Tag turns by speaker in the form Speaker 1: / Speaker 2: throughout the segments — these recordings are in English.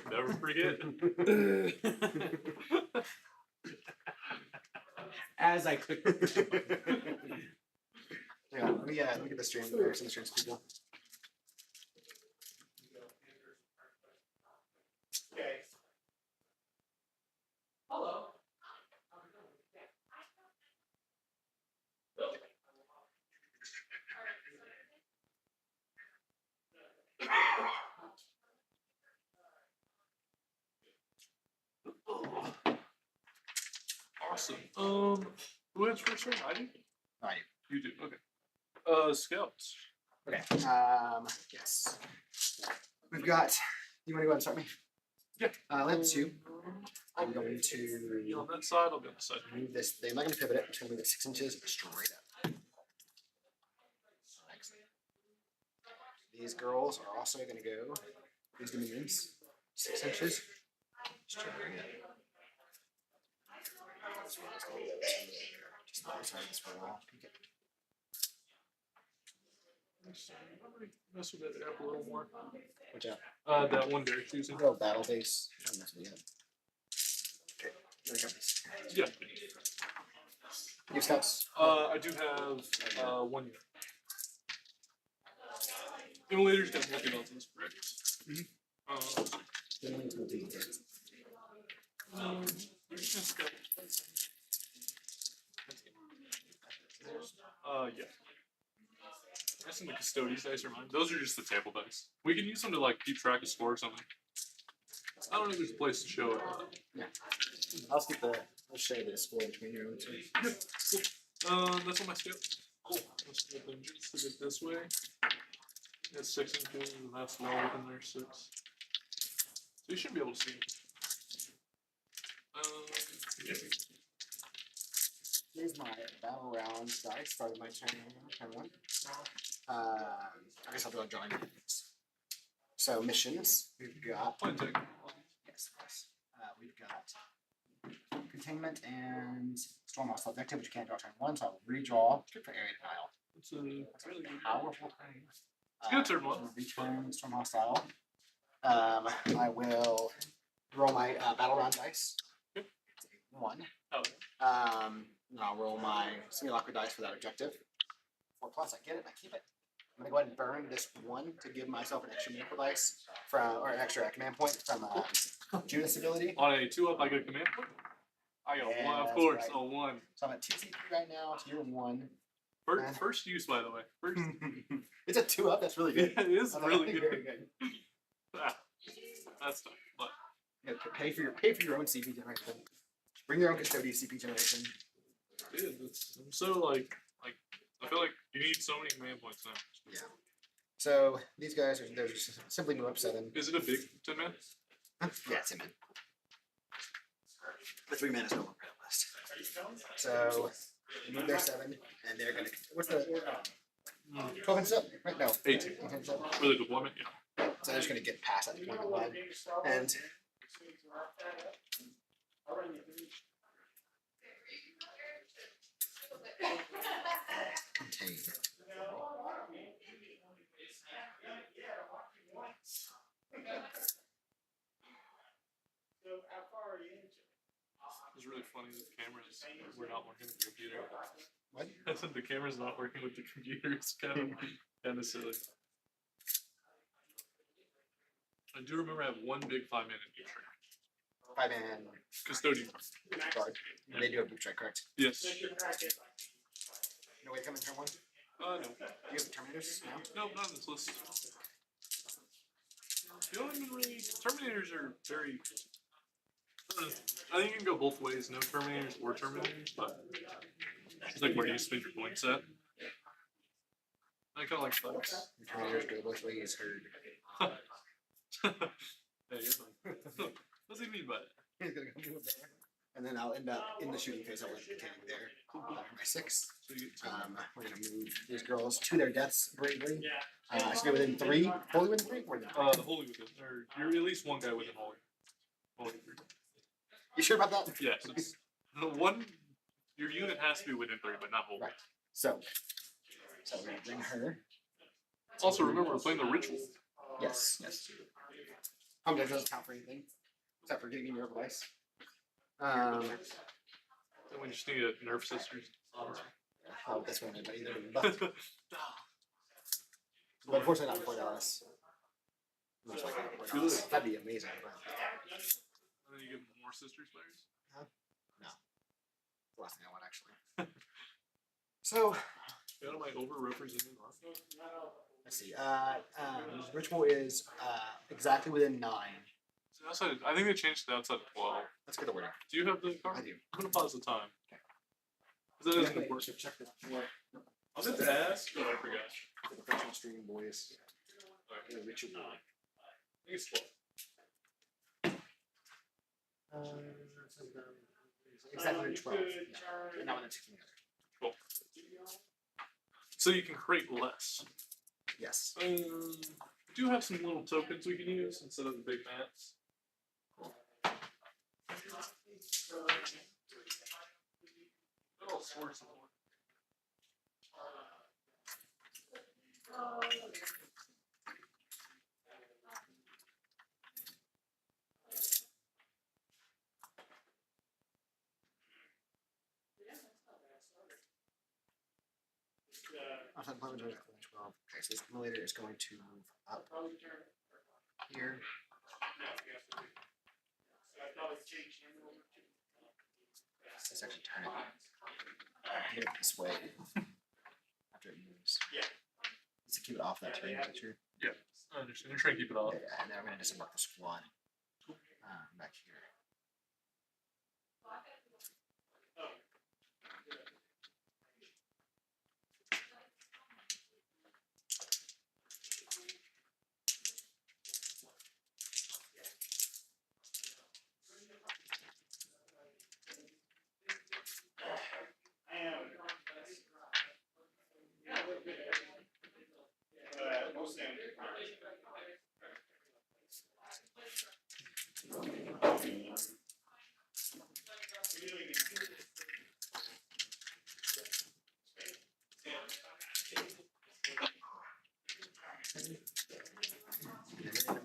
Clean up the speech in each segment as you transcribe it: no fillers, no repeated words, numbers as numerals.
Speaker 1: Never forget.
Speaker 2: As I click.
Speaker 3: Yeah, let me get the stream. There's some streams people.
Speaker 1: Okay. Hello. Awesome. Who has first turn? I do.
Speaker 3: I do.
Speaker 1: You do. Okay. Scouts.
Speaker 3: Okay. Yes. We've got. You want to go ahead and start me?
Speaker 1: Yeah.
Speaker 3: Let's you. I'm going to
Speaker 1: You on that side. I'll be on this side.
Speaker 3: move this thing. I'm not going to pivot it. I'm just going to move it 6 inches straight up. Excellent. These girls are also going to go. These dominions 6 inches straight up. This one is going to go to just the other side of this wall. Okay.
Speaker 1: Mess with that app a little more.
Speaker 3: Watch out.
Speaker 1: That one Derek choosing.
Speaker 3: Oh, battle base. And that's what we have. Okay. There we go.
Speaker 1: Yeah.
Speaker 3: You have scouts?
Speaker 1: I do have 1 year. Emulators got multi-mountains, correct? Yeah. I'm guessing the Custodes dice are mine. Those are just the table dice. We can use them to like keep track of score or something. I don't know if there's a place to show it.
Speaker 3: Yeah. I'll skip the. I'll show you the score between your own two.
Speaker 1: Yeah, cool. That's on my scale. Cool. Let's do it just a bit this way. That's 6 inches, and that's well within there, 6. So you should be able to see it. Yeah.
Speaker 3: Here's my battle round dice. Started my turn 1. I guess I'll do a drawing. So missions. We've got.
Speaker 1: Point take.
Speaker 3: Yes. We've got containment and stormhouse objective, which you can't draw turn 1. So I'll redraw for area denial.
Speaker 1: It's a really good.
Speaker 3: Powerful turn.
Speaker 1: It's good turn 1.
Speaker 3: Return storm hostile. I will roll my battle round dice.
Speaker 1: Yep.
Speaker 3: It's a 1.
Speaker 1: Oh.
Speaker 3: And I'll roll my simulacra dice for that objective. 4+, I get it, I keep it. I'm gonna go ahead and burn this 1 to give myself an extra miracle dice or an extra command point from Judas ability.
Speaker 1: On a 2-up, I get a command point. I got
Speaker 3: Yeah,
Speaker 1: 1, of
Speaker 3: that's
Speaker 1: course,
Speaker 3: right.
Speaker 1: a 1.
Speaker 3: So I'm at 2 CP right now, so you're 1.
Speaker 1: First use, by the way. First.
Speaker 3: It's a 2-up, that's really good.
Speaker 1: It is really good.
Speaker 3: Very good.
Speaker 1: That's tough, but
Speaker 3: You have to pay for your own CP generation. Bring your own Custodes CP generation.
Speaker 1: dude, I'm so like I feel like you need so many command points now.
Speaker 3: Yeah. So these guys they're just simply move up 7.
Speaker 1: Is it a big 10 man?
Speaker 3: Yeah, it's 10 men. The 3 men is no longer on the list. So they move their 7, and they're gonna. What's the 12 inches up? Right? No.
Speaker 1: 18.
Speaker 3: 18 inches up.
Speaker 1: For the deployment, yeah.
Speaker 3: So they're just gonna get past that deployment line and. Contain.
Speaker 1: It's really funny that the cameras were not working with the computer.
Speaker 3: What?
Speaker 1: I said the camera's not working with the computer. It's kind of silly. I do remember I have 1 big 5-man in each turn.
Speaker 3: 5-man
Speaker 1: Custodian.
Speaker 3: guard.
Speaker 1: Yeah.
Speaker 3: They do have big strike, correct?
Speaker 1: Yes.
Speaker 3: No way to come in turn 1. Do
Speaker 1: No.
Speaker 3: you have Terminators now?
Speaker 1: No, not on this list. You don't even really. Terminators are very. I think you can go both ways. No Terminators or Terminators, but it's like where do you spend your points at? I kind of like that.
Speaker 3: Your Terminators go both ways. Heard.
Speaker 1: Hey, what does he mean by it?
Speaker 3: He's gonna go move there. And then I'll end up in the shooting phase. I'll end up containing there. For my 6.
Speaker 1: So you get 2.
Speaker 3: We're gonna move these girls to their deaths bravely. So they're within 3. Fully within 3? Or
Speaker 1: The holy within, or you're at least 1 guy within holy. Holy 3.
Speaker 3: you sure about that?
Speaker 1: Yes, it's the one. Your unit has to be within 3, but not holy.
Speaker 3: Right. So we're gonna bring her.
Speaker 1: Also, remember we're playing the ritual.
Speaker 3: Yes, yes. Home damage doesn't count for anything, except for getting in your device.
Speaker 1: Then we just need a nerf sisters.
Speaker 3: Oh, this one, but either. But unfortunately, not before Dallas. Much like that before Dallas. That'd be amazing. But...
Speaker 1: And then you get more sisters players?
Speaker 3: Huh? No. The last thing I want, actually. So.
Speaker 1: Got my overrepresented army.
Speaker 3: Let's see. Ritual is exactly within 9.
Speaker 1: So outside, I think they changed it outside of 12.
Speaker 3: Let's get the wording.
Speaker 1: Do you have the card?
Speaker 3: I do.
Speaker 1: I'm gonna pause the time. Because that isn't important.
Speaker 3: Check this.
Speaker 1: I was going to ask, but I forgot.
Speaker 3: Professional streaming boys.
Speaker 1: Alright.
Speaker 3: Ritual.
Speaker 1: I think it's 12.
Speaker 3: Exactly 12. And now when it's together.
Speaker 1: Cool. So you can create less.
Speaker 3: Yes.
Speaker 1: We do have some little tokens we can use instead of the big mats. Oh, sword support.
Speaker 3: Outside deployment during 12. Okay, so this accumulator is going to move up here. Let's actually turn it this way after it moves. Let's keep it off that terrain picture.
Speaker 1: Yeah, I understand. You're trying to keep it off.
Speaker 3: Yeah, and then I'm going to disembark the squad back here.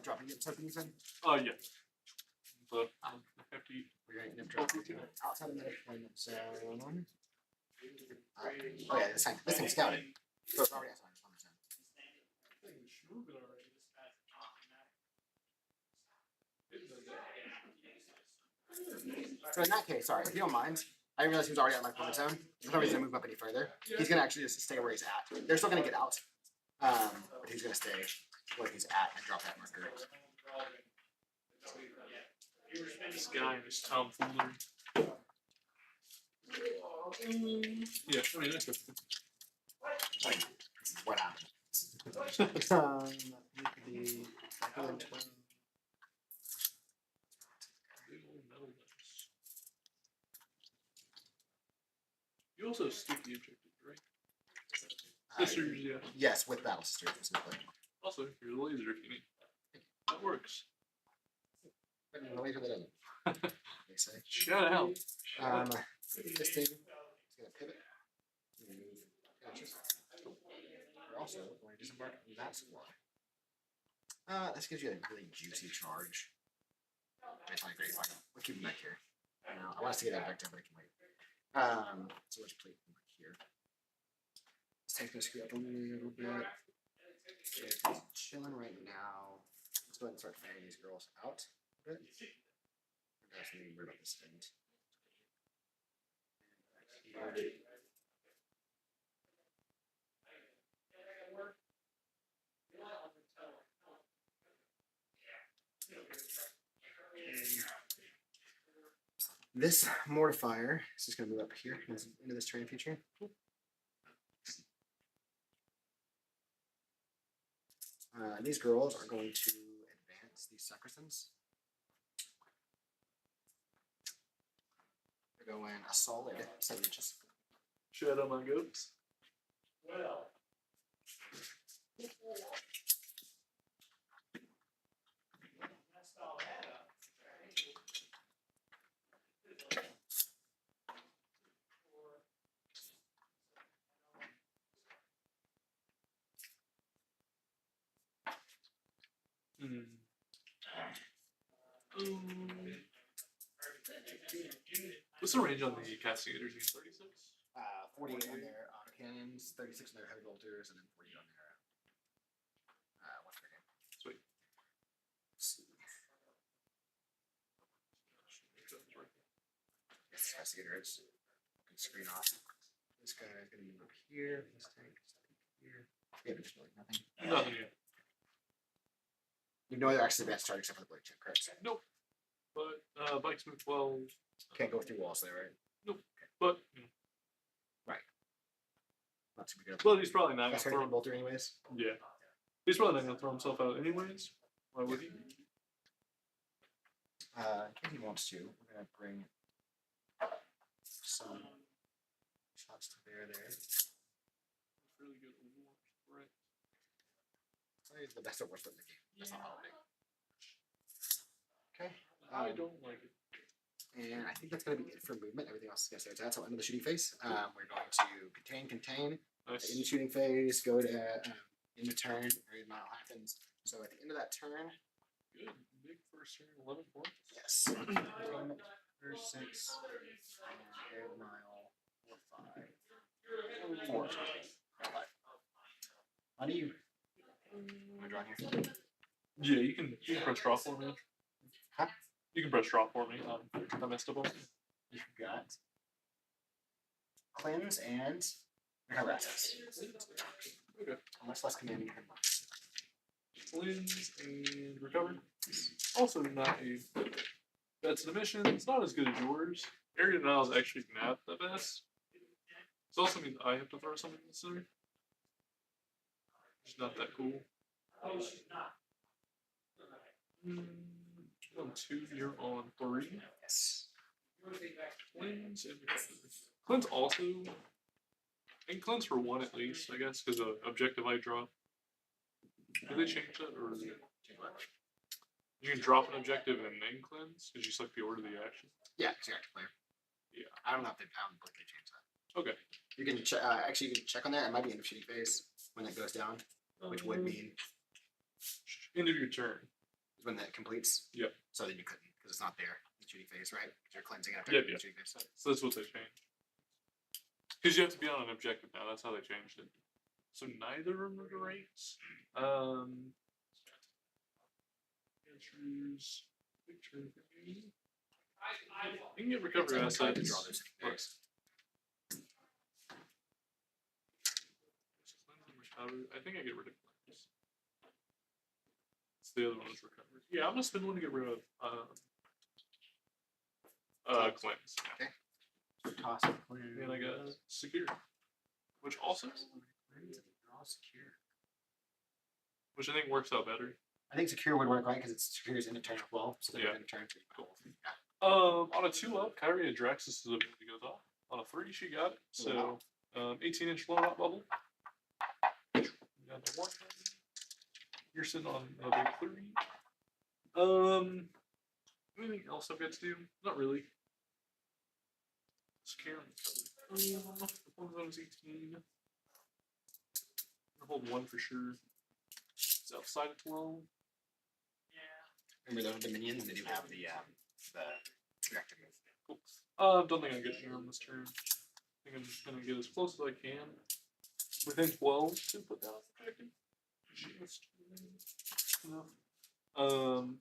Speaker 3: Dropping it tokens in.
Speaker 1: Yeah. But hefty.
Speaker 3: We're going to end up dropping it outside of the deployment zone. Oh yeah, this thing's scouted. So it's already outside of the deployment zone. So in that case, sorry, if you don't mind, I didn't realize he was already out of my deployment zone. There's no reason to move up any further. He's gonna actually just stay where he's at. They're still gonna get out, but he's gonna stay where he's at and drop that marker.
Speaker 1: This guy and his tomfoolery. Yeah, I mean, that's okay.
Speaker 3: What happened? It could be back in 12.
Speaker 1: You also stick the objective, right? Sisters, yeah.
Speaker 3: Yes, with battle sisters specifically.
Speaker 1: Also, here's a laser if you need. That works.
Speaker 3: But no later that doesn't. They say.
Speaker 1: Shout out.
Speaker 3: This thing is gonna pivot. Move inches. We're also going to disembark that squad. This gives you a really juicy charge. It's not great. We'll keep him back here. Now, I want us to get that objective, but I can wait. So let's play him back here. Let's take this screw up a little bit. Okay, it's chilling right now. Let's go ahead and start fanning these girls out a bit. There's something weird about this end. This mortifier is just going to move up here into this terrain feature. These girls are going to advance these sacristans. They're going a solid 7 inches.
Speaker 1: Shout out my goats. Hmm. What's the range on the Castigators? 36?
Speaker 3: 48 on their autocannons, 36 on their heavy bolters, and then 40 on their what's their name?
Speaker 1: Sweet.
Speaker 3: Yes, Castigator is. I can screen off. This guy is going to move up here. This tank is here. Yeah, just really nothing.
Speaker 1: Nothing yet.
Speaker 3: You have no other actually advanced target except for the blade check, correct?
Speaker 1: Nope. But bikes move 12.
Speaker 3: Can't go through walls there, right?
Speaker 1: Nope. But
Speaker 3: Not too big.
Speaker 1: but he's probably not
Speaker 3: That's
Speaker 1: gonna
Speaker 3: hurting
Speaker 1: throw.
Speaker 3: bolter anyways.
Speaker 1: Yeah. He's probably not gonna throw himself out anyways. Why would he?
Speaker 3: In case he wants to, we're gonna bring some shots to bear there.
Speaker 1: Really good Overwatch for it.
Speaker 3: He's the best Overwatch in the game. That's not holiday. Okay.
Speaker 1: I don't like it.
Speaker 3: And I think that's going to be it for movement. Everything else is going to stay as that. So, end of the shooting phase. We're going to contain.
Speaker 1: Nice.
Speaker 3: In the shooting phase, go to in the turn, or in mile happens. So, at the end of that turn,
Speaker 1: Good. Big first turn, 11 points.
Speaker 3: yes. First 6, and mile 4, 5. 4. 5. How do you? Am I drawing here?
Speaker 1: Yeah, you can press draw for me.
Speaker 3: Huh?
Speaker 1: You can press draw for me. I messed up on it.
Speaker 3: You've got cleanse and recover assets.
Speaker 1: Okay.
Speaker 3: Much less commanding than once.
Speaker 1: Cleanse and recover. Also not a bad submission. It's not as good as yours. Area denial is actually not the best. This also means I have to throw something in the center. It's not that cool. On 2, you're on 3.
Speaker 3: Yes.
Speaker 1: Cleanse and cleanse also. And cleanse for 1 at least, I guess, because of objective I draw. Did they change that, or you can drop an objective and then cleanse? Because you select the order of the action.
Speaker 3: Yeah, because you're active player.
Speaker 1: Yeah.
Speaker 3: I don't know if they changed that.
Speaker 1: Okay.
Speaker 3: You can actually you can check on that. It might be in the shooting phase when it goes down, which would mean
Speaker 1: End of your turn.
Speaker 3: when that completes.
Speaker 1: Yep.
Speaker 3: So then you couldn't because it's not there in the shooting phase, right? Because you're cleansing after
Speaker 1: Yep,
Speaker 3: the
Speaker 1: yep.
Speaker 3: shooting phase.
Speaker 1: So that's what they changed. Because you have to be on an objective now. That's how they changed it. So neither of them are great. Pictures. You can get recovery
Speaker 3: Yes, I tried to
Speaker 1: assets.
Speaker 3: draw those things.
Speaker 1: I think I get rid of cleanse. It's the other one is recovery. Yeah, I'm gonna spend one to get rid of cleanse.
Speaker 3: Okay. Toss it.
Speaker 1: And I got secure. Which also
Speaker 3: Draw secure.
Speaker 1: which I think works out better.
Speaker 3: I think secure would work right because it's secure is in a turn as well. So
Speaker 1: Yeah.
Speaker 3: in a turn. Cool. Yeah.
Speaker 1: On a 2-up, Kyrie Adraxis' ability goes off. On a 3, she got it. So 18-inch blow out bubble. Got the 1. You're sitting on a big 3. Anything else I've got to do? Not really. Secure. One zone is 18. I'll hold 1 for sure. It's outside of 12.
Speaker 3: Remember those are the minions, and they do have the reactive move.
Speaker 1: Cool. Don't think I'm getting here on this turn. I think I'm just gonna get as close as I can. Within 12 to put down the objective. Just enough. Not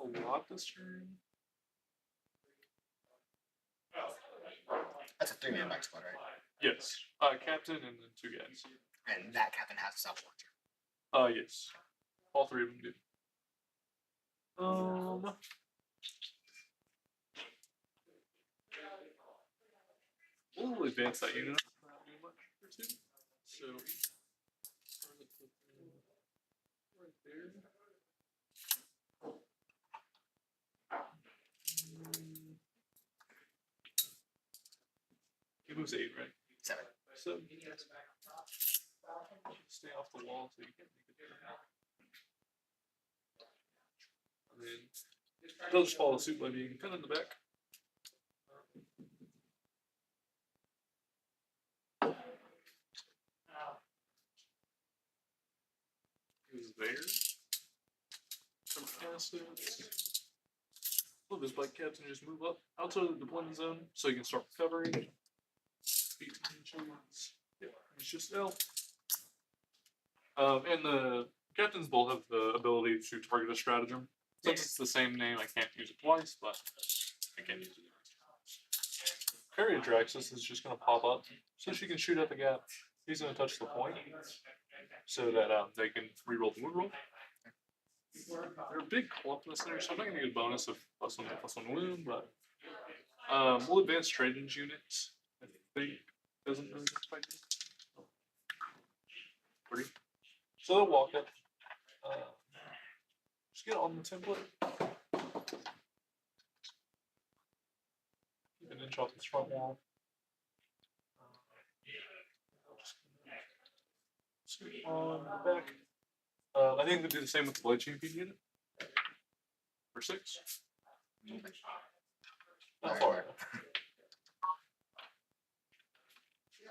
Speaker 1: a lot this turn.
Speaker 3: That's a 3-man back squad, right?
Speaker 1: Yes. Captain and then 2 guys.
Speaker 3: And that captain has a self launcher.
Speaker 1: Yes. All 3 of them do. We'll advance that unit. Not do much for 2. So right there. He moves 8, right?
Speaker 3: 7.
Speaker 1: So stay off the wall so you can't make it there. And then they'll just follow suit by being kind of in the back. there. Some Custodes. Well, this bike captain just move up outside of the deployment zone so you can start recovering. Speed tensions. Yeah, it's just L. And the captains both have the ability to target a stratagem. Since it's the same name, I can't use it twice, but I can use it. Parry Draxus is just going to pop up so she can shoot at the gap. He's going to touch the point so that they can reroll the wound roll. They're a big clump in the center, so I'm not going to get a bonus of +1 wound, but we'll advance Trajan's units. I think doesn't really fight. Pretty. So they'll walk it. Just get on the template. Keep an inch off this front wall. Scoot on the back. I think we'll do the same with the Blade Champion unit. For 6. Not far.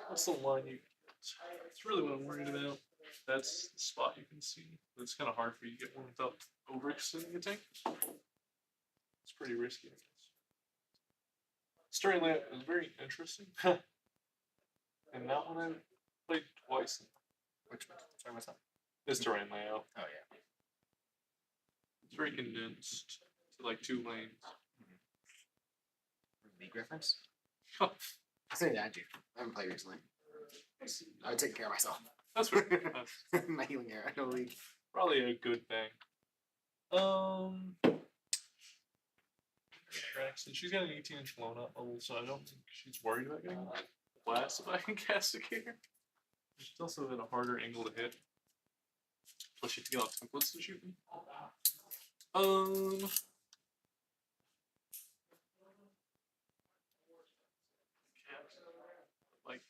Speaker 1: What's the line you? It's really what I'm worried about. That's the spot you can see. It's kind of hard for you to get one without overextending a tank. It's pretty risky, I guess. Stirring layout is very interesting. And that one I played twice.
Speaker 3: Which one? Sorry, what's that?
Speaker 1: This terrain layout.
Speaker 3: Oh yeah.
Speaker 1: It's very condensed to like 2 lanes.
Speaker 3: League reference? I say that, you. I haven't played recently. I would take care of myself.
Speaker 1: That's right. That's
Speaker 3: My healing era, no league.
Speaker 1: probably a good thing. Braxton, she's got an 18-inch blown up level, so I don't think she's worried about getting blast if I can castigate. She's also at a harder angle to hit. Plus, you have to get on templates to shoot me. Like,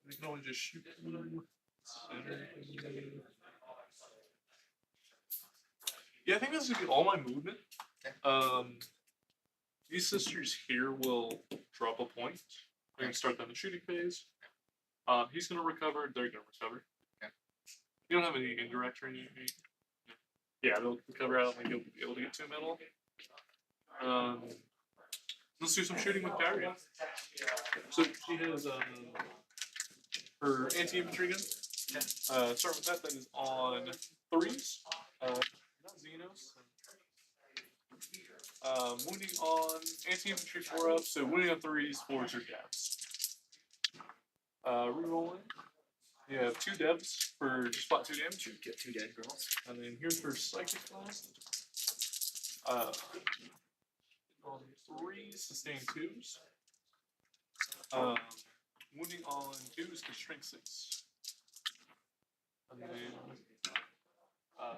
Speaker 1: I can only just shoot you. Yeah, I think this is gonna be all my movement. These sisters here will drop a point. They're gonna start down the shooting phase. He's gonna recover. They're gonna recover.
Speaker 3: Okay.
Speaker 1: You don't have any indirect or anything. Yeah, they'll recover. I don't think you'll be able to get to middle. Let's do some shooting with Parry. So she has her anti-infantry gun. Start with that. That is on 3s. Not Xenos. Wounding on anti-infantry 4 up. So wounding on 3s, 4s are devs. Rerolling. You have 2 devs for spot 2 damage.
Speaker 3: You get 2 dead girls.
Speaker 1: And then here's her psychic blast. On 3s, sustain 2s. Wounding on 2s to strength 6. And then 5.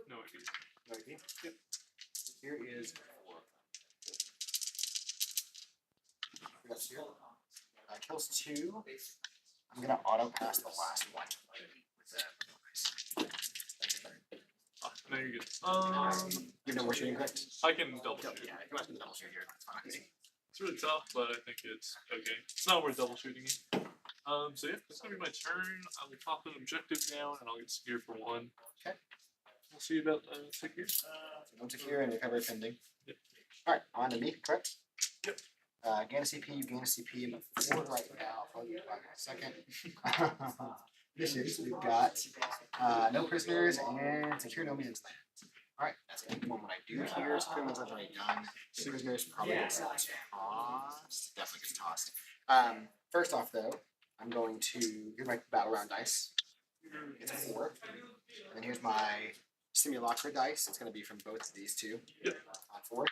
Speaker 1: No idea.
Speaker 3: No idea?
Speaker 1: Yep.
Speaker 3: Here is 4. That's here. Kills 2. I'm gonna auto pass the last one.
Speaker 1: No, you're good.
Speaker 3: You know we're shooting correct?
Speaker 1: I can double shoot.
Speaker 3: Yeah, you want to double shoot here. That's fine.
Speaker 1: It's really tough, but I think it's okay. It's not worth double shooting it. So yeah, that's gonna be my turn. I will pop an objective down, and I'll get secure for 1.
Speaker 3: Okay.
Speaker 1: We'll see about secure.
Speaker 3: So no secure and recovery pending.
Speaker 1: Yep.
Speaker 3: Alright, on to me, correct?
Speaker 1: Yep.
Speaker 3: Gain a CP, you gain a CP. I'm at 4 right now. I'll be back in a second. Missions, we've got no prisoners and secure no man's land. Alright, that's it. What I do here is pretty much I've already done. The prisoners probably gets tossed. Definitely gets tossed. First off though, I'm going to here's my battle round dice. It's a 4. And then here's my simulacra dice. It's gonna be from both of these two.
Speaker 1: Yep.
Speaker 3: On 4.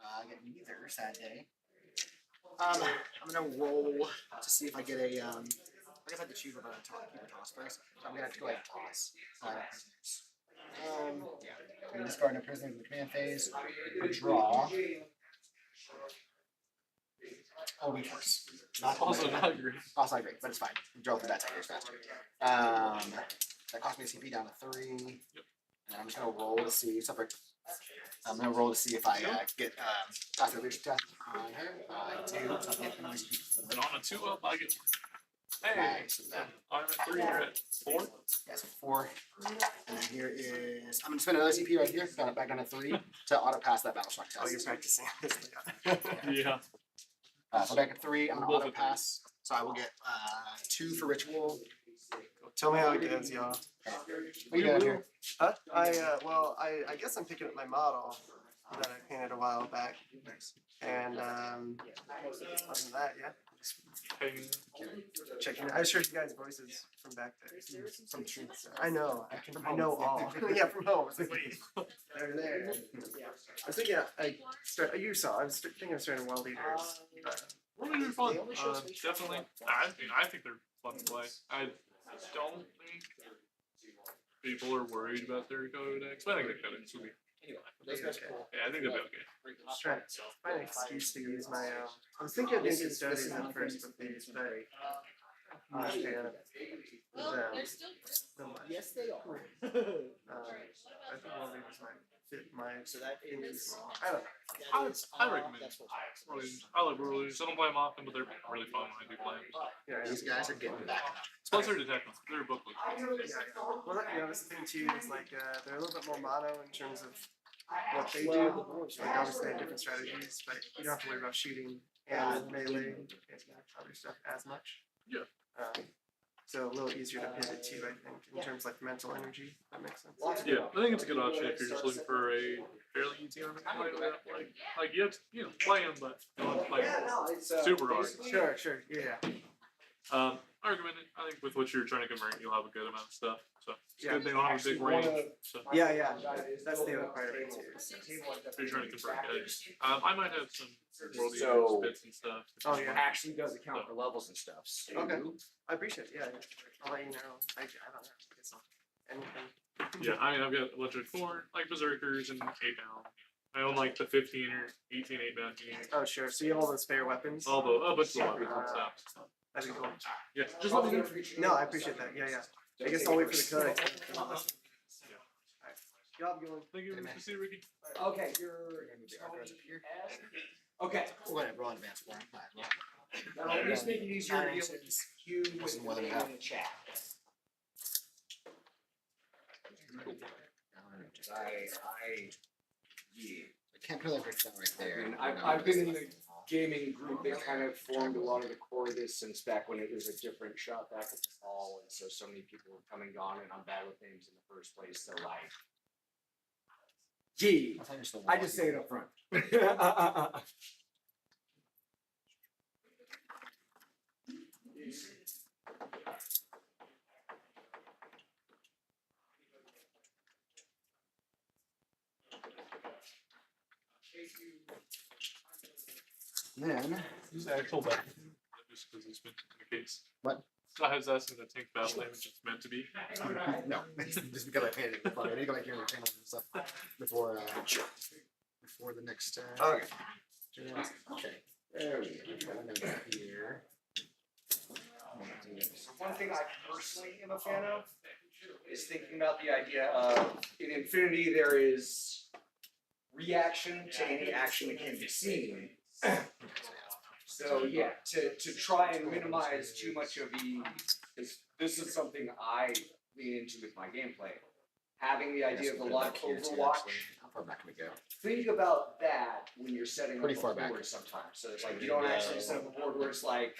Speaker 3: I get neither sad day. I'm gonna roll to see if I get a I guess I have to choose whether to keep or toss first. So I'm gonna have to go ahead and toss. Yeah. I'm gonna discard no prisoners in the command phase. Draw. Oh, weakness.
Speaker 1: Also not great.
Speaker 3: Also not great, but it's fine. Draw through that 10 years faster. That cost me a CP down to 3.
Speaker 1: Yep.
Speaker 3: And I'm just gonna roll to see. I'm gonna roll to see if I get passive leadership test on her. I do. So I'm getting my CP.
Speaker 1: And on a 2 up, I get Hey,
Speaker 3: Nice. And then,
Speaker 1: I'm at 3, you're at 4.
Speaker 3: yeah, so 4. And then here is, I'm gonna spend another CP right here, got it back down to 3 to auto pass that battle shock test.
Speaker 2: Oh, you're practicing.
Speaker 1: Yeah.
Speaker 3: So back at 3, I'm gonna
Speaker 1: Both
Speaker 3: auto
Speaker 1: at
Speaker 3: pass. So I will get 2 for ritual.
Speaker 2: Tell me how it goes, y'all.
Speaker 3: What you got here?
Speaker 2: Huh? I guess I'm picking up my model that I painted a while back. And other than that, yeah, just
Speaker 1: Hanging.
Speaker 2: checking. I just heard you guys' voices from back there. From the streets. So I know. I know all. Yeah, from home. It's like, wait, they're there. I was thinking you saw. I was thinking of starting World Eaters.
Speaker 1: World Eaters are fun. Definitely. I think they're fun to play. I don't think people are worried about their codex, but I think their codex will be.
Speaker 2: Okay.
Speaker 1: Yeah, I think they'll be okay.
Speaker 2: Just trying to find an excuse to use my. I was thinking of using Custodes at first with these, but I'm not a fan of them.
Speaker 4: Yes, they are.
Speaker 2: I think World Eaters might fit my.
Speaker 4: So that is.
Speaker 2: I don't know.
Speaker 1: I recommend World Eaters. I like World Eaters. I don't play them often, but they're really fun when I do play them.
Speaker 2: Yeah,
Speaker 3: These guys are getting back.
Speaker 1: Plus, they're detective. They're a booklet.
Speaker 2: Well, that's the thing too. Is like they're a little bit more mono in terms of what they do. Like obviously they have different strategies, but you don't have to worry about shooting and melee and other stuff as much.
Speaker 1: Yeah.
Speaker 2: So a little easier to pivot to, I think, in terms of like mental energy. That makes sense.
Speaker 1: Yeah, I think it's a good option if you're just looking for a fairly easy army to play with. Like you have to, play them, but you don't have to play them super hard.
Speaker 2: Sure, yeah.
Speaker 1: I recommend it. I think with what you're trying to convert, you'll have a good amount of stuff. So it's a
Speaker 2: Yeah.
Speaker 1: good thing I don't have a big range. So
Speaker 2: Yeah. That's the other part of it too. So.
Speaker 1: if you're trying to convert guys, I might have some World
Speaker 5: So-
Speaker 1: Eaters bits and stuff.
Speaker 2: Oh yeah.
Speaker 5: Actually does account for levels and stuff. So
Speaker 2: Okay. I appreciate it. Yeah. I'll let you know. I don't know. I guess anything.
Speaker 1: Yeah, I mean, I've got Electric Core, like Berserkers, and 8 down. I own like the 15 or 18 8 down units.
Speaker 2: Oh sure. So you have all those spare weapons.
Speaker 1: All the a bunch of weapons and stuff.
Speaker 2: That'd be cool.
Speaker 1: Yeah, just let me know.
Speaker 2: No, I appreciate that. Yeah. I guess I'll wait for the codex. Job going.
Speaker 1: Thank you, Mr. C. Ricky.
Speaker 5: okay, you're
Speaker 3: We're gonna move the archives up here.
Speaker 5: okay.
Speaker 3: We'll let it roll in advance for him.
Speaker 5: Now, just make it easier to be able to queue
Speaker 3: Less
Speaker 5: with
Speaker 3: than more than
Speaker 5: the
Speaker 3: half.
Speaker 5: in the chat. Yeah.
Speaker 3: I can't really break that right there.
Speaker 5: I've been in the gaming group that kind of formed a lot of the core of this since back when it was a different shop back at the fall, and so many people have come and gone, and I'm bad with names in the first place. So like, gee,
Speaker 3: I thought you were still
Speaker 5: I just say it up front.
Speaker 3: Then
Speaker 1: Use actual battle. Just because it's meant to be the case.
Speaker 3: What?
Speaker 1: I was asking the tank battle damage it's meant to be.
Speaker 3: no, just because I painted it. I need to go back here and channel and stuff before the next.
Speaker 2: Okay.
Speaker 3: Okay. There we go. Here.
Speaker 5: So one thing I personally am a fan of is thinking about the idea of in Infinity there is reaction to any action that can be seen. So yeah, to try and minimize too much of the this is something I lean into with my gameplay. Having the idea of the live Overwatch.
Speaker 3: How far back can we go?
Speaker 5: Think about that when you're setting
Speaker 3: Pretty
Speaker 5: up
Speaker 3: far
Speaker 5: a
Speaker 3: back.
Speaker 5: board sometimes. So it's like you don't actually set up a board where it's like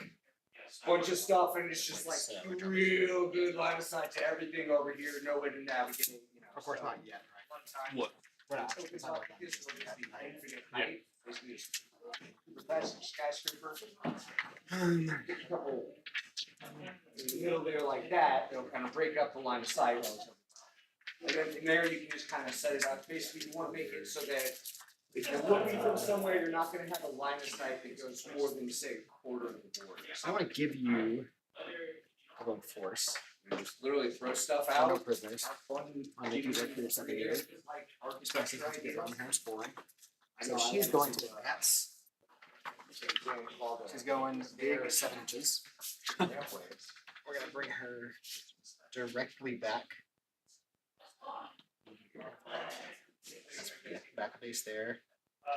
Speaker 5: a bunch of stuff and it's just like real good line of sight to everything over here, no way to navigate,
Speaker 3: Of course
Speaker 5: so
Speaker 3: not yet, right?
Speaker 1: What?
Speaker 3: We're not.
Speaker 5: It's
Speaker 3: It's
Speaker 5: not
Speaker 3: not
Speaker 5: like
Speaker 3: like
Speaker 5: this one is
Speaker 3: that.
Speaker 5: the infinite height, basically just the fast skyscraper. Get a couple in the middle there like that, it'll kind of break up the line of sight relatively. And then from there you can just kind of set it up, basically you want to make it so that if you're looking from somewhere, you're not gonna have a line of sight that goes more than say a quarter of the board.
Speaker 3: So I want to give you a little force.
Speaker 5: You just literally throw stuff
Speaker 3: No
Speaker 5: out.
Speaker 3: prisoners. I'm gonna use her for a second here. Especially since we get Robin Harris scoring. So she's going to advance. She's going big 7 inches. We're gonna bring her directly back. Back base there.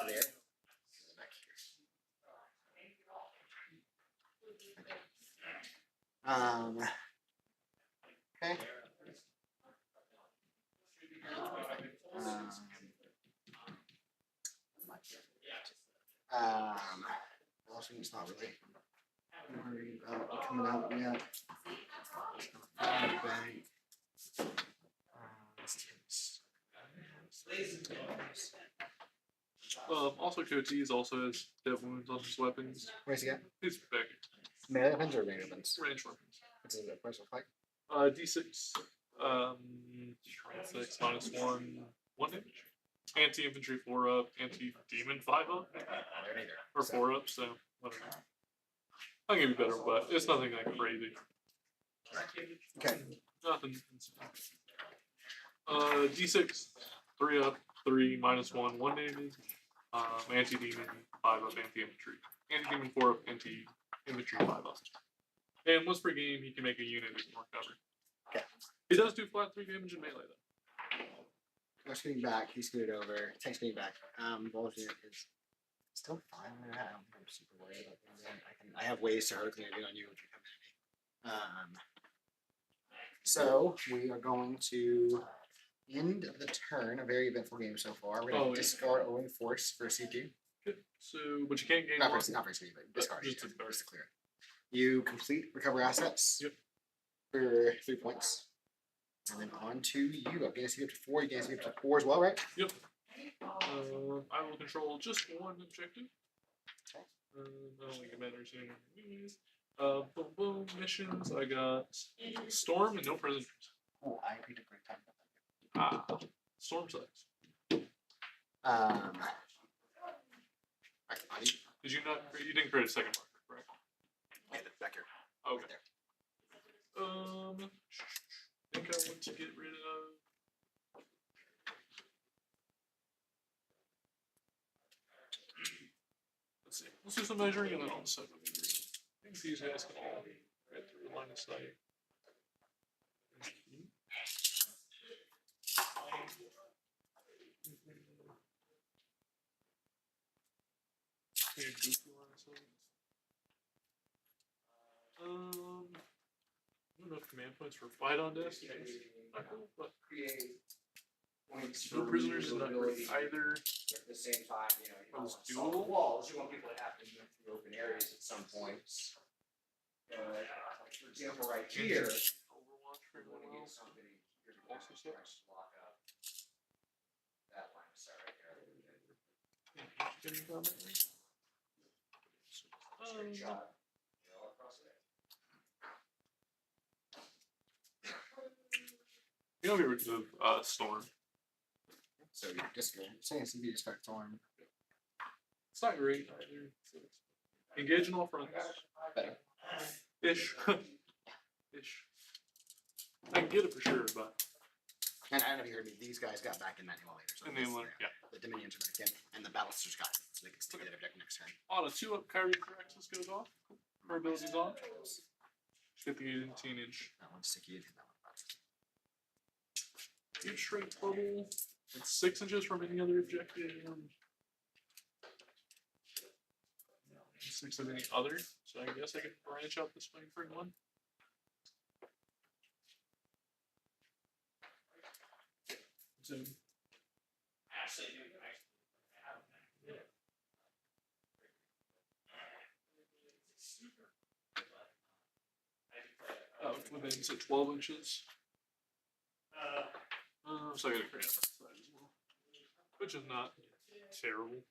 Speaker 3: To there. Back here. Okay. Also, it's not really worried about coming out yet.
Speaker 1: Also, Custodes also has dev wounds on his weapons.
Speaker 3: Where's he at?
Speaker 1: He's big.
Speaker 3: Melee weapons or range weapons?
Speaker 1: Range weapons.
Speaker 3: What's his personal fight?
Speaker 1: D6. 6 minus 1 damage. Anti-infantry 4 up, anti-demon 5 up.
Speaker 3: They're neither.
Speaker 1: Or 4 up, so whatever. I'll give you better, but it's nothing like crazy.
Speaker 3: Okay.
Speaker 1: Nothing. D6, 3 up, 3 minus 1 damage. Anti-demon 5 up, anti-infantry. Anti-demon 4 up, anti-infantry 5 up. And once per game, he can make a unit with more cover.
Speaker 3: Okay.
Speaker 1: He does do flat 3 damage in melee though.
Speaker 3: I'm scooting back. He scooted over. Tank scooting back. Bullshit is still fine. I don't think I'm super worried about things. I have ways to hurricane it on you if you come at me. So we are going to end the turn. A very eventful game so far. We're going to discard Owen Force for CP.
Speaker 1: Okay. So, but you can't gain
Speaker 3: Not
Speaker 1: one.
Speaker 3: for CP, but discard.
Speaker 1: Just
Speaker 3: Yeah,
Speaker 1: discard.
Speaker 3: just to clear it. You complete recover assets.
Speaker 1: Yep.
Speaker 3: For 3 points. And then on to you. I'm going to see up to 4. You can see up to 4 as well, right?
Speaker 1: Yep. I will control just one objective. I don't think it matters anyways. Boom, boom, missions. I got Storm and no prisoners.
Speaker 3: Oh, I agreed to break time.
Speaker 1: Storm sucks. Did you not? You didn't create a second marker, correct?
Speaker 3: Yeah, back here.
Speaker 1: Okay.
Speaker 3: Right there.
Speaker 1: I think I want to get rid of. Let's see. Let's do some measuring and then I'll decide what we do. I think these guys can all right through the line of sight. Goofy line of sight. I don't know if command points for fight on desk. Not cool, but
Speaker 5: Create points
Speaker 1: no
Speaker 5: for
Speaker 1: prisoners is not great
Speaker 5: maneuverability.
Speaker 1: either.
Speaker 5: At the same time, you know, you
Speaker 1: Oh,
Speaker 5: want
Speaker 1: it's
Speaker 5: to solve
Speaker 1: dual?
Speaker 5: walls, you want people to have to move through open areas at some points. For example, right here.
Speaker 1: Overwatch for
Speaker 5: You want to
Speaker 1: everyone
Speaker 5: get
Speaker 1: else.
Speaker 5: somebody, here's a
Speaker 1: Also
Speaker 5: guy
Speaker 1: sucks.
Speaker 5: to block up that line of sight right there.
Speaker 1: Getting down that way.
Speaker 5: Straight shot, you know, across there.
Speaker 1: You know, get rid of Storm.
Speaker 3: So you discard. Saying CP discard Storm.
Speaker 1: It's not great either. Engage in all fronts.
Speaker 3: Better.
Speaker 1: Ish. Ish. I can get it for sure, but
Speaker 3: And I don't know if you heard me. These guys got back in that emulator. So
Speaker 1: in the inlet, yeah.
Speaker 3: the Dominions are back in, and the Battlisters got it, so they can stick it object next turn.
Speaker 1: On a 2-up, Kyrie Praxis goes off. Her ability's on. Get the 18-inch.
Speaker 3: That one's sticky. That one.
Speaker 1: Huge strength bubble. It's 6 inches from any other objective. 6 of any other. So I guess I could branch out this flank for one. So, within say 12 inches. So I gotta create that side as well, which is not terrible.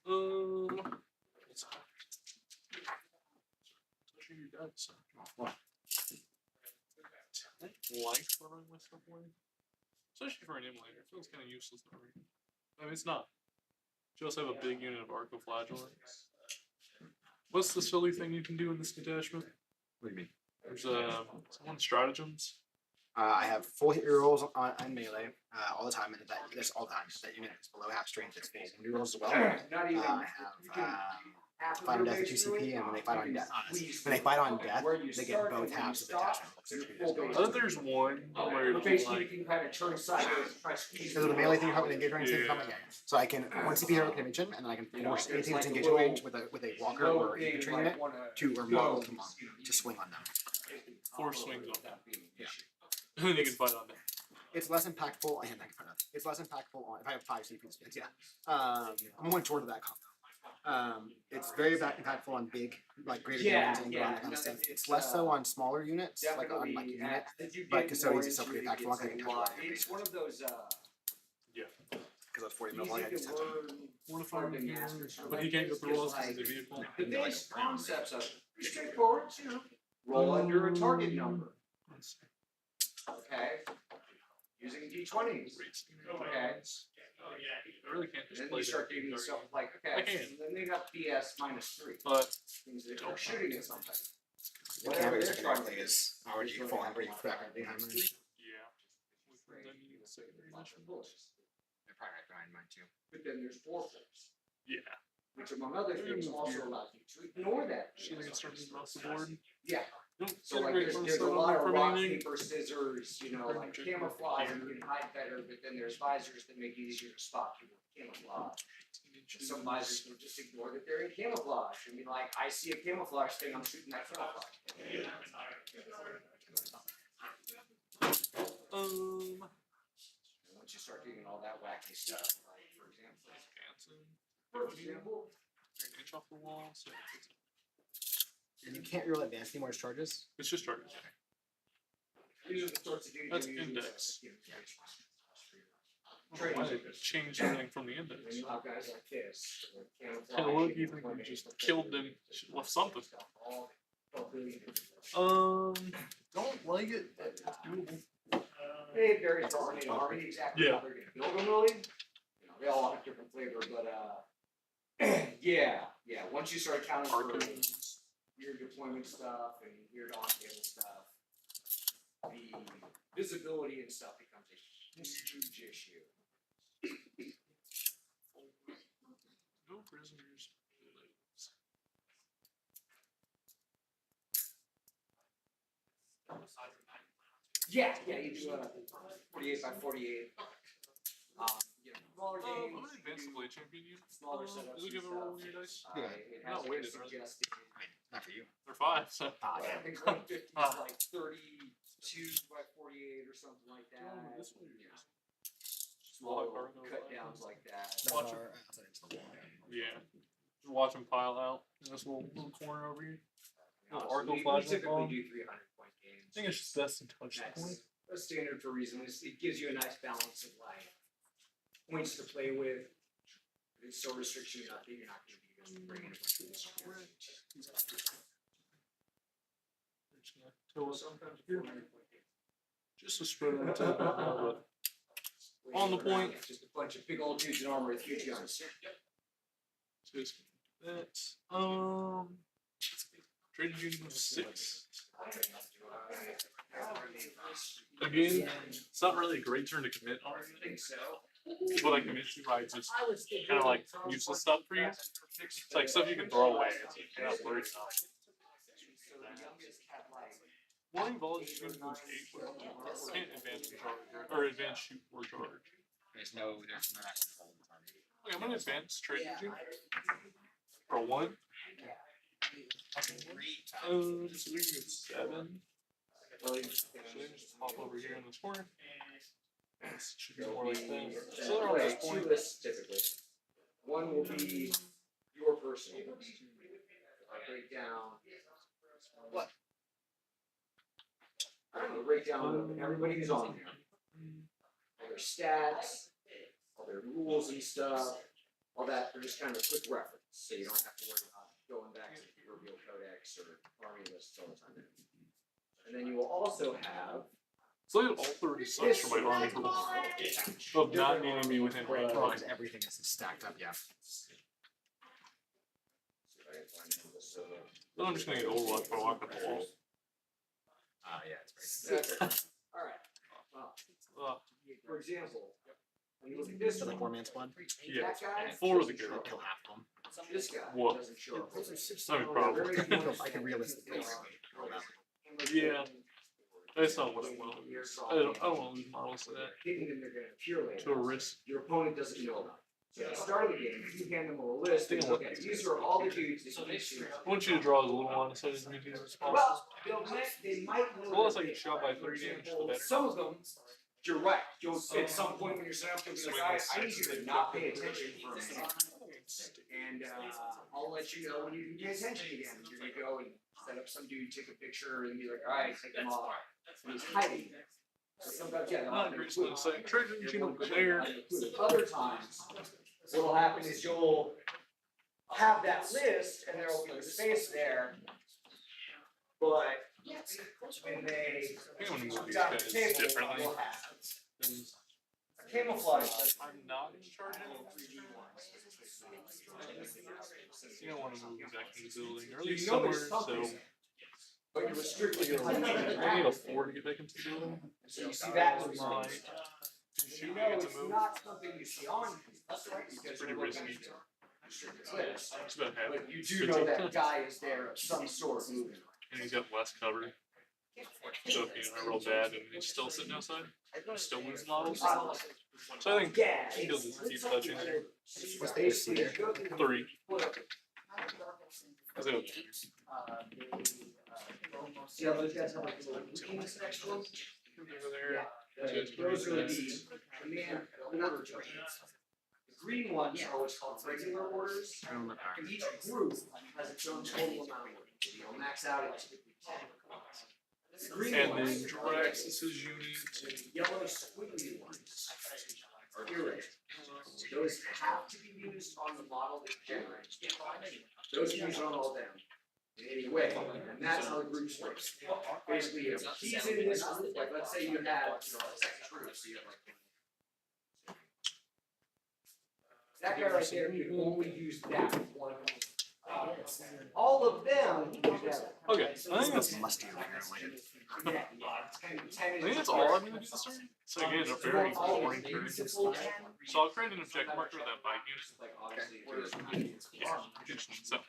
Speaker 1: What's that? Touching your dice. Like throwing my stuff away, especially for an emulator. It feels kind of useless. I mean, it's not. You also have a big unit of Arcoflagellants. What's the silly thing you can do in this detachment?
Speaker 3: What do you mean?
Speaker 1: There's someone stratagems.
Speaker 3: I have full hit rolls on melee all the time, and that's all the time. That unit is below half strength. It's full new rolls as well.
Speaker 5: Not even.
Speaker 3: I have
Speaker 5: half of
Speaker 3: fight on
Speaker 5: your
Speaker 3: death or
Speaker 5: base
Speaker 3: 2 CP,
Speaker 5: unit,
Speaker 3: and when they fight on
Speaker 5: you
Speaker 3: death,
Speaker 5: squeeze
Speaker 3: when they
Speaker 5: through.
Speaker 3: fight on death,
Speaker 5: Where you
Speaker 3: they get
Speaker 5: start
Speaker 3: both
Speaker 5: and when
Speaker 3: halves
Speaker 5: you
Speaker 3: of the
Speaker 5: stop,
Speaker 3: attachment. So
Speaker 5: your
Speaker 3: it's
Speaker 5: full
Speaker 3: just
Speaker 5: base
Speaker 1: I thought there's one where
Speaker 5: But
Speaker 1: it's
Speaker 5: basically,
Speaker 1: like,
Speaker 5: you can kind of turn sideways and try to squeeze.
Speaker 3: Is it the
Speaker 5: through.
Speaker 3: melee thing you're talking about, the engage range thing you're
Speaker 1: Yeah.
Speaker 3: talking about? Yeah. So I can, one CP hero can mention, and then I can
Speaker 5: You know,
Speaker 3: force
Speaker 5: there's
Speaker 3: anything that's
Speaker 5: like a
Speaker 3: engaging
Speaker 5: little
Speaker 3: range with a walker
Speaker 5: low
Speaker 3: or
Speaker 5: thing,
Speaker 3: infantry
Speaker 5: like
Speaker 3: unit
Speaker 5: wanna
Speaker 3: to, or
Speaker 5: go,
Speaker 3: model
Speaker 5: you know,
Speaker 3: to swing on them.
Speaker 1: Four swings on
Speaker 5: that being an
Speaker 3: Yeah.
Speaker 5: issue.
Speaker 1: and then you can fight on that.
Speaker 3: It's less impactful, and I can find out. It's less impactful on, if I have 5 CP spins, yeah. I'm one short of that combo. It's very impactful on big, like greater
Speaker 5: Yeah,
Speaker 3: games and
Speaker 5: yeah,
Speaker 3: that kind
Speaker 5: no,
Speaker 3: of stuff.
Speaker 5: it's,
Speaker 3: It's less so on smaller units, like on like
Speaker 5: Definitely,
Speaker 3: unit.
Speaker 5: as you
Speaker 3: but
Speaker 5: get
Speaker 3: Custodes
Speaker 5: more
Speaker 3: is still
Speaker 5: into
Speaker 3: pretty
Speaker 5: it, it
Speaker 3: impactful.
Speaker 5: gets
Speaker 3: I can
Speaker 5: a
Speaker 3: touch
Speaker 5: lot.
Speaker 3: on it.
Speaker 5: It's one of those,
Speaker 3: Because that's 40 mil,
Speaker 5: easy
Speaker 3: I just
Speaker 5: to
Speaker 3: touch on it.
Speaker 5: learn.
Speaker 1: Mortify
Speaker 5: hard to
Speaker 1: here,
Speaker 5: master sort of
Speaker 1: but he can't go
Speaker 5: things,
Speaker 1: through walls
Speaker 5: like,
Speaker 1: because he's a vehicle.
Speaker 5: The base concepts of it, pretty straightforward, you know. Roll under a target number, okay? Using D20s, okay?
Speaker 1: I really can't
Speaker 5: And
Speaker 1: just
Speaker 5: then
Speaker 1: play
Speaker 5: you start
Speaker 1: that
Speaker 5: getting
Speaker 1: game
Speaker 5: stuff
Speaker 1: target.
Speaker 5: like,
Speaker 1: I
Speaker 5: okay,
Speaker 1: can.
Speaker 5: then they got BS -3.
Speaker 1: But
Speaker 5: Means that they're shooting at something.
Speaker 3: The
Speaker 5: Whatever
Speaker 3: camera
Speaker 5: they're trying to
Speaker 3: secondary
Speaker 5: do.
Speaker 3: is already full hammer, you back on the hammer.
Speaker 1: yeah, then you need secondary mission.
Speaker 3: They're probably right behind mine too.
Speaker 5: But then there's warframes,
Speaker 1: Yeah,
Speaker 5: which among other things also allows you to ignore that.
Speaker 1: she can start moving off the board.
Speaker 5: Yeah,
Speaker 1: Nope,
Speaker 5: so like there's a lot of rock, paper, scissors, you know, like camouflage, and you can hide better, but then there's visors that make it easier to spot people with camouflage. Some visors will just ignore that they're in camouflage and be like, I see a camouflage thing, I'm shooting that camouflage.
Speaker 1: Um,
Speaker 5: And once you start doing all that wacky stuff, like for
Speaker 1: Hanson,
Speaker 5: example,
Speaker 1: an inch off the wall, so
Speaker 3: And you can't roll advanced anymore as charges.
Speaker 1: it's just charges.
Speaker 5: these are the sorts of dudes
Speaker 1: That's
Speaker 5: you use.
Speaker 1: index.
Speaker 5: Trade
Speaker 1: Why
Speaker 5: it.
Speaker 1: change everything from the
Speaker 5: And
Speaker 1: index?
Speaker 5: then you have guys like this. with camouflage
Speaker 1: Hey, look,
Speaker 5: and
Speaker 1: you think we
Speaker 5: information
Speaker 1: just
Speaker 5: that
Speaker 1: killed
Speaker 5: they-
Speaker 1: them, should've left something.
Speaker 5: all really good.
Speaker 1: Don't like it, but it's doable.
Speaker 5: It varies from army to army exactly
Speaker 1: Yeah.
Speaker 5: how they're gonna build them really. You know, they all have different flavor, but yeah, once you start accounting for
Speaker 1: Arcos.
Speaker 5: weird deployment stuff and weird on-table stuff, the visibility and stuff becomes a huge issue.
Speaker 1: No prisoners.
Speaker 5: Yeah, you do a 48 by 48. You know, smaller
Speaker 1: I'm
Speaker 5: games.
Speaker 1: an advanced blade champion unit.
Speaker 5: Smaller setups
Speaker 1: Does it
Speaker 5: and
Speaker 1: give a roll on
Speaker 5: stuff.
Speaker 1: your dice?
Speaker 3: Yeah.
Speaker 5: It
Speaker 1: Not
Speaker 5: has like a
Speaker 1: weighted, are they?
Speaker 5: suggested.
Speaker 3: Not for you.
Speaker 1: They're 5, so.
Speaker 5: I think 150 is like 32 by 48 or something like that.
Speaker 1: Oh, this one
Speaker 5: You know,
Speaker 1: is-
Speaker 5: small
Speaker 1: Small cargo
Speaker 5: cut
Speaker 1: rifles.
Speaker 5: downs like that.
Speaker 3: That
Speaker 1: Watch
Speaker 3: are outside into the wall.
Speaker 1: Yeah. Just watch them pile out in this little corner over here. Little
Speaker 5: So
Speaker 1: Arco
Speaker 5: we
Speaker 1: flashlight
Speaker 5: typically
Speaker 1: bomb.
Speaker 5: do 300-point
Speaker 1: I
Speaker 5: games.
Speaker 1: think it's just best to touch the
Speaker 5: That's
Speaker 1: point.
Speaker 5: a standard for a reason. It gives you a nice balance of like points to play with. It's so restriction not that you're not going to be able to bring in a bunch of this. Sometimes 400-point games.
Speaker 1: Just a spread on the table, but On the point.
Speaker 5: Just a bunch of big old dudes in armor with huge guns.
Speaker 1: just that's Trader Union 6. Again, it's not really a great turn to commit on.
Speaker 5: I think so.
Speaker 1: What I commit to, I just kind of like useless stuff for you. It's like stuff you can throw away. It's like you're not worried about.
Speaker 5: So the youngest had like
Speaker 1: One volley shoot was 8. Can't advance and charge or advance shoot or charge.
Speaker 3: There's no action hold.
Speaker 1: Okay, I'm gonna advance Trader Union for 1. So we can get 7. So they just pop over here in this corner. This should be more like that. So they're on this
Speaker 5: two
Speaker 1: point.
Speaker 5: lists typically. One will be your personal list. I break down. What? I'll break down everybody who's on there. All their stats, all their rules and stuff, all that. They're just kind of a quick reference, so you don't have to worry about going back to the proverbial codex or army lists all the time. And then you will also have
Speaker 1: So they alter the such for my army rules of not needing to be within range.
Speaker 3: Well, because everything is stacked up, yeah.
Speaker 1: Then I'm just gonna get Overwatch if I walk up the wall.
Speaker 3: Yeah, it's very.
Speaker 5: Alright. Well,
Speaker 1: Ugh.
Speaker 5: for example, when you look at this
Speaker 3: So like
Speaker 5: one,
Speaker 3: 4-man squad.
Speaker 1: Yeah,
Speaker 5: that guy,
Speaker 1: 4 of the
Speaker 3: Kill
Speaker 1: good.
Speaker 3: half of them.
Speaker 5: This guy
Speaker 1: What?
Speaker 5: doesn't show up.
Speaker 1: It's not a problem.
Speaker 3: I can realistically.
Speaker 1: Yeah. That's not what I want. I don't want to lose models to that.
Speaker 5: Thinking that they're gonna pure land.
Speaker 1: To a risk.
Speaker 5: Your opponent doesn't know about it. So at the start of the game, you hand them a list, and okay, these are all the dudes that you see.
Speaker 1: I want you to draw as little on the side as many as possible.
Speaker 5: Well, they might know.
Speaker 1: The less I
Speaker 5: that
Speaker 1: can shove by 3 damage, the better.
Speaker 5: Some of them, you're right, you'll, at some point when you're set up, you'll be like, I need you to not pay attention for a minute. And, I'll let you know when you can pay attention again, you're gonna go and set up some dude, take a picture, and be like, alright, take them off. And he's hiding. So sometimes, yeah,
Speaker 1: Not a great split second. Treasure machine over there.
Speaker 5: other times, what'll happen is you'll have that list and there'll be a space there. But when they
Speaker 1: I think I'm gonna move
Speaker 5: come
Speaker 1: these
Speaker 5: down the
Speaker 1: guys
Speaker 5: table,
Speaker 1: differently.
Speaker 5: we'll have a camouflage.
Speaker 1: I'm not in charge of it. You don't want to move back in the building, or at least
Speaker 5: You know
Speaker 1: somewhere,
Speaker 5: there's
Speaker 1: so
Speaker 5: something, but you're restricted.
Speaker 1: I need a 4 to get back into the building.
Speaker 5: So you see that
Speaker 1: My
Speaker 5: movie.
Speaker 1: shoot
Speaker 5: You
Speaker 1: me
Speaker 5: know
Speaker 1: gets a
Speaker 5: it's
Speaker 1: move.
Speaker 5: not something you see on you. That's right. Because
Speaker 1: Pretty
Speaker 5: you're looking
Speaker 1: risky.
Speaker 5: at restricted list.
Speaker 1: It's about half.
Speaker 5: But you do know that guy is there of some sort moving.
Speaker 1: And he's got less cover. So if I roll bad and he's still sitting outside, still lose models. So I think
Speaker 5: Yeah.
Speaker 1: he'll just keep touching it.
Speaker 5: It's basically you go through the
Speaker 1: 3. Cause it'll
Speaker 5: See how those guys have like little routines next to them?
Speaker 1: over there.
Speaker 5: Those are the command order trains. The green ones are what's called regular orders. And each group has its own total amount of orders. You'll max out at 10. The green
Speaker 1: And
Speaker 5: ones
Speaker 1: then Draxus's unit.
Speaker 5: yellow squiggly ones are irregular. Those have to be used on the model that generates. Those can be drawn all down in any way, and that's how the groups work. Basically, if he's in this group, like let's say you had, a second group, so you have like. That guy right there can only use that one. All of them use that.
Speaker 1: Okay, I think that's
Speaker 3: Musty over here.
Speaker 5: Yeah, 10
Speaker 1: I think that's all I'm gonna do this turn. So again, a very boring turn. So I'll create an object marker with that bike unit. Yeah, you just need that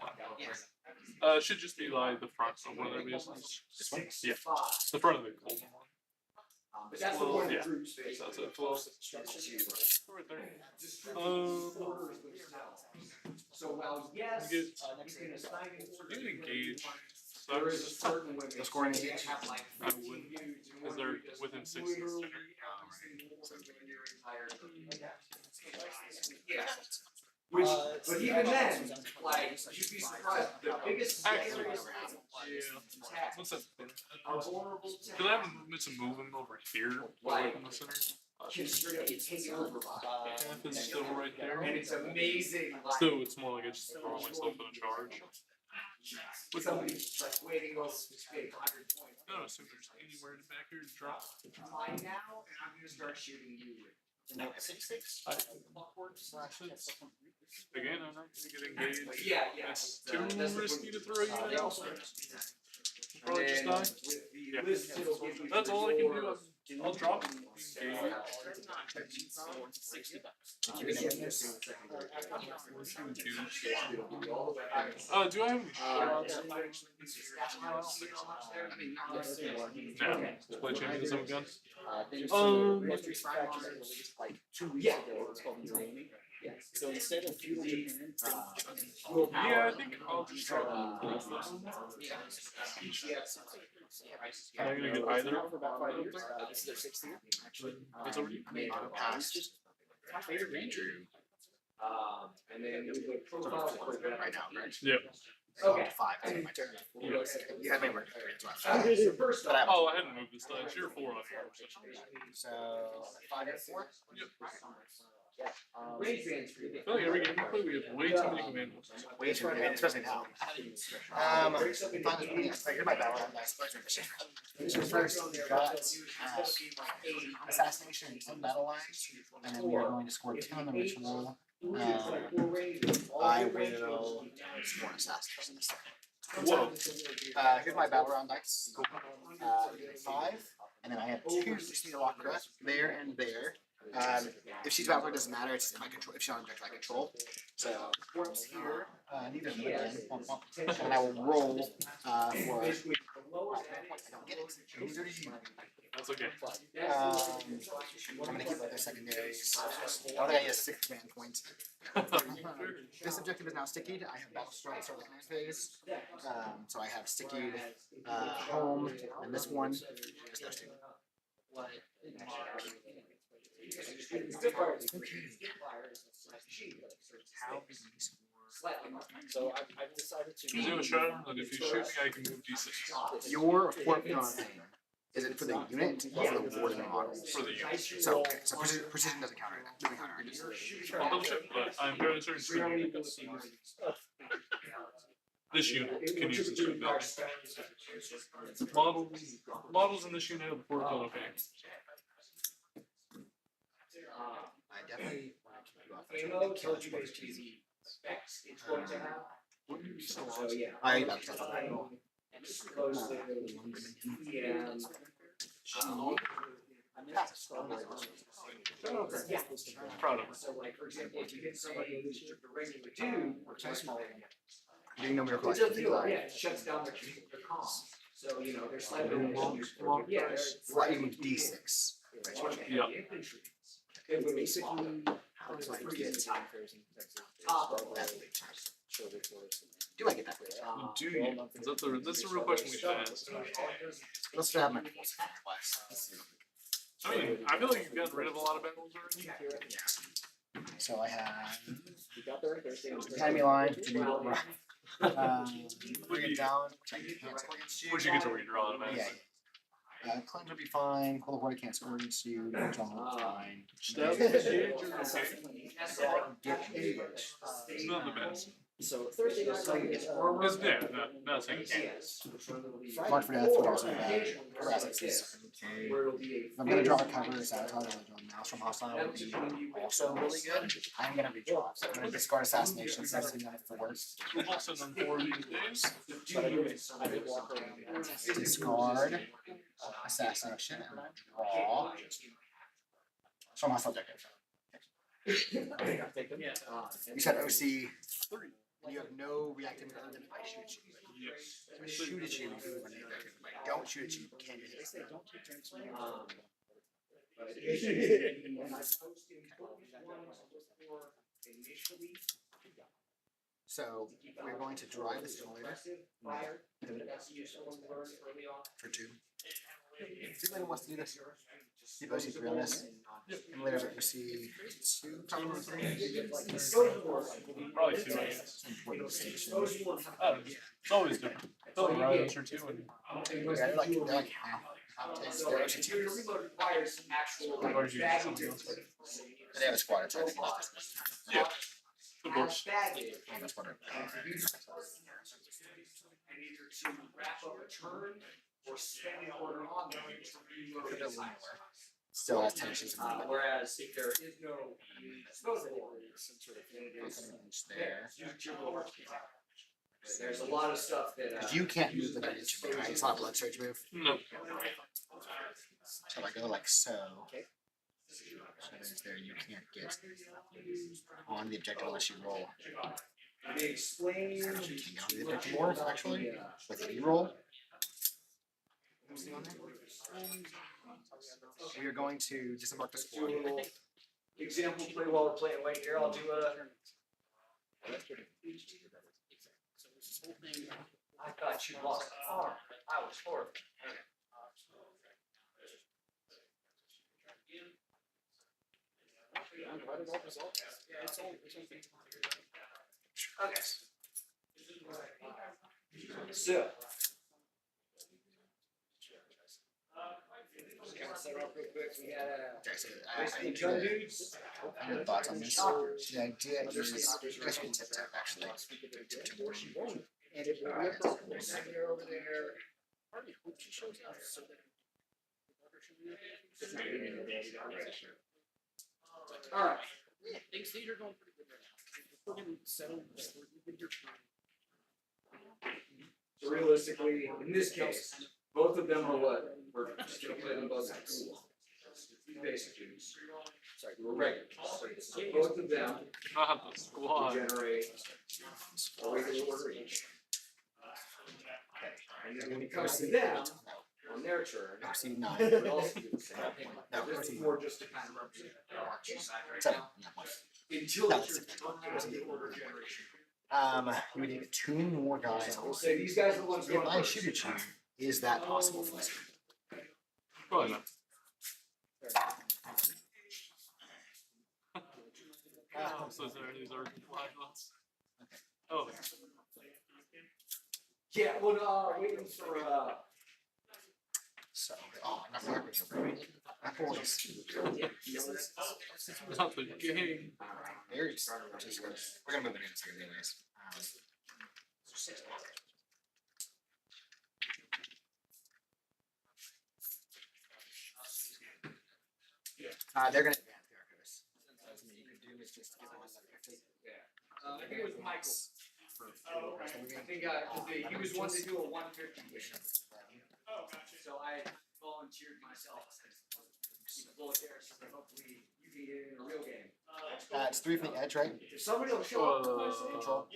Speaker 1: one. Should just be like the front of one of their vehicles. Yeah, the front of the cold one.
Speaker 5: But that's the one
Speaker 1: Yeah.
Speaker 5: that groups
Speaker 1: So
Speaker 5: basically.
Speaker 1: that's it. Well, right there.
Speaker 5: So while yes,
Speaker 1: Get-
Speaker 5: you can assign an order.
Speaker 1: You can engage.
Speaker 5: There is a
Speaker 1: So
Speaker 5: certain limit.
Speaker 3: The scoring
Speaker 5: You can't have like.
Speaker 1: I wouldn't, because they're within 6 of the center.
Speaker 5: Yeah. Which, but even then, like, you'd be surprised, the biggest
Speaker 1: Actually,
Speaker 5: areas
Speaker 1: yeah. What's that?
Speaker 5: are vulnerable
Speaker 1: Because I have movement to move him over here, away from the center.
Speaker 5: can straight up get taken over by.
Speaker 1: Half is still right there.
Speaker 5: And it's amazing, like.
Speaker 1: So it's more like I just throw myself in a charge.
Speaker 5: Somebody's like waiting over this big 100 point.
Speaker 1: No, so there's anywhere in the back here to drop.
Speaker 5: Mine now, and I'm gonna start shooting you with.
Speaker 1: I- Again, I'm not gonna get engaged.
Speaker 5: Yeah, yeah.
Speaker 1: It's
Speaker 5: it's,
Speaker 1: too
Speaker 5: that's the
Speaker 1: risky
Speaker 5: point.
Speaker 1: to throw you
Speaker 5: They
Speaker 1: out.
Speaker 5: also-
Speaker 1: Probably just
Speaker 5: And
Speaker 1: die.
Speaker 5: then with the
Speaker 1: Yeah.
Speaker 5: list, it'll give you
Speaker 1: That's all I can do.
Speaker 5: your-
Speaker 1: I'll drop. Engage. Do I have any shots? No. Play champions of a gun.
Speaker 3: Like 2 weeks
Speaker 5: Yeah.
Speaker 3: ago, it's called Uranium.
Speaker 4: So instead of feudal Japan,
Speaker 1: Yeah, I think I'll just drop. I'm not gonna get either.
Speaker 4: for about 5 years. This is their 6th year.
Speaker 1: It's over to you.
Speaker 3: I mean, past
Speaker 4: My favorite ranger.
Speaker 5: And then we go profiles for the
Speaker 3: right now, right?
Speaker 1: Yeah.
Speaker 5: Okay.
Speaker 3: 5. I think my turn. You had me work.
Speaker 5: So first
Speaker 3: But
Speaker 5: off,
Speaker 1: Oh, I hadn't moved this dice. You're 4 on here.
Speaker 3: So 5 and 4.
Speaker 5: range bands for you.
Speaker 1: I feel like every game we play, we have way too many command moves.
Speaker 3: Way too many, especially now.
Speaker 5: Breaks up into
Speaker 3: Fine with me. Like, here's my battle round dice. So first, we've got assassination and battle lines, and then we are going to score 2 on the ritual. I will score an assassination this time.
Speaker 1: Whoa.
Speaker 3: Here's my battle round dice. 5, and then I have 2 Simulacra there and there. If she's battler, it doesn't matter. It's in my control. If she's on object, I control. So 4 ups here, neither of them again. And I will roll for. I don't get it. Neither do you.
Speaker 1: That's okay.
Speaker 3: I'm gonna keep other secondaries. I don't think I need a 6th command point. This objective is now stickied. I have battle strike start of the command phase. So I have stickied home, and this one is those two. How do these
Speaker 4: So I've decided to.
Speaker 1: You do a shot, and if you shoot me, I can move D6.
Speaker 3: Your forfeit on a thing. Is it for the unit or for the warden model?
Speaker 1: For the unit.
Speaker 3: So, okay, so precision doesn't counter that. Doesn't counter it.
Speaker 1: I'll double check, but I'm fairly certain it's for the unit. This unit can use this ability. Models in this unit have poor kill effect.
Speaker 3: I definitely want to keep you off.
Speaker 5: Ammo, kill HPZ specs, it's going to have.
Speaker 1: Wouldn't you be so
Speaker 5: So
Speaker 1: awesome?
Speaker 5: yeah.
Speaker 3: I got stuff on that.
Speaker 5: Close to PM. Yeah.
Speaker 1: Proud of her.
Speaker 5: So like, for example, if you hit somebody who's just a regular dude, which is smaller than
Speaker 3: Do you know Miracle
Speaker 5: It doesn't do it, yeah, it shuts down their comms. So, you know, there's slight variations. Yeah, there's.
Speaker 3: Well, even D6.
Speaker 1: Yeah.
Speaker 5: It would basically.
Speaker 3: How do I get
Speaker 5: Top of
Speaker 3: that? Do I get that?
Speaker 1: Do you? That's the real question we should ask.
Speaker 3: Let's have my class.
Speaker 1: I mean, I feel like you've gotten rid of a lot of battles already.
Speaker 3: So I have
Speaker 4: You got there Thursday.
Speaker 3: Academy line. Bring it down. Which I can't score against you.
Speaker 1: Which you get to redraw it,
Speaker 3: Yeah. Cleanse would be fine. Cold Water can't score against you. John would be fine.
Speaker 1: Stab is huge or okay? It's not the best.
Speaker 4: So Thursday night, like,
Speaker 1: It's not saying it can't.
Speaker 3: Mark for death. There's paralysis. I'm gonna draw a cover. Sabotage. I'm gonna draw Mouse from Hostile. Would be also really good. I'm gonna redraw. So I'm gonna discard Assassination. So that's enough for worse.
Speaker 1: We'll also on 4 these days.
Speaker 4: but I did walk around.
Speaker 3: Discard Assassination and draw. From Hostile objective. You said OC 3. You have no reactivity other than if I shoot at you.
Speaker 1: Yes.
Speaker 3: If I shoot at you, you can move an reactive. If I don't shoot at you, you can't hit it.
Speaker 4: Don't keep turns.
Speaker 3: So we're going to drive this generator for 2. See if anyone wants to do this. See if I see 3 on this. Emulators are OC 2.
Speaker 1: Probably 2, I guess.
Speaker 3: Important distinction.
Speaker 1: I don't know. It's always different. Tell me right answer 2 and
Speaker 3: Yeah, they're like half tanks. They're OC 2.
Speaker 1: or you use something else.
Speaker 3: They have a squad attack.
Speaker 1: Yeah. Of course.
Speaker 3: Oh, that's what Still has tensions.
Speaker 5: Whereas if there is no disposable,
Speaker 3: There.
Speaker 5: there's a lot of stuff that.
Speaker 3: Because you can't move the inch of it, right? It's not a blood surge move.
Speaker 1: No.
Speaker 3: So if I go like so. So there's there, you can't get on the objective unless you roll.
Speaker 5: They explain.
Speaker 3: You can get on the objective more, actually, with a roll. We are going to disembark the
Speaker 5: Do a
Speaker 3: squad.
Speaker 5: little example play while we're playing white here. I'll do a. I thought you lost an arm. I was horrible. Okay. So. Just kind of set up real quick. We had a.
Speaker 3: Okay, so
Speaker 5: Basically,
Speaker 3: I
Speaker 5: gun
Speaker 3: do
Speaker 5: dudes.
Speaker 3: any thoughts on this? The idea is, I guess we can tip tap actually. Tip tap one.
Speaker 5: And if we're sitting there over there. Alright.
Speaker 4: Things are going pretty good right now. We're getting settled. We're your
Speaker 5: So realistically, in this case, both of them are what? We're just gonna play them both as basic dudes. Sorry, we're regular. So both of them
Speaker 1: Not the squad.
Speaker 5: generate a regular order each. And then when it comes to them, on their turn,
Speaker 3: Proceed 9.
Speaker 5: they would also do the same.
Speaker 3: No,
Speaker 5: This is
Speaker 3: proceed.
Speaker 5: more just to kind of represent their arches.
Speaker 3: 7. Yeah, 1.
Speaker 5: Until
Speaker 3: No,
Speaker 5: it's your turn on order generation.
Speaker 3: You would need 2 more guys.
Speaker 5: We'll say these guys are the ones
Speaker 3: If
Speaker 5: going
Speaker 3: I
Speaker 5: first.
Speaker 3: shoot at you, is that possible for us?
Speaker 1: Probably not. Oh, so there these are flash ones. Oh,
Speaker 5: Yeah, well, waiting for,
Speaker 3: So, oh, not backwards. Apologies.
Speaker 1: not the game.
Speaker 3: There's, we're gonna move it in a second, anyways. They're gonna advance the Arcos. Something you could do is just get one like
Speaker 5: I think it was Michael. I think, he was one to do a 150 mission. So I volunteered myself to blow it there, so that hopefully you can get it in a real game.
Speaker 3: it's 3 from the edge, right?
Speaker 5: If somebody will show up, I say.
Speaker 3: Control.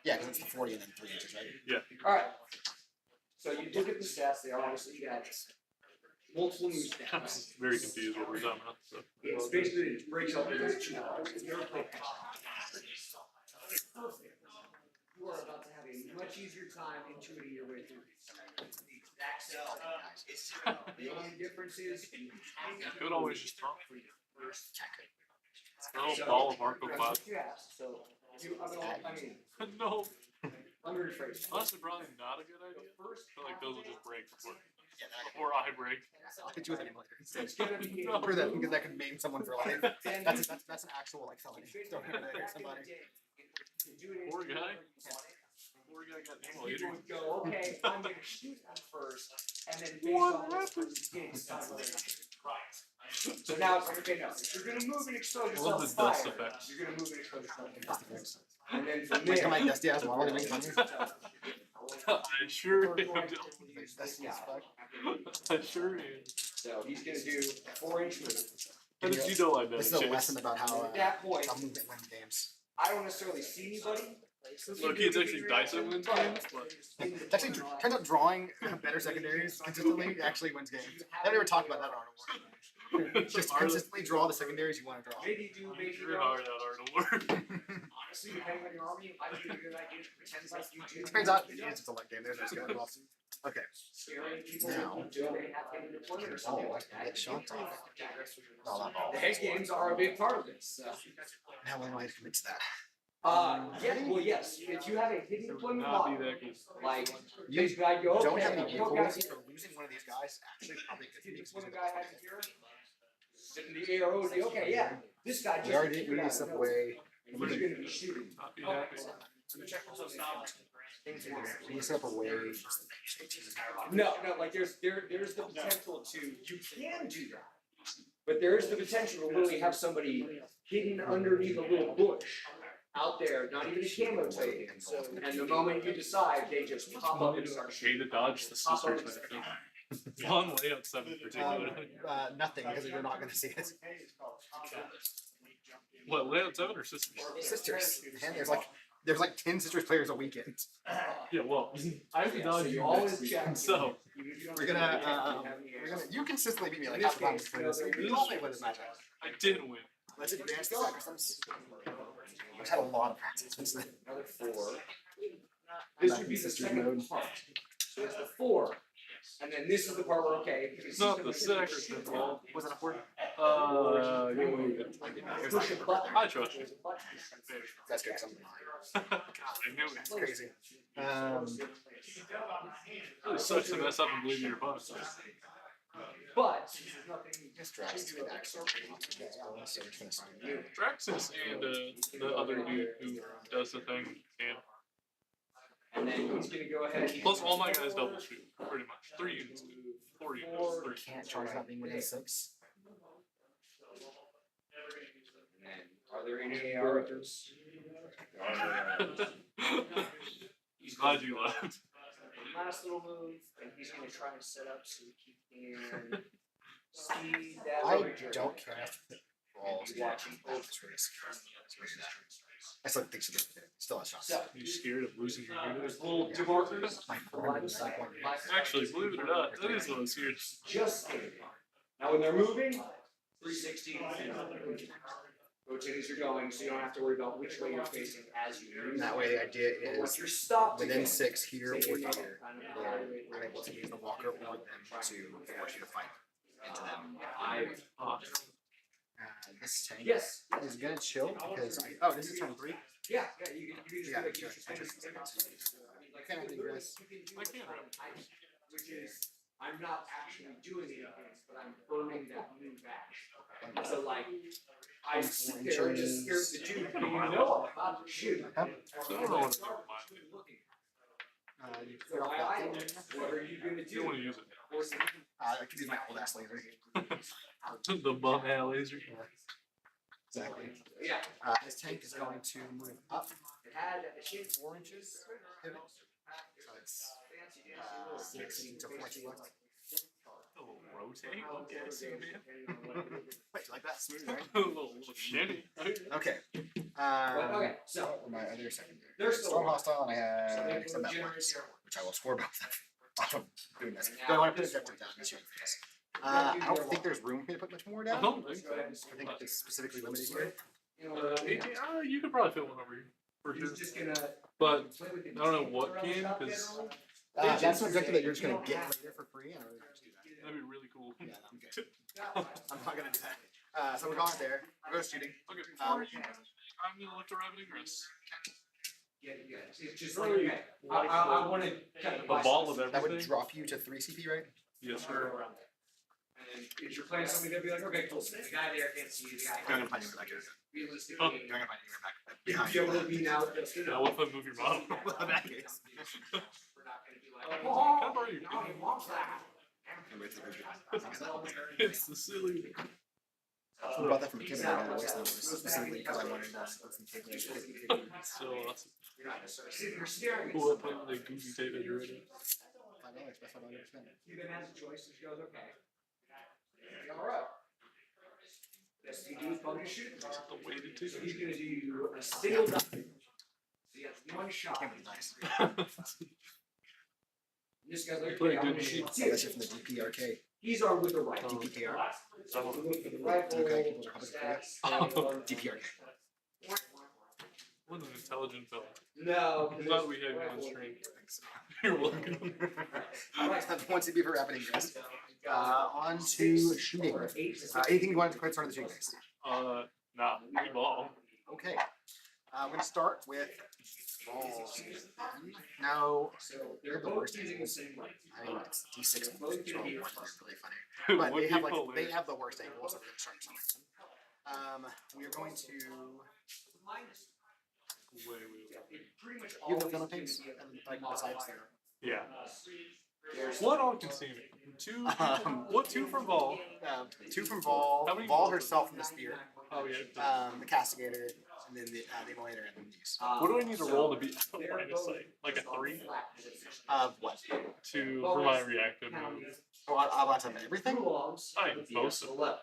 Speaker 3: Yeah, because it's the 40 and then 3 inches, right?
Speaker 5: Alright. So you look at the stats, they are obviously got multiple new
Speaker 1: I'm
Speaker 5: stats.
Speaker 1: just very confused what we're talking about. So.
Speaker 5: It's basically, it breaks up into 2 parts. If you ever play you are about to have a much easier time intuiting your way through these. It's the exact same thing. The only difference is you have to
Speaker 1: Could always just throw.
Speaker 5: for your first check.
Speaker 1: Throw a ball of Arco
Speaker 5: That's
Speaker 1: 5.
Speaker 5: what you asked, so I mean,
Speaker 1: No.
Speaker 5: let me rephrase.
Speaker 1: Honestly, probably not a good idea.
Speaker 5: First,
Speaker 1: I feel like those will just break before,
Speaker 3: Yeah,
Speaker 1: before I break.
Speaker 3: I'll hit you with an emulator instead.
Speaker 5: it's gonna be.
Speaker 3: For that, because that could maim someone for life.
Speaker 5: Then
Speaker 3: That's an actual like felony. Don't hit somebody.
Speaker 1: Poor guy. Poor guy got
Speaker 5: People
Speaker 1: emulated.
Speaker 5: would go, okay, I'm gonna shoot them first, and then based on this person's game, decide whether or not they're So now it's like, okay, no, if you're gonna move and expose
Speaker 1: I love
Speaker 5: yourself to
Speaker 1: the dust
Speaker 5: fire,
Speaker 1: effect.
Speaker 5: you're gonna move and expose yourself to fire. And then from
Speaker 3: Like,
Speaker 5: there.
Speaker 3: am I dusty as well? Did we come here?
Speaker 1: I sure am.
Speaker 3: Dusty as fuck.
Speaker 1: I sure am.
Speaker 5: So he's gonna do a 4-inch move.
Speaker 1: How did you know I know?
Speaker 3: This is a lesson about how
Speaker 5: At that point,
Speaker 3: movement wins games.
Speaker 5: I don't necessarily see anybody.
Speaker 1: Look, it's actually dice that wins games, but
Speaker 3: It's actually turns out drawing better secondaries consistently actually wins games. I've never talked about that on Art of War. Just consistently draw the secondaries you want to draw.
Speaker 5: Maybe do maybe
Speaker 1: sure hard out Art of War.
Speaker 5: honestly, depending on your army, it might be a good idea to pretend like you do.
Speaker 3: It turns out it's just a luck game. There's no skill involved. Okay.
Speaker 5: Scaring people
Speaker 3: Now.
Speaker 5: until they have hidden deployment or something like that.
Speaker 3: Get shots off.
Speaker 5: The head games are a big part of this.
Speaker 3: How am I to commit to that?
Speaker 5: Yeah, well, yes, if you have a hidden deployment
Speaker 1: Not be
Speaker 5: model,
Speaker 1: that good.
Speaker 5: like,
Speaker 3: You
Speaker 5: basically I go,
Speaker 3: don't
Speaker 5: okay,
Speaker 3: have any
Speaker 5: go
Speaker 3: vehicles,
Speaker 5: guys,
Speaker 3: so losing one of these guys actually probably could
Speaker 5: hidden
Speaker 3: be
Speaker 5: deployment guy has here, sitting the arrow, say, okay, yeah, this guy just.
Speaker 3: We already we need to step away.
Speaker 5: We're gonna be shooting.
Speaker 1: Not be happy.
Speaker 3: We need to step away.
Speaker 5: No, like there's the potential to, you can do that. But there's the potential to literally have somebody hidden underneath a little bush out there, not even a camo tape. And the moment you decide, they just pop up and start
Speaker 1: Way
Speaker 5: shooting.
Speaker 1: to dodge the sisters matchup. One layout 7 particularly.
Speaker 3: Nothing because you're not going to see it.
Speaker 1: What, layout 7 or sisters?
Speaker 3: Sisters, man, there's like 10 sisters players a weekend.
Speaker 1: Yeah, well, I can
Speaker 5: So
Speaker 1: dodge
Speaker 5: you
Speaker 1: you
Speaker 5: always
Speaker 1: next
Speaker 5: check.
Speaker 1: week, so.
Speaker 3: We're gonna you consistently beat me like half the time. You don't play with this matchup.
Speaker 1: I did win.
Speaker 3: Let's advance the sacrifice. I've had a lot of practice since then.
Speaker 5: Another 4. This would be the
Speaker 3: Sisters
Speaker 5: second
Speaker 3: mode.
Speaker 5: part. So it's the 4. And then this is the part where, okay.
Speaker 1: It's not the six. Well,
Speaker 3: Was it a 4?
Speaker 1: you moved it.
Speaker 5: Push a button.
Speaker 1: I trust you.
Speaker 5: There's a button.
Speaker 3: That's good. Something.
Speaker 1: God, I knew it.
Speaker 3: That's crazy.
Speaker 1: It really sucks to mess up and believe in your opponent.
Speaker 5: But there's nothing.
Speaker 3: This drags to the action.
Speaker 1: Draxus and the other dude who does the thing can.
Speaker 5: And then he's gonna go ahead.
Speaker 1: Plus all my guys double shoot, pretty much. 3 units do. 4 units. 3.
Speaker 3: Can't charge that being within 6.
Speaker 5: And then, are there any ARs?
Speaker 1: He's glad you left.
Speaker 5: Last little move, and he's gonna try to set up so he can see that.
Speaker 3: I
Speaker 5: Ranger.
Speaker 3: don't care. Balls.
Speaker 5: watching both.
Speaker 3: I still think she's still has shots.
Speaker 5: So,
Speaker 1: You scared of losing your unit?
Speaker 5: there's little two markers.
Speaker 3: My
Speaker 1: Actually, believe it or not, that is what I was scared.
Speaker 5: Just kidding. Now when they're moving, 360. Rotate as you're going, so you don't have to worry about which way you're facing as you move.
Speaker 3: And that way, the idea
Speaker 5: But
Speaker 3: is
Speaker 5: once you're stopped
Speaker 3: within
Speaker 5: again,
Speaker 3: 6 here or
Speaker 5: take your
Speaker 3: here,
Speaker 5: time,
Speaker 3: then
Speaker 5: kind of evaluate where
Speaker 3: I'm able to use the walker or them to force you to fight into them. This tank
Speaker 5: Yes.
Speaker 3: is gonna chill because oh, this is turn 3.
Speaker 5: Yeah, you can just
Speaker 3: Yeah,
Speaker 5: do it.
Speaker 3: sure.
Speaker 5: You
Speaker 3: Kind of digress.
Speaker 1: I can't run.
Speaker 5: Which is, I'm not actually doing anything, but I'm burning that move back. So like, I sit there and just hear the dude, you know, I'm about to shoot.
Speaker 3: Huh?
Speaker 1: So I don't know what to do with mine.
Speaker 3: You
Speaker 5: So
Speaker 3: clear off that thing.
Speaker 5: what are you gonna
Speaker 1: You don't want
Speaker 5: do?
Speaker 1: to use it.
Speaker 3: I could use my old ass laser.
Speaker 1: The bum hat laser.
Speaker 3: Exactly.
Speaker 5: Yeah.
Speaker 3: This tank is going to move up
Speaker 5: It had, it shaped
Speaker 3: 4 inches. Pivot. So it's 16 to 14 left.
Speaker 1: Oh, rotate? Okay, I see, man.
Speaker 3: Wait, you like that? Smooth, right?
Speaker 1: A little shitty.
Speaker 3: Okay.
Speaker 5: Okay, so,
Speaker 3: My other secondary.
Speaker 5: they're still.
Speaker 3: Storm hostile, and I
Speaker 5: So
Speaker 3: have
Speaker 5: they
Speaker 3: extend
Speaker 5: will
Speaker 3: that
Speaker 5: generate
Speaker 3: once,
Speaker 5: their-
Speaker 3: which I will score both off of doing this. Do I want to put objective down? This shooting phase. I don't think there's room for me to put much more
Speaker 1: I
Speaker 3: down.
Speaker 1: don't think so.
Speaker 3: I think it's specifically limited here.
Speaker 1: You could probably fit one over here. For sure.
Speaker 5: He's just gonna.
Speaker 1: But
Speaker 5: play with the
Speaker 1: I don't know
Speaker 5: tape
Speaker 1: what
Speaker 5: around
Speaker 1: can,
Speaker 5: shop
Speaker 1: 'cause-
Speaker 5: generally.
Speaker 3: That's an objective that you're just going to get later for free, and I really want to do that.
Speaker 1: that'd be really cool.
Speaker 3: Yeah, I'm good. I'm not going to do that. So we're going there. We're going shooting.
Speaker 1: Okay,
Speaker 3: Um,
Speaker 1: I'm gonna look to Ravening Rest.
Speaker 5: Yeah, it's just like, okay, I wanna kind of.
Speaker 1: A ball of
Speaker 3: That would
Speaker 1: everything.
Speaker 3: drop you to 3 CP, right?
Speaker 1: Yes, sir.
Speaker 5: And then if you're playing something, they'll be like, okay, cool, so the guy there can't see you, the guy.
Speaker 3: I'm going to find you back here.
Speaker 5: Realistically.
Speaker 1: Oh.
Speaker 3: I'm going to find you back
Speaker 5: You'd
Speaker 3: behind
Speaker 5: be able to be now just, you
Speaker 1: Yeah,
Speaker 5: know.
Speaker 1: what if I move your mom?
Speaker 3: In that case.
Speaker 5: We're not gonna be like,
Speaker 1: Can I
Speaker 5: oh,
Speaker 1: borrow your
Speaker 5: no,
Speaker 1: kid?
Speaker 5: he wants that.
Speaker 1: It's the silly.
Speaker 3: We bought that from a kid and I wasted it specifically because I wanted some tape.
Speaker 1: It's so awesome.
Speaker 5: You're not necessarily sitting here staring at
Speaker 1: Cool, I
Speaker 5: something.
Speaker 1: play with a goofy tape measure right now.
Speaker 3: $5, best $5 ever spent.
Speaker 5: He then has a choice, and she goes, okay. Alright. Best you do is probably shoot.
Speaker 1: The weighted
Speaker 5: So
Speaker 1: tape
Speaker 5: he's gonna do a single die. So he has one shot.
Speaker 3: Can't be nice.
Speaker 5: This guy's like,
Speaker 1: Pretty
Speaker 5: okay, I'm
Speaker 1: good
Speaker 5: gonna shoot
Speaker 3: Oh, that's
Speaker 5: two.
Speaker 3: it from the DPRK.
Speaker 5: He's armed with the rifle.
Speaker 3: DPKR.
Speaker 5: So we look for the rifle,
Speaker 3: Okay, people are public
Speaker 5: stats,
Speaker 3: DPRK.
Speaker 1: What an intelligent fella.
Speaker 5: No.
Speaker 1: I'm glad we had you on stream. You're welcome.
Speaker 5: Alright.
Speaker 3: That's one CP for happening, guys. On to shooting. Anything you wanted to quit start of the shooting phase?
Speaker 1: Nah, any ball.
Speaker 3: Okay. I'm going to start with balls. Now,
Speaker 5: So
Speaker 3: they're
Speaker 5: they're
Speaker 3: the
Speaker 5: both
Speaker 3: worst
Speaker 5: using the
Speaker 3: angles.
Speaker 5: same rifle.
Speaker 3: I mean, it's D6 which are really funny. But
Speaker 1: Would
Speaker 3: they
Speaker 1: be
Speaker 3: have like
Speaker 1: hilarious.
Speaker 3: they have the worst angles, so we're gonna start something. We are going to
Speaker 5: Minus.
Speaker 1: Wait.
Speaker 5: It pretty much
Speaker 3: you have the
Speaker 5: always
Speaker 3: film
Speaker 5: gives
Speaker 3: tapes
Speaker 5: you
Speaker 3: and like besides there.
Speaker 1: Yeah.
Speaker 5: There's
Speaker 1: One all consuming. Two. What two from ball?
Speaker 3: 2 from Vol,
Speaker 1: How many
Speaker 3: Vol
Speaker 1: balls
Speaker 3: herself from the spear,
Speaker 1: Oh yeah.
Speaker 3: the castigator, and then the emulator and then these.
Speaker 1: What do I need to roll to be line of sight? Like a 3
Speaker 3: What?
Speaker 1: for my reactive move.
Speaker 3: Oh, I want to have everything.
Speaker 1: I most of it.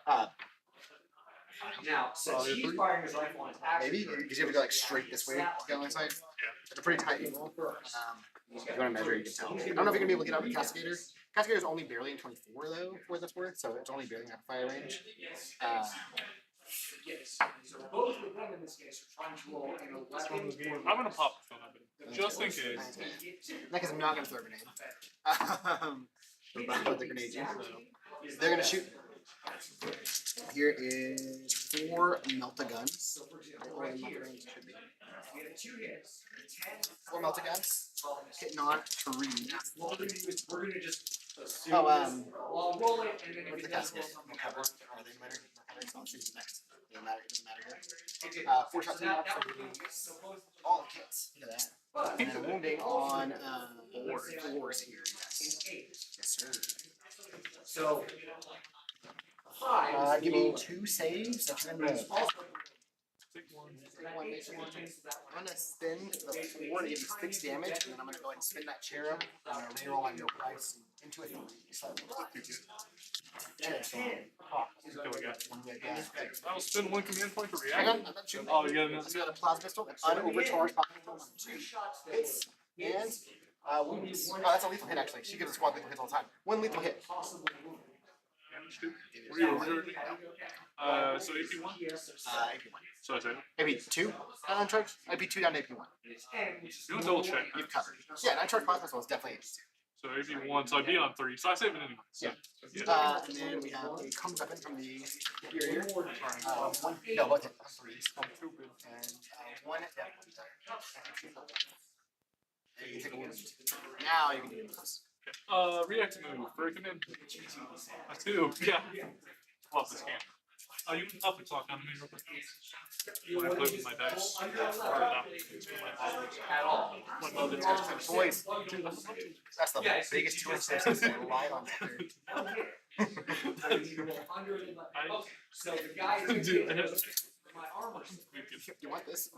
Speaker 5: Now, since
Speaker 1: Oh, you're
Speaker 5: he's
Speaker 1: three?
Speaker 5: firing his rifle on his action.
Speaker 3: Maybe because you have to go like straight this way to get on the side. It's a pretty tight angle. If you want to measure, you can tell. I don't know if you're gonna be able to get out with castigator. Castigator is only barely in 24 though, for what that's worth, so it's only barely at fire range.
Speaker 5: Yes. So both of them in this case are trying to roll an 11.
Speaker 1: I'm gonna pop the phone up just in case.
Speaker 3: In that case, I'm not gonna throw a grenade. We're about to put the grenade in. They're gonna shoot. Here is 4 melta-guns.
Speaker 5: So for example,
Speaker 3: Or
Speaker 5: right here,
Speaker 3: melta-guns should be.
Speaker 5: we had 2 hits.
Speaker 3: 4 melta-guns. Hitting on 3.
Speaker 5: What we're gonna do is we're gonna just assume
Speaker 3: Oh,
Speaker 5: I'll roll it and then if
Speaker 3: What's
Speaker 5: it
Speaker 3: the
Speaker 5: doesn't
Speaker 3: casket?
Speaker 5: roll something
Speaker 3: Cover.
Speaker 5: else.
Speaker 3: Are they matter? Okay, so I'll shoot you next. Doesn't matter here.
Speaker 5: Okay.
Speaker 3: 4 shots
Speaker 5: So
Speaker 3: in
Speaker 5: that
Speaker 3: for
Speaker 5: would
Speaker 3: the
Speaker 5: be supposed to.
Speaker 3: all hits. Look at that.
Speaker 5: But
Speaker 3: And then a wounding on
Speaker 5: Fours.
Speaker 3: 4s here. Yes. Yes, sir.
Speaker 5: So. 5.
Speaker 3: Give me 2 saves. That's gonna roll.
Speaker 1: Take one.
Speaker 3: I'm gonna spend the 4 to give you 6 damage, and then I'm gonna go ahead and spin that cherub. I'm gonna reroll my no price and into a 3. So,
Speaker 1: Kill a guy.
Speaker 3: yeah.
Speaker 1: I'll spend 1 command point to
Speaker 3: Hang
Speaker 1: react.
Speaker 3: on, I'm not shooting.
Speaker 1: Oh, you got another.
Speaker 3: So you got a plasma pistol, an unovercharged plasma pistol on 2 hits, and wounds. Oh, that's a lethal hit actually. She gives a squad lethal hits all the time. 1 lethal hit.
Speaker 1: Were you over? So AP1?
Speaker 3: AP1.
Speaker 1: So I say,
Speaker 3: AP2 uncharged? AP2 down to AP1.
Speaker 1: do a double check.
Speaker 3: You've covered. Yeah, an uncharged plasma pistol is definitely AP2.
Speaker 1: So AP1, so I'd be on 3. So I save it anyway. So,
Speaker 3: Yeah. And then we have a common weapon from the superior. 1, no, both hit on 3s. And 1 death. And you take a wound. Now you can do this.
Speaker 1: React move for a command. A 2. Yeah. Love this game. Oh, you can up the clock on me real quick. When I play with my dice. Or not. My mother.
Speaker 3: Boys, that's the biggest 2 inch distance they relied on.
Speaker 5: So the guy is
Speaker 1: Dude,
Speaker 5: my armor.
Speaker 3: You want this?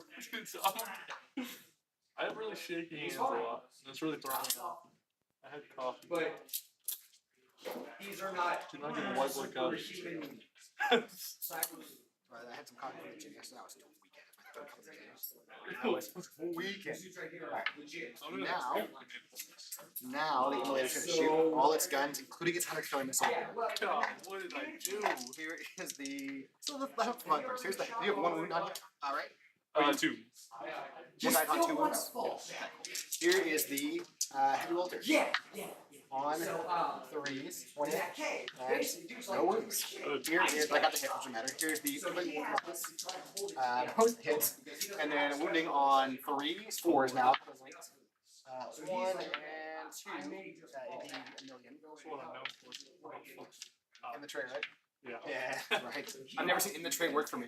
Speaker 1: I have really shaky hands a lot. That's really throwing me off. I had coffee.
Speaker 5: But these are not
Speaker 1: Do not get white boy coffee.
Speaker 5: human
Speaker 3: Right, I had some coffee with Jimmy, so that was a weekend. Alright, now the immolator is going to shoot all its guns, including its hunter killing missile.
Speaker 1: God, what did I do?
Speaker 3: Here is the. So the hook fun first. Here's the. You have 1 wound on you. Alright.
Speaker 1: 2.
Speaker 3: 1 died on 2 wounds. Here is the heavy bolter. On 3s, 1 hit, and no wounds. Here is, I got the hit, doesn't matter. Here's the post hits, and then wounding on 3s, 4s now. 1 and 2, AP million.
Speaker 1: That's what I'm known for.
Speaker 3: In the tray, right?
Speaker 1: Yeah.
Speaker 3: Yeah, right. I've never seen in the tray work for me.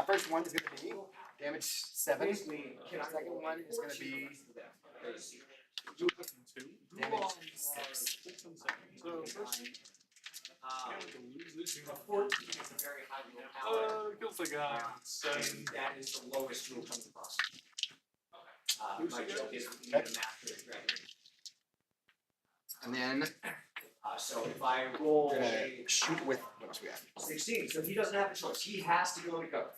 Speaker 3: First one is going to be damage 7. Second one is going to be
Speaker 1: 2.
Speaker 3: damage 6.
Speaker 1: So first, kills the guy. 7.
Speaker 5: That is the lowest you'll come across. My joke is
Speaker 3: And then
Speaker 5: so if I roll
Speaker 3: we're
Speaker 5: a
Speaker 3: gonna shoot with what else we have?
Speaker 5: 16, so he doesn't have a choice. He has to go into cover.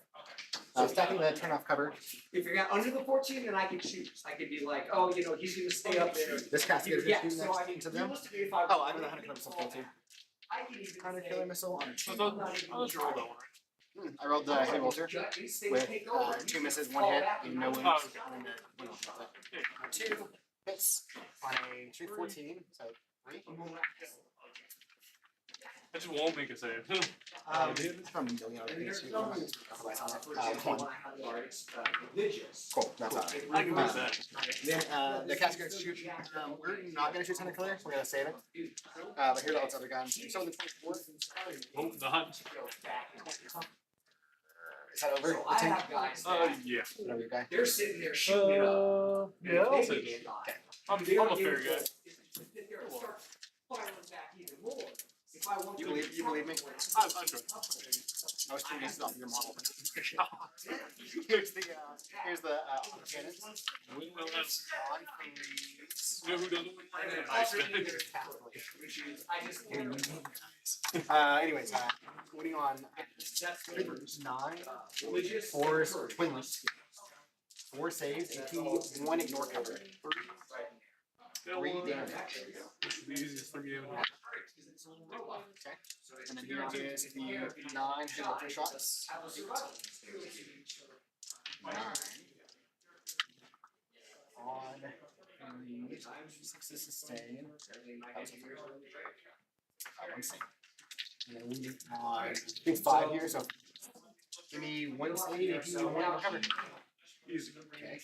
Speaker 3: Stacking the turn off cover.
Speaker 5: If you're under the 14, then I can choose. I could be like, oh, you know, he's gonna stay up there.
Speaker 3: This cascade
Speaker 5: Yeah,
Speaker 3: is
Speaker 5: so I mean,
Speaker 3: next to them.
Speaker 5: realistically, if I
Speaker 3: Oh, I know the hunter killer missile kill too.
Speaker 5: I can even
Speaker 3: Hunter
Speaker 5: say,
Speaker 3: killer missile on
Speaker 1: So I'll just roll that one, right?
Speaker 3: I rolled the heavy bolter
Speaker 5: they
Speaker 3: with
Speaker 5: take over.
Speaker 3: 2 misses, 1 hit, and no wounds.
Speaker 1: Oh, okay.
Speaker 3: And then the 2 hits on a 314, so 3.
Speaker 1: I just won't make a save.
Speaker 3: It's from a million other things. Cool, that's all right.
Speaker 1: I can do that.
Speaker 3: Then the cascade shoot. We're not gonna shoot hunter killer. We're gonna save it. But here's all its other guns. So the 24.
Speaker 1: Hope not.
Speaker 3: Is that over?
Speaker 5: So I have guys that
Speaker 1: Yeah.
Speaker 3: Whatever you guy.
Speaker 5: they're sitting there shooting it up.
Speaker 1: Yeah, I'll
Speaker 5: They
Speaker 1: say
Speaker 5: get
Speaker 1: that.
Speaker 5: shot.
Speaker 1: I'm a fair guy.
Speaker 5: They're start firing back even more. If I want
Speaker 3: You
Speaker 5: to
Speaker 3: believe me?
Speaker 1: I tried.
Speaker 3: I was trying to stop your model. Here's the cannons.
Speaker 1: Windmill has.
Speaker 3: On 3s.
Speaker 1: You know who doesn't win?
Speaker 5: And
Speaker 1: Nice
Speaker 5: then
Speaker 1: guy.
Speaker 5: which is I just
Speaker 3: Anyways, winning on
Speaker 5: that's
Speaker 3: 9,
Speaker 5: religious
Speaker 3: 4s, twins, 4 saves, AP, 1 ignore cover, 3 damage.
Speaker 1: This is the easiest 3 game.
Speaker 3: Okay. And then here is the 9 heavy shots. 9 on 3, 6 to sustain. That was a 1 save. And then we on I think 5 here, so give me 1 save, AP, 1 recover.
Speaker 1: Easy.
Speaker 3: Okay.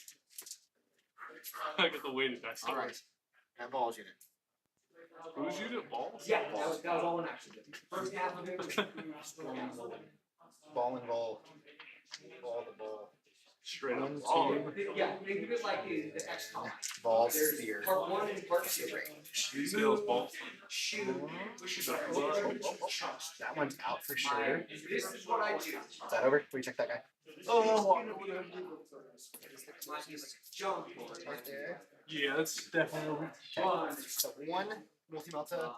Speaker 1: I got the weighted dice.
Speaker 3: Alright. That ball's unit.
Speaker 1: Who's you to balls?
Speaker 5: Yeah, that was all in action. First half of it was
Speaker 3: Ball and ball. Ball the ball.
Speaker 1: Straight up.
Speaker 3: Oh.
Speaker 5: yeah, think of it like the XCOM.
Speaker 3: Ball
Speaker 5: There's
Speaker 3: spear.
Speaker 5: part 1 and part 2.
Speaker 1: These skills balls.
Speaker 5: Shoot.
Speaker 3: That one's out for sure.
Speaker 5: This is what I do.
Speaker 3: Is that over? Will you check that guy?
Speaker 1: Oh,
Speaker 5: Jump
Speaker 3: Right there.
Speaker 1: yeah, that's definitely over.
Speaker 3: Okay. So 1 multi-melta,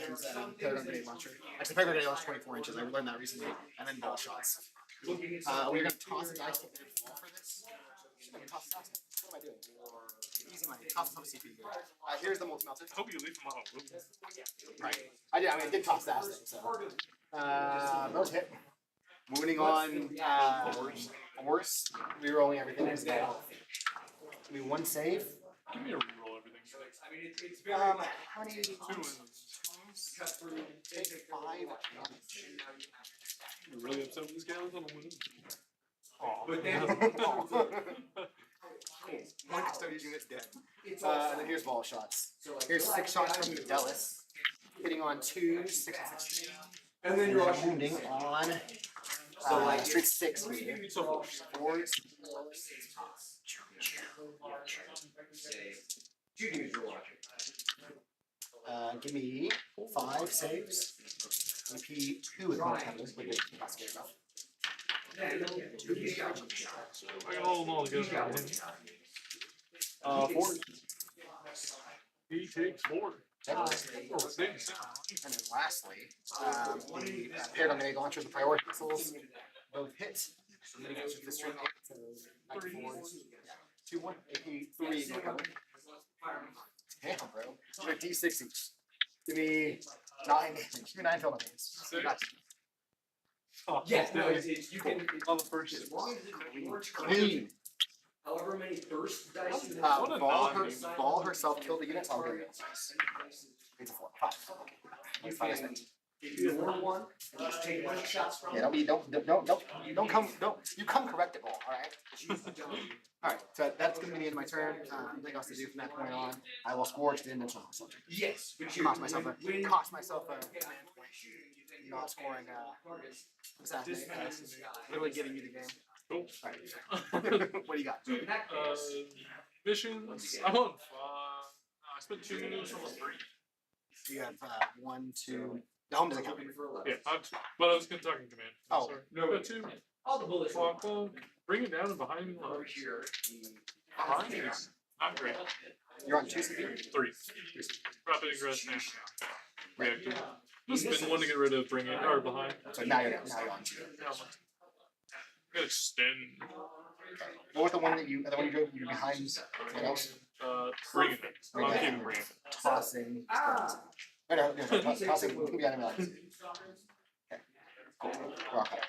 Speaker 3: and Paragon Grenade Launcher. Actually, Paragon Grenade Launcher 24 inches. I learned that recently. And then ball shots. We're gonna toss a dice to get a ball for this. Shouldn't have tossed dice. What am I doing? Easy money. Toss some CP. Here's the multi-melta.
Speaker 1: I hope you leave them on a loop.
Speaker 3: Right. I did. I mean, I did toss that thing. So. Those hit. Moving on. Force. Rerolling everything. Give me one save.
Speaker 1: Give me a reroll everything.
Speaker 3: How many?
Speaker 1: 2 wins.
Speaker 3: Take 5 damage.
Speaker 1: You're really upset with this guy was on a win.
Speaker 5: But then,
Speaker 3: One Custodes unit's dead. And then here's ball shots. Here's 6 shots from Dallas. Hitting on 2, 6, and 16.
Speaker 5: and then
Speaker 3: And
Speaker 5: you're
Speaker 3: then wounding on street 6 here.
Speaker 1: So
Speaker 3: Force. Give me 5 saves. Repeat 2 with more tempers. Not scared enough.
Speaker 1: I got all of them all together. 4. He takes 4. Oh, 6.
Speaker 3: And then lastly, the Paragon Grenade Launcher, the priority missiles, both hit. The string 8, so 2, 1, AP 3, no cover. Damn, bro. You're D6 each. Give me 9 damage. Give me 9 total damage.
Speaker 1: 6. Oh,
Speaker 5: yeah, no, it's you can.
Speaker 1: on the first.
Speaker 5: As long as it's
Speaker 3: Clean.
Speaker 5: however many burst dice you have.
Speaker 1: What a
Speaker 3: Ball herself killed the units. I'll give you dice. 3 to 4. 5.
Speaker 5: You can, if you have one, just take a bunch of shots from
Speaker 3: Yeah, you come correctable, alright? Alright, so that's gonna be the end of my turn. Nothing else to do from that point on. I will scorch the dimensional myself.
Speaker 5: Yes, but you
Speaker 3: Cost myself a not scoring assassinate dice. Literally giving you the game.
Speaker 1: Cool.
Speaker 3: Alright. What do you got?
Speaker 1: Missions. I'm on 5. I spent 2 minutes on 3.
Speaker 3: You have 1, 2. The home doesn't count.
Speaker 1: Yeah, I have 2. But I was Kentucky Command.
Speaker 3: Oh.
Speaker 1: Sorry. No, I got 2.
Speaker 5: all the bullets
Speaker 1: Clock cloak. Bring it down and behind me.
Speaker 5: over here.
Speaker 1: Behind is not great.
Speaker 3: You're on 2 CP?
Speaker 1: 3. Rapid ingress and reactive. Just spin one to get rid of bring it or behind.
Speaker 3: So now you're on 2.
Speaker 1: Gotta extend.
Speaker 3: What was the one that you were behind someone else?
Speaker 1: Bring it. I'm keeping bring it.
Speaker 3: Tossing. No, tossing. You can be on MLS. Okay. Cool. We're all caught up.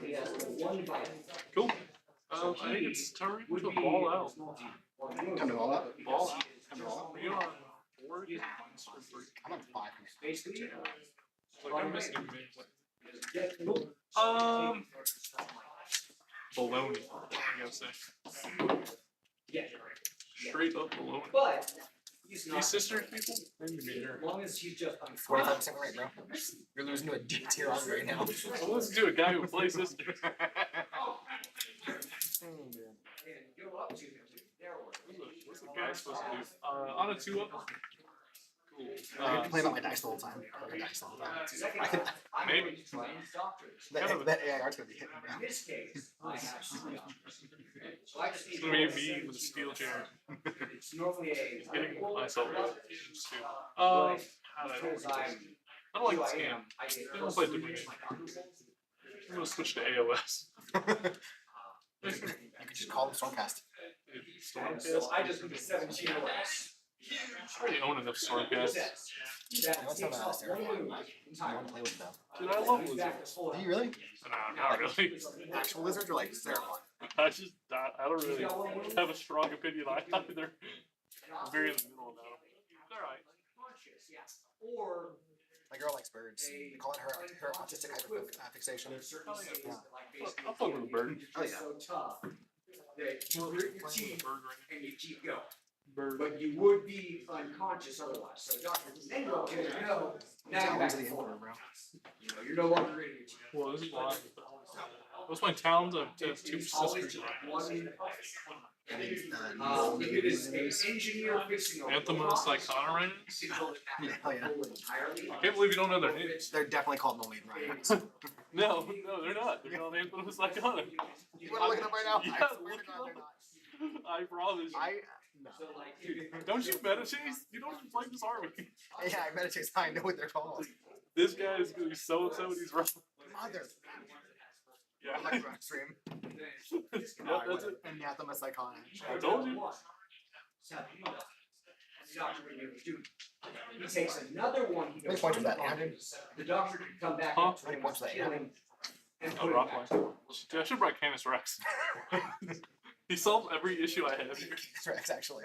Speaker 1: Yeah. Cool. I think it's time to ball out.
Speaker 3: Time to roll up.
Speaker 1: Ball out.
Speaker 3: Time to roll up.
Speaker 1: You're on 4 games or 3.
Speaker 3: I'm on 5.
Speaker 5: Basically,
Speaker 1: Like I'm missing a minute. Baloney, I gotta say.
Speaker 5: yeah.
Speaker 1: Straight up baloney.
Speaker 5: But he's not.
Speaker 1: These sister people, they need to be here.
Speaker 5: As long as he's just on
Speaker 3: 45% rate, bro. You're losing to a D tier on right now.
Speaker 1: So let's do a guy who plays sister.
Speaker 5: and go up to him.
Speaker 1: What's the guy supposed to do? On a 2-up. Cool.
Speaker 3: I can complain about my dice the whole time. I dice the whole time.
Speaker 1: Maybe.
Speaker 3: That AIR's gonna be hitting me
Speaker 5: In
Speaker 3: now.
Speaker 5: this case, I have three options. So I just need
Speaker 1: It's gonna be me with a steel chair.
Speaker 5: It's normally a.
Speaker 1: Getting myself out.
Speaker 5: But
Speaker 1: How did I
Speaker 5: because
Speaker 1: do
Speaker 5: I'm.
Speaker 1: this? I don't like
Speaker 5: who
Speaker 1: the scam.
Speaker 5: I get
Speaker 1: They don't play different games. I'm gonna switch to AOS.
Speaker 3: You could just call them Stormcast.
Speaker 5: So I just need 17 or less.
Speaker 1: I already own enough Stormcast.
Speaker 5: That
Speaker 3: What's
Speaker 5: takes
Speaker 3: up,
Speaker 5: off
Speaker 3: Sarah?
Speaker 5: one move
Speaker 3: I
Speaker 5: entirely.
Speaker 3: want to play with them.
Speaker 1: Dude, I love Wizards.
Speaker 3: Do you really?
Speaker 1: Nah, not really.
Speaker 3: Actual lizards are like Seraphon.
Speaker 1: I don't really have a strong opinion on either. I'm very in the middle about them. They're alright.
Speaker 5: Or
Speaker 3: My girl likes birds. They call it her autistic hyperfixation. Yeah.
Speaker 1: I'll fuck with a bird.
Speaker 3: Oh, yeah.
Speaker 5: so tough that you grit your teeth
Speaker 1: Bird right
Speaker 5: and you keep going.
Speaker 1: Bird.
Speaker 5: But you would be unconscious otherwise. So doctor then go, okay, no, now you're back
Speaker 3: Talons of
Speaker 5: to
Speaker 3: the
Speaker 5: full.
Speaker 3: Emperor, bro.
Speaker 5: You know, you're no longer gritting your teeth.
Speaker 1: Well, this is why. Those my talons have 2 sisters.
Speaker 5: It is an engineer fixing a
Speaker 1: Anthema Psychonorans.
Speaker 3: Hell yeah.
Speaker 1: I can't believe you don't know their names.
Speaker 3: They're definitely called Moline Ryan.
Speaker 1: No, they're not. They're called Anthema Psychonorans.
Speaker 3: You want to look it up right now?
Speaker 1: Yeah,
Speaker 3: I swear
Speaker 1: look
Speaker 3: to God,
Speaker 1: it
Speaker 3: they're
Speaker 1: up.
Speaker 3: not.
Speaker 1: I promise you.
Speaker 3: No.
Speaker 1: Dude, don't you meditate? You don't even play this army.
Speaker 3: Yeah, I meditate. I know what they're called.
Speaker 1: This guy is gonna be so and so and he's wrong.
Speaker 3: Mother.
Speaker 1: Yeah.
Speaker 3: Electro extreme.
Speaker 1: Yeah, that's it.
Speaker 3: Anathema psychotic.
Speaker 1: I told you.
Speaker 5: The doctor would be able to do. He takes another one. He
Speaker 3: How many
Speaker 5: goes,
Speaker 3: points was that? 800?
Speaker 5: the doctor could come back
Speaker 1: Huh?
Speaker 5: and
Speaker 3: How many points was that?
Speaker 5: kill him and
Speaker 1: Oh,
Speaker 5: put him
Speaker 1: rock
Speaker 5: back.
Speaker 1: line. Dude, I should have brought Canis Rex. He solved every issue I have here.
Speaker 3: Rex, actually.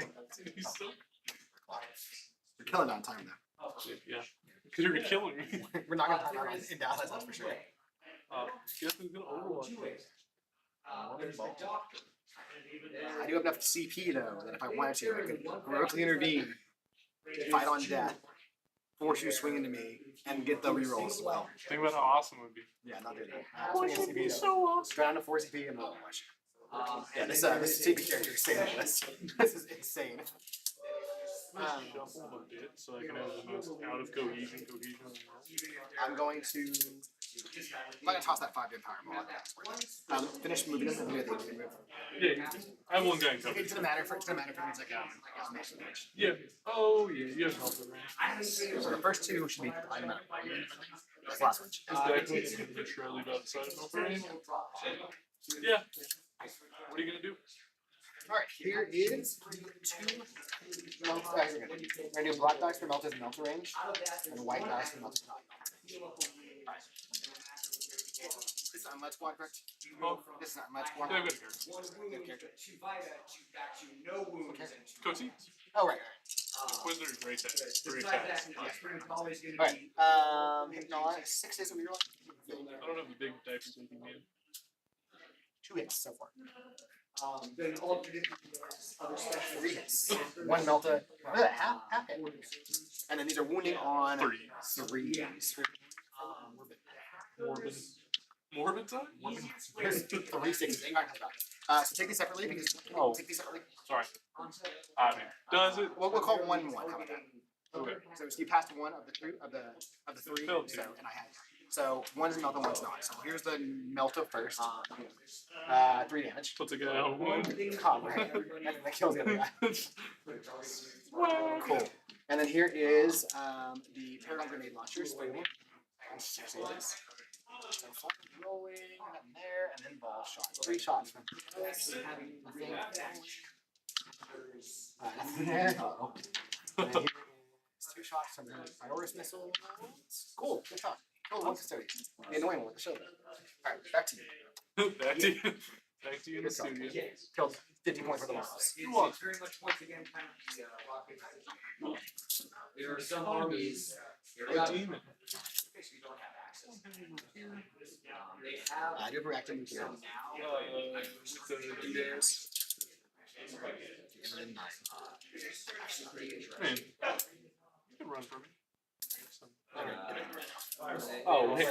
Speaker 1: He's so.
Speaker 3: We're killing on time though.
Speaker 1: Yeah. Because you're killing me.
Speaker 3: We're not gonna time out in Dallas, that's for sure.
Speaker 1: Guess who's gonna overwatch?
Speaker 5: There's the doctor.
Speaker 3: I do have enough CP though that if I wanted to, I could heroically intervene, fight on death, force you to swing into me, and get the rerolls as well.
Speaker 1: Think about how awesome it would be.
Speaker 3: Yeah, not doing that. Swing in CP though.
Speaker 1: awesome.
Speaker 3: Straight down to 4 CP and Overwatch. Yeah, this CP character is insane. This is insane.
Speaker 1: Shuffle a bit so I can have the most out of cohesion in the world.
Speaker 3: I'm going to. I'm not gonna toss that 5 power ball. Finish moving them and do the move.
Speaker 1: Yeah, I have one guy in cover.
Speaker 3: It's gonna matter for it's like
Speaker 1: Yeah. Oh yeah, you have help with range.
Speaker 3: So the first two should be item out. This last one.
Speaker 1: Is that going to be surely outside of range? Yeah. What are you gonna do?
Speaker 3: Alright, here is 2 melt dice. We're gonna do black dice for melted and melter range, and white dice for melted and not melted. This is not much squad, correct? This is not much squad.
Speaker 1: Yeah, I've got a character.
Speaker 5: One wound to Vita to back to no wounds.
Speaker 1: Cozy?
Speaker 3: Oh, right.
Speaker 1: Wizard, great tag. Great
Speaker 5: Besides
Speaker 1: tag.
Speaker 5: that, Spring's always gonna
Speaker 3: Alright,
Speaker 5: be.
Speaker 3: no, 6 days of reroll.
Speaker 1: I don't have the big diaper taking man.
Speaker 3: 2 hits so far.
Speaker 5: Then alternate other special
Speaker 3: 3 hits. 1 melta. Half hit. And then these are wounding on 3s.
Speaker 1: Morbid time?
Speaker 3: Here's 3 6s. So take these separately because take these separately.
Speaker 1: Sorry. I mean, does it?
Speaker 3: We'll call 1 1. How about that?
Speaker 1: Okay.
Speaker 3: So you passed 1 of the 3 of the 3.
Speaker 1: Filled,
Speaker 3: So
Speaker 1: yeah.
Speaker 3: and I had. So one's melta, one's not. So here's the melta first. 3 damage.
Speaker 1: Puts a guy on one.
Speaker 3: Caught right. And then that kills the other guy.
Speaker 1: Well,
Speaker 3: Cool. And then here is the Paragon Grenade Launchers. Wait, what? And 6 of these. So 4 rolling, and there, and then ball shots. 3 shots from this. Nothing there. Uh-oh. And then here is 2 shots from the Priorus Missile. Cool, good shot. Kill 1 Custodian. The annoying one with the shoulder. Alright, back to you.
Speaker 1: back to you. Back to you in the
Speaker 3: Good shot.
Speaker 1: studio.
Speaker 3: Killed 50 points for the loss.
Speaker 5: It's very much once again kind of the rocket. There are some armies.
Speaker 1: A demon.
Speaker 5: Basically don't have access. They have.
Speaker 3: I do have a reactive move here.
Speaker 1: With the dares.
Speaker 3: And then 9.
Speaker 1: Man, you can run for me.
Speaker 3: Oh,
Speaker 1: hey.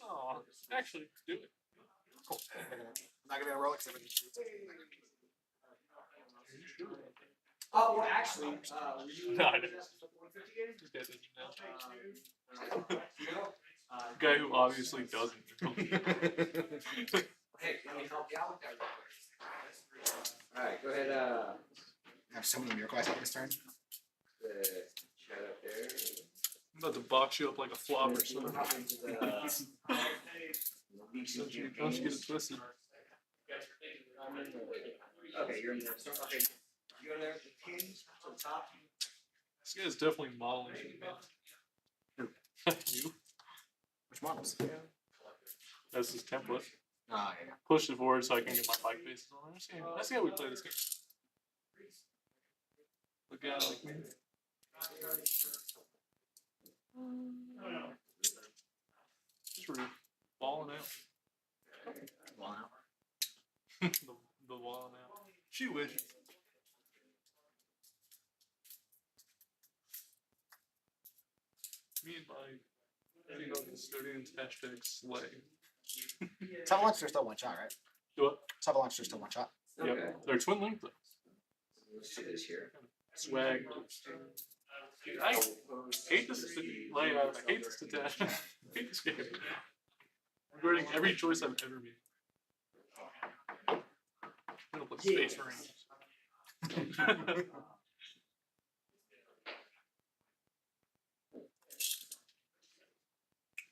Speaker 1: Oh, actually, do it.
Speaker 3: Cool. I'm not gonna roll it because everything's
Speaker 5: Oh, well, actually, were you?
Speaker 1: No, I didn't. This guy doesn't know. Guy who obviously doesn't.
Speaker 5: Hey, let me help you out with that. Alright, go ahead,
Speaker 3: I have so many miracle eyes on this turn.
Speaker 5: chat up there.
Speaker 1: I'm about to box you up like a flop or something. Don't you get it twisted.
Speaker 5: Okay, you're in there. So, okay, you go there, the pins to the top.
Speaker 1: This guy's definitely modeling me, man. You?
Speaker 3: Which models?
Speaker 1: That's his template.
Speaker 3: Ah, yeah.
Speaker 1: Push it forward so I can get my bike bases on there. Let's see how we play this game. Look at it like me. True. Balling out.
Speaker 3: Wow.
Speaker 1: the balling out. She wishes. Me and my female custodians hashtag slay.
Speaker 3: Top launchers are still 1 shot, right?
Speaker 1: Do what?
Speaker 3: Top launchers are still 1 shot.
Speaker 1: Yep. They're twin length though.
Speaker 5: Let's do this here.
Speaker 1: Swag. Dude, I hate this layout. I hate this detach. I hate this game. Regretting every choice I've ever made. I'm gonna play Space Marines.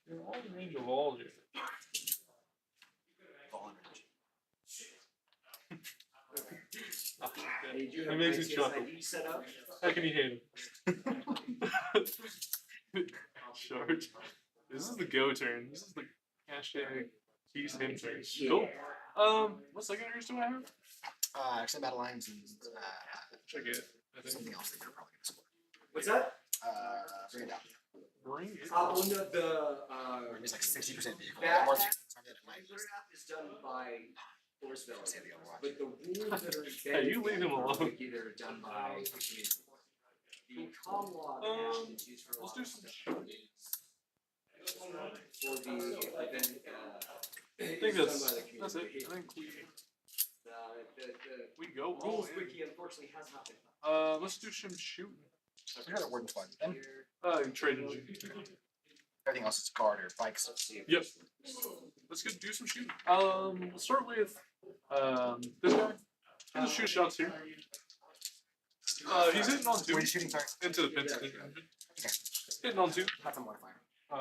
Speaker 1: You're all in range of all here.
Speaker 5: Hey, do you
Speaker 1: It
Speaker 5: have
Speaker 1: makes me
Speaker 5: ICS
Speaker 1: chuckle.
Speaker 5: ID set up?
Speaker 1: How can you hate him? Charge. This is the go turn. This is the hashtag keys him turn. Cool. What secondaries do I have?
Speaker 3: Actually, battle lines and
Speaker 1: Check it. I think.
Speaker 3: something else that you're probably gonna score.
Speaker 5: What's that?
Speaker 3: Bring it down.
Speaker 1: Bring it.
Speaker 5: Well, no, the
Speaker 3: Or it's like 60% vehicle.
Speaker 5: That-
Speaker 3: More than it might
Speaker 5: user app is done by Force Village,
Speaker 3: say the Overwatch.
Speaker 5: but the rules that are
Speaker 1: Hey, you leave him alone.
Speaker 5: are either done by the community. The comm log app is used for a
Speaker 1: Let's
Speaker 5: lot
Speaker 1: do
Speaker 5: of
Speaker 1: some
Speaker 5: stuff. For the event,
Speaker 1: I think
Speaker 5: it's done
Speaker 1: that's
Speaker 5: by the
Speaker 1: it.
Speaker 5: community.
Speaker 1: I think
Speaker 5: The
Speaker 1: we go all
Speaker 5: rules
Speaker 1: in.
Speaker 5: wiki unfortunately has not been done.
Speaker 1: Let's do some shooting.
Speaker 3: You're the warden squad. Then
Speaker 1: Trade engine.
Speaker 3: everything else is guard or bikes.
Speaker 1: Yep. Let's go do some shooting. We'll start with this guy. He has shoot shots here. He's hitting on two
Speaker 3: Where are you shooting? Sorry.
Speaker 1: into the pin stick. Hitting on two.
Speaker 3: That's a modifier.
Speaker 5: Oh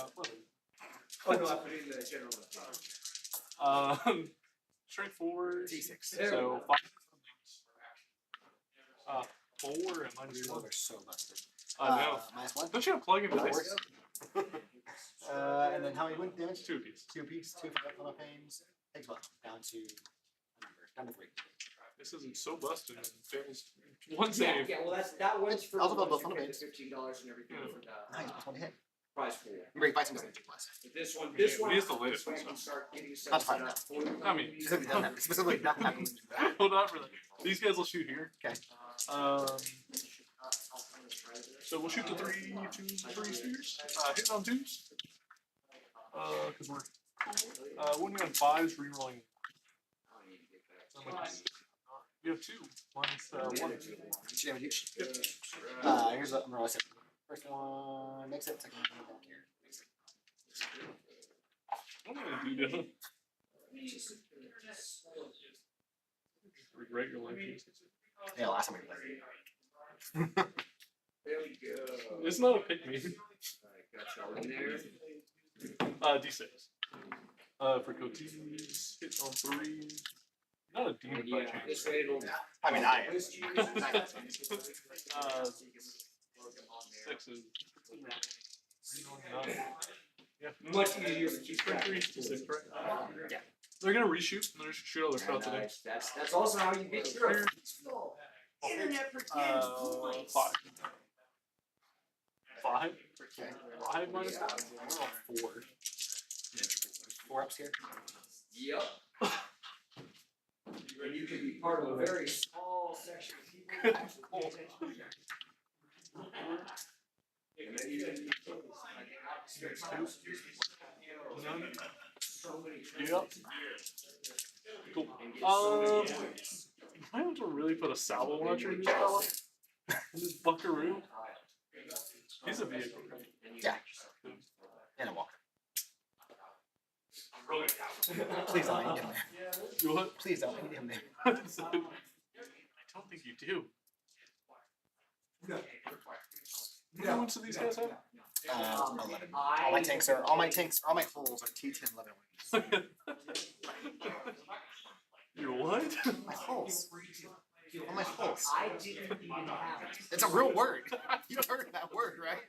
Speaker 5: no, I put it in the general.
Speaker 1: Straightforward.
Speaker 3: D6.
Speaker 1: So 5. 4 and minus
Speaker 3: These
Speaker 1: 1.
Speaker 3: are so busted.
Speaker 1: No.
Speaker 3: Minus 1.
Speaker 1: Don't you have plug-in
Speaker 3: That
Speaker 1: dice?
Speaker 3: works. And then how many wound damage?
Speaker 1: 2 apiece.
Speaker 3: 2 apiece. 2 for the pains. Takes what? Down to a number. Down to 3.
Speaker 1: This isn't so busted. It fails one save.
Speaker 5: Yeah, well that one's for
Speaker 3: Also
Speaker 5: the
Speaker 3: about
Speaker 5: ones
Speaker 3: both
Speaker 5: who get
Speaker 3: funnel
Speaker 5: the $15 and everything for the
Speaker 3: Nice. Plus 1 to hit.
Speaker 5: prize pool.
Speaker 3: Remember, he fights him as a 2 plus.
Speaker 5: But this one,
Speaker 1: He is the latest
Speaker 5: this
Speaker 1: one,
Speaker 5: one can
Speaker 1: so.
Speaker 5: start getting
Speaker 3: Not
Speaker 5: stuff set
Speaker 3: fun.
Speaker 5: up for you.
Speaker 1: I mean,
Speaker 3: Specifically, doesn't happen. Specifically, nothing happens.
Speaker 1: Hold on for that. These guys will shoot here.
Speaker 3: Okay.
Speaker 1: So we'll shoot the 3 spheres. Hitting on 2s. Because we're winning on 5s, rerolling. You have 2. Mine's 1.
Speaker 3: Each damage each. Here's what I'm gonna say. First one makes it. Second one back here.
Speaker 1: What am I gonna do now? Regular life.
Speaker 3: Yeah, last time we played.
Speaker 5: There we go.
Speaker 1: It's not a pick me.
Speaker 5: Alright, got y'all in there.
Speaker 1: D6. For Cotes, hit on 3. Not a demon by
Speaker 5: Yeah,
Speaker 1: chance.
Speaker 5: this way it'll.
Speaker 3: I mean, I am.
Speaker 5: List users, so you can
Speaker 1: 6 is.
Speaker 5: Much easier to keep track.
Speaker 1: 3 to 6, right?
Speaker 3: Yeah.
Speaker 1: They're gonna reshoot, and they're just shoot other shots at him.
Speaker 5: That's also how you get your internet for kids.
Speaker 1: 5. 5?
Speaker 3: Okay.
Speaker 1: 5 minus 1?
Speaker 3: I'm gonna roll 4. 4 ups here.
Speaker 5: Yep. And you can be part of a very small section of people who actually pay attention. And then you can so many
Speaker 1: Yep. Cool. I want to really put a salvo launcher in this fella. In this buckaroo. He's a vehicle.
Speaker 3: Yeah. And a walker. Please don't need him there.
Speaker 1: You what?
Speaker 3: Please don't need him there.
Speaker 1: I don't think you do. How many wounds do these guys have?
Speaker 3: 11. All my tanks, all my hulls are T10 11 wounds.
Speaker 1: Your what?
Speaker 3: My hulls. All my hulls.
Speaker 5: I didn't even have it.
Speaker 3: It's a real word. You heard that word, right?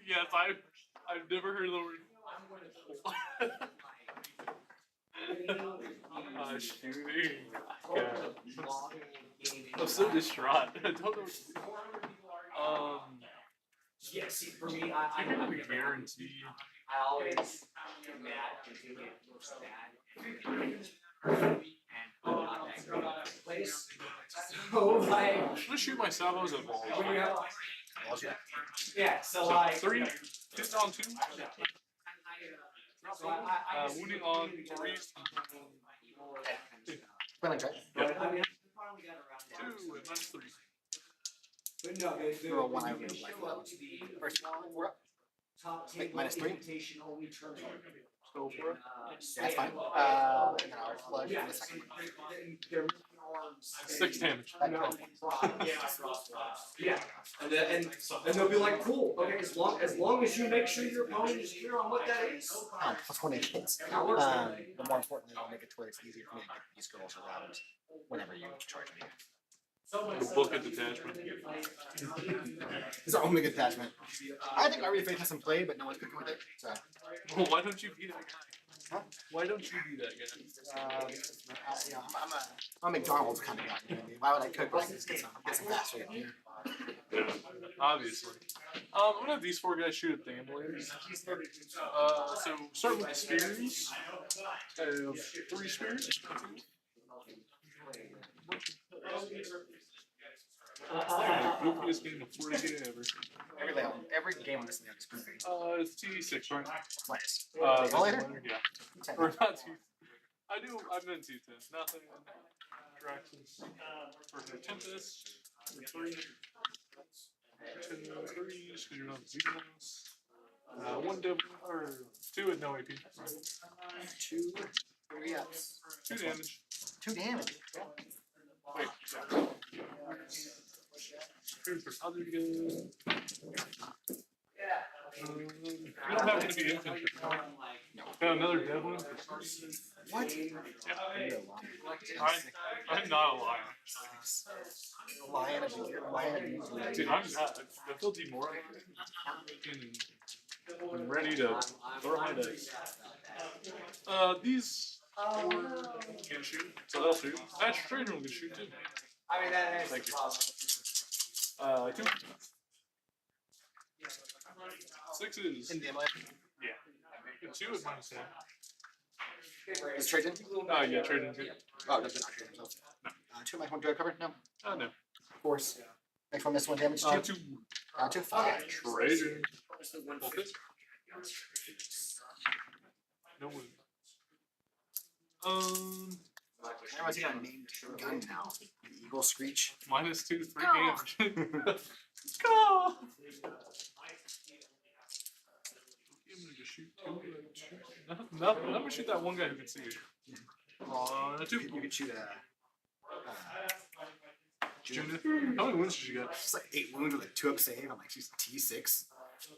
Speaker 1: Yes, I've never heard the word. Shooting. God. I'm so distraught. I don't know what to do.
Speaker 5: Yeah, see, for me,
Speaker 1: I can
Speaker 5: I'm
Speaker 1: guarantee.
Speaker 5: I always get mad and think it looks bad. And I'm not that great at this place. So, like,
Speaker 1: I'm gonna shoot my salvos at balls.
Speaker 5: when you have,
Speaker 3: Balls, yeah.
Speaker 5: yeah, so
Speaker 1: So
Speaker 5: like.
Speaker 1: 3, hit on 2.
Speaker 5: So I
Speaker 1: Wounding on 3s.
Speaker 3: Quilling check.
Speaker 5: But I mean, I finally got around
Speaker 1: 2 and minus 3.
Speaker 5: But no,
Speaker 3: Roll one, I
Speaker 5: you can
Speaker 3: would like
Speaker 5: show up
Speaker 3: that.
Speaker 5: to the
Speaker 3: First one, we're up.
Speaker 5: top
Speaker 3: Wait,
Speaker 5: table
Speaker 3: minus 3?
Speaker 5: invitation only tournament.
Speaker 1: Go for it.
Speaker 3: Yeah, that's fine. And then I'll flush
Speaker 5: Yeah,
Speaker 3: in the second one.
Speaker 5: they're moving all
Speaker 1: 6 damage.
Speaker 5: Yeah, and they'll be like, cool. Okay, as long as you make sure your opponent is clear on what that is.
Speaker 3: Plus 1 hits. But more importantly, it'll make it to where it's easier for me to get these girls around whenever you charge me.
Speaker 1: The book of detachment.
Speaker 3: It's our only good attachment. I think Army of Faith has some play, but no one's cooking with it. So.
Speaker 1: Well, why don't you be that guy?
Speaker 3: Huh?
Speaker 1: Why don't you be that guy?
Speaker 3: You know, I'm a McDonald's kind of guy. You know what I mean? Why would I cook like get some fast food? You know?
Speaker 1: Yeah, obviously. I'm gonna have these 4 guys shoot at the ambulators. So start with the spears. I have 3 spears. Goofiest game of 40K ever.
Speaker 3: Every game on this thing is goofy.
Speaker 1: It's T6, right?
Speaker 3: Nice.
Speaker 1: Later? Yeah. Or not T. I've been T10. Nothing. Draxus. First Tempest. 3. 2 3s, because you're not zeros. 1 double, or 2 at no AP.
Speaker 3: 2, 3 ups.
Speaker 1: 2 damage.
Speaker 3: 2 damage.
Speaker 1: Wait. Here's for other good. You don't happen to be infantry. Got another Devlin for 3.
Speaker 3: What?
Speaker 1: Yeah. I'm not a lion.
Speaker 3: Lion of the year.
Speaker 1: Dude, I'm not. I feel demoralized. I'm ready to throw my dice. These 4 can shoot, so they'll shoot. Natural Trader will shoot too.
Speaker 5: I mean, that is
Speaker 1: Thank you.
Speaker 5: possible.
Speaker 1: 2. 6s.
Speaker 3: In the MLA.
Speaker 1: Yeah. 2 at -1.
Speaker 3: Is Trajan?
Speaker 1: Yeah, Trajan too.
Speaker 3: Oh, that's not Trajan. No. 2 might want to cover? No.
Speaker 1: Oh, no.
Speaker 3: Force. Next one, this one damage.
Speaker 1: 2.
Speaker 3: 2. 5.
Speaker 1: Trajan. Full fit. No wound.
Speaker 3: Everyone's got a named gun now. The Eagle Screech.
Speaker 1: -2, 3 damage. Go! I'm gonna just shoot 2. Nothing. I'm gonna shoot that one guy who can see you. 2.
Speaker 3: You could shoot a.
Speaker 1: Judith. How many wounds did you get?
Speaker 3: She's like 8 wounds with a 2-up save. I'm like, she's T6.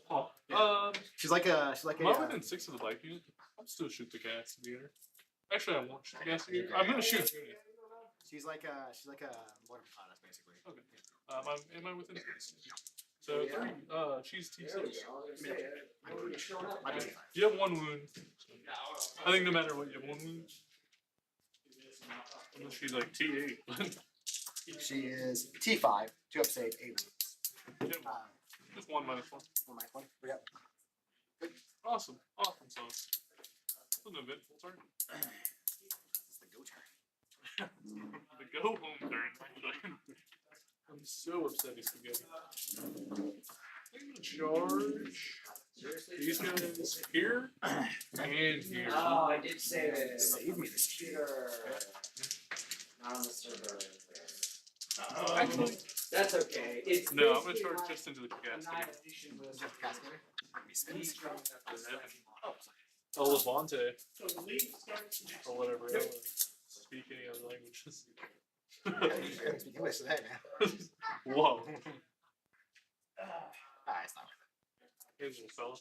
Speaker 1: Oh.
Speaker 3: She's like a.
Speaker 1: Am I within 6 of the bike unit? I'll still shoot the gas together. Actually, I won't shoot the gas together. I'm gonna shoot Judith.
Speaker 3: She's like a Lord of Planet, basically.
Speaker 1: Okay. Am I within 6? So 3. She's T6.
Speaker 3: Might be
Speaker 1: You have 1 wound. I think no matter what, you have 1 wound. Unless she's like T8.
Speaker 3: She is T5, 2-up save, 8 wounds.
Speaker 1: Just 1 -1.
Speaker 3: 1 -1. Yep.
Speaker 1: Awesome. Sauce. It's an eventful turn.
Speaker 3: It's the go turn.
Speaker 1: The go home turn, actually. I'm so upset he's spaghetti. I'm gonna charge these guys here and here.
Speaker 5: Oh, I did say that.
Speaker 3: Save me this
Speaker 5: Computer. Not on the server.
Speaker 1: Actually,
Speaker 5: That's okay. It's
Speaker 1: no, I'm gonna
Speaker 5: basically
Speaker 1: charge
Speaker 5: like
Speaker 1: just into the
Speaker 5: a
Speaker 1: casket.
Speaker 5: night edition with
Speaker 3: Jeff Cascader. Be spins.
Speaker 1: El Levante. Or whatever. I don't really speak any other languages.
Speaker 3: I gotta speak English today, man.
Speaker 1: Whoa.
Speaker 3: It's not worth it.
Speaker 1: Here's a little fella.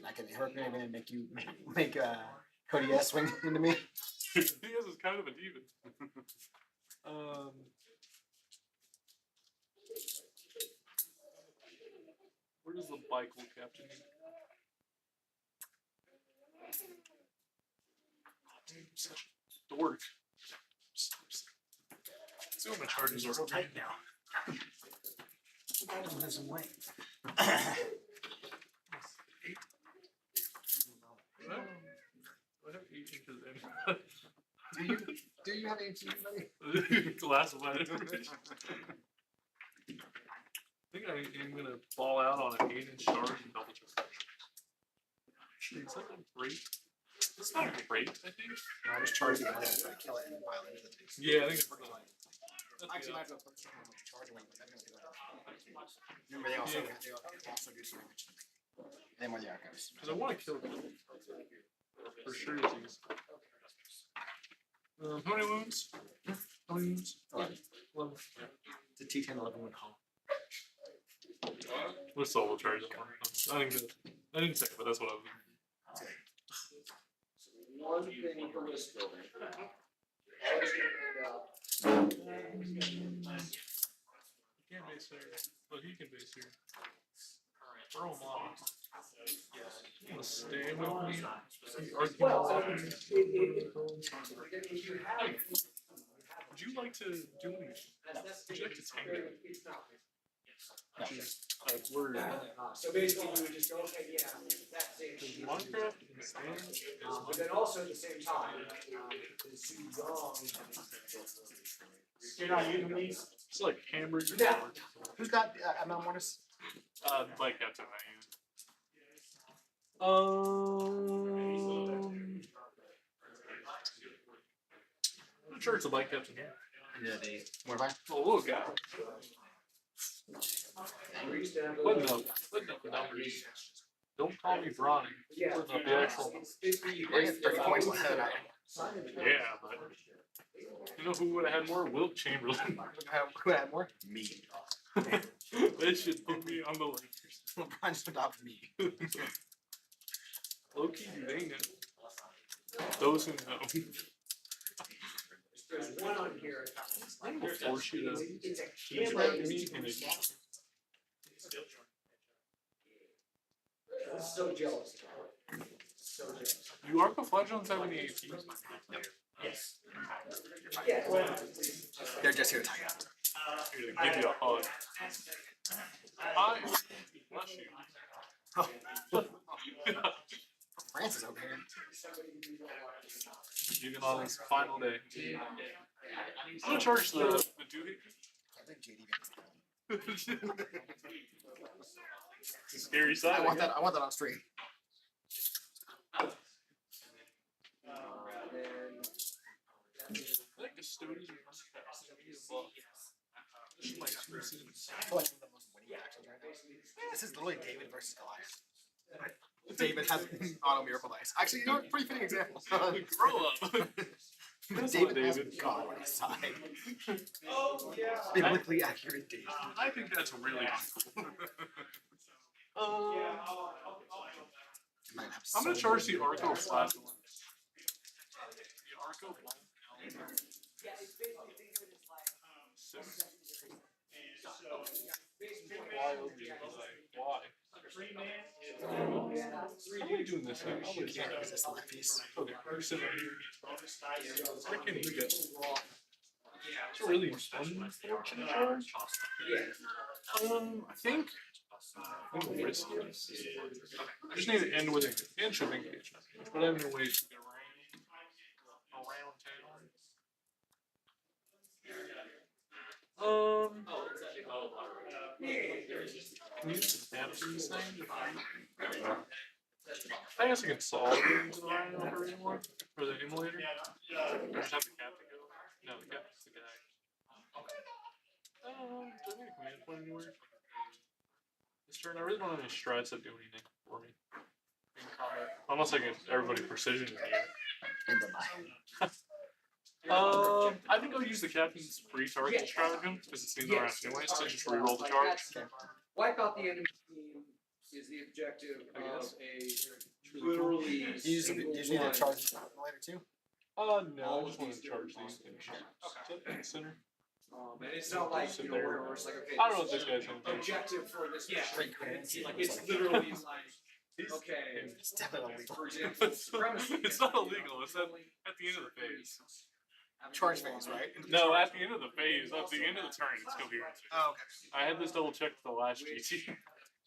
Speaker 3: I can hurt me and make you make Cody S swing into me.
Speaker 1: He is kind of a demon. Where does the Michael captain? I'm such a dork. See what my charges are.
Speaker 3: Tight now. There's some weight.
Speaker 1: I have 8 inches in.
Speaker 3: Do you have 18, buddy?
Speaker 1: Classified information. I think I am gonna fall out on an 8-inch charge and double check. Actually, is that a great? That's not great, I think.
Speaker 3: I just charge the other to kill it and pile into the thing.
Speaker 1: Yeah, I think it's pretty light.
Speaker 3: Actually, might as well put how much charge away, but I'm gonna do it. Remember, they also do so much. And then where the arrow goes.
Speaker 1: Because I want to kill them. For sure disease. How many wounds? How many wounds? 11.
Speaker 3: The T10 11 would call.
Speaker 1: What solo charge that one? I didn't say, but that's what I was.
Speaker 5: One thing for list building. Always gonna end up.
Speaker 1: He can base here. But he can base here. Throw him on. You wanna stay with me?
Speaker 5: Well, if you have.
Speaker 1: Would you like to do anything? Would you like to tank it? Which is word.
Speaker 5: So basically, you would just go, okay, yeah, that's it.
Speaker 1: Minecraft and stand
Speaker 5: But then also at the same time, you're not using these?
Speaker 1: it's like hamburger.
Speaker 5: Yeah.
Speaker 3: Who's got ML Mortis?
Speaker 1: Like Captain I I'm sure it's a bike Captain here.
Speaker 3: Yeah, the Mortify.
Speaker 1: Oh, little guy. Putting up the numbers. Don't call me Bronny. Putting up the actual.
Speaker 3: We're getting 30 points ahead.
Speaker 1: Yeah, but you know who would have had more? Wilt Chamberlain.
Speaker 3: Who had more? Me.
Speaker 1: They should put me on the Lakers.
Speaker 3: LeBron just adopted me.
Speaker 1: Low-key, they know. Those who know.
Speaker 5: There's one on here.
Speaker 1: I'm gonna force you to
Speaker 5: It's a
Speaker 1: choose
Speaker 5: camera.
Speaker 1: me and it.
Speaker 5: I'm so jealous. So jealous.
Speaker 1: You are Flagellants have any AP?
Speaker 5: Yes. Yeah, well,
Speaker 3: They're just here to tie up.
Speaker 1: Here to give you a hug. Hi. Bless you.
Speaker 3: Francis over here.
Speaker 1: Even on his final day. I'm gonna charge the doohickey.
Speaker 3: I think JD.
Speaker 1: It's a scary side.
Speaker 3: I want that on stream.
Speaker 1: I think Custodes are this is my 2 cents.
Speaker 3: I feel like one of the most winning actions right now. This is literally David versus Goliath. David has auto miracle dice. Actually, you know what? Pretty fitting example.
Speaker 1: Grow up.
Speaker 3: David has
Speaker 1: David.
Speaker 3: God on his side.
Speaker 5: oh, yeah.
Speaker 3: Biblically accurate David.
Speaker 1: I think that's really cool.
Speaker 3: Might have
Speaker 1: I'm gonna
Speaker 3: so
Speaker 1: charge
Speaker 3: many
Speaker 1: the Arco
Speaker 3: powers.
Speaker 1: Flash one. The Arco Black. Six. Wild. Why? How are you doing this now?
Speaker 3: You can't resist the left piece.
Speaker 1: Okay, you're sitting right here. Where can you get? It's a really unfortunate charge. I think. I'm gonna risk it. I just need to end with it. And should engage. But I have no ways to get around town. Can you just adapt to this thing? I guess I can solve it into the Rhino for anymore. For the emulator. Or just have the captain go. No, the captain's the guy. Do I need a command point anywhere? This turn, I really don't have any strides that do anything for me. In combat. Unless I get everybody precision in here.
Speaker 3: In the mind.
Speaker 1: I think I'll use the captain's free target stratagem because it's the end around anyways to just reroll the charge.
Speaker 5: Wipe out the enemy team is the objective
Speaker 1: I guess.
Speaker 5: of a literally
Speaker 3: You
Speaker 5: single
Speaker 3: just need to
Speaker 5: one.
Speaker 3: charge the later too.
Speaker 1: No, I just want to charge these things. Okay. Center.
Speaker 5: And it's not like, you know, where it's like, okay,
Speaker 1: I don't know what this guy's gonna do.
Speaker 5: objective for this mission. It's like,
Speaker 3: It's
Speaker 5: it's literally like, okay,
Speaker 3: It's definitely illegal.
Speaker 5: for example, supremacy.
Speaker 1: It's not illegal, it's at the end of the phase.
Speaker 3: Charge phase, right?
Speaker 1: No, at the end of the phase, at the end of the turn, it's coherent.
Speaker 3: Oh, okay.
Speaker 1: I had this double checked the last GT.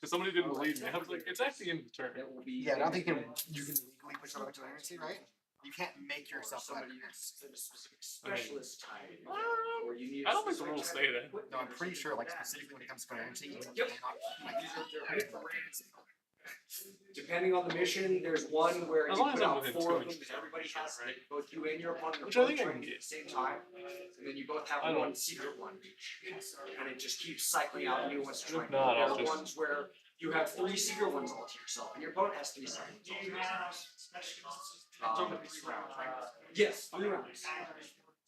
Speaker 1: Because somebody didn't believe me. I was like, it's at the end of the turn.
Speaker 5: That will be.
Speaker 3: Yeah, I don't think you can legally push it over to energy, right? You can't make yourself that.
Speaker 5: Somebody who's in a specific specialist type. Or you need.
Speaker 1: I don't think the rules say that.
Speaker 3: No, I'm pretty sure, like, specifically when it comes to energy, you
Speaker 5: Yep.
Speaker 3: cannot,
Speaker 5: Depending on the mission, there's one where
Speaker 1: As
Speaker 5: you
Speaker 1: long as
Speaker 5: put
Speaker 1: I'm
Speaker 5: out
Speaker 1: within
Speaker 5: 4 of
Speaker 1: 2
Speaker 5: them,
Speaker 1: inches
Speaker 5: because everybody
Speaker 1: of
Speaker 5: has,
Speaker 1: right?
Speaker 5: both you and your opponent
Speaker 1: Which
Speaker 5: are
Speaker 1: I
Speaker 5: both
Speaker 1: think I can
Speaker 5: trained
Speaker 1: get.
Speaker 5: at the same time, and then you both have
Speaker 1: I don't-
Speaker 5: one secret one each. And it just keeps cycling out new ones to try.
Speaker 1: If not, I'll
Speaker 5: There are
Speaker 1: just-
Speaker 5: ones where you have 3 secret ones all to yourself, and your opponent has 3 secret ones all to themselves. Yes, 3 rounds.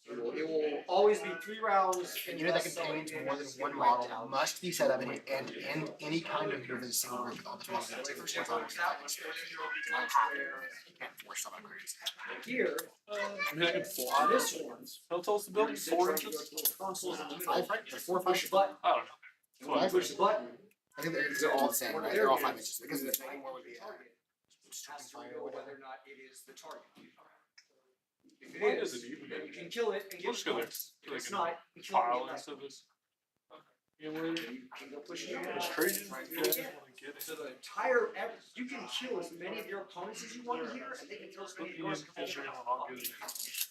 Speaker 5: It will always be 3 rounds.
Speaker 3: A unit that contains more than one model must be set up and end any kind of move in a single group with all the 20 units first ones on. You can't force some upgrades.
Speaker 5: Here,
Speaker 1: I mean, I can fly.
Speaker 5: on this one,
Speaker 1: He'll tell us to build 4 inches.
Speaker 5: consoles in the middle.
Speaker 3: 5, right? There's 4 or 5.
Speaker 5: Push a button.
Speaker 1: I don't know.
Speaker 5: And when you push the button,
Speaker 3: I think they're all the same, right? They're all 5 inches. Because the thing more would be
Speaker 5: has to know whether or not it is the target. If
Speaker 1: Why
Speaker 5: it
Speaker 1: does
Speaker 5: is,
Speaker 1: it even
Speaker 5: then you can kill it and
Speaker 1: We'll
Speaker 5: get
Speaker 1: just go there.
Speaker 5: points. If
Speaker 1: Like
Speaker 5: it's
Speaker 1: in
Speaker 5: not, you kill it and
Speaker 1: pile
Speaker 5: get back.
Speaker 1: instead of this. Yeah, we're
Speaker 5: You can go push it again.
Speaker 1: it's crazy.
Speaker 5: Right,
Speaker 1: You
Speaker 5: go
Speaker 1: guys
Speaker 5: again.
Speaker 1: wanna get
Speaker 5: So
Speaker 1: it.
Speaker 5: the entire, you can kill as many of your opponents as you want here, and they can kill as many of yours.
Speaker 1: Fishing on how good it is.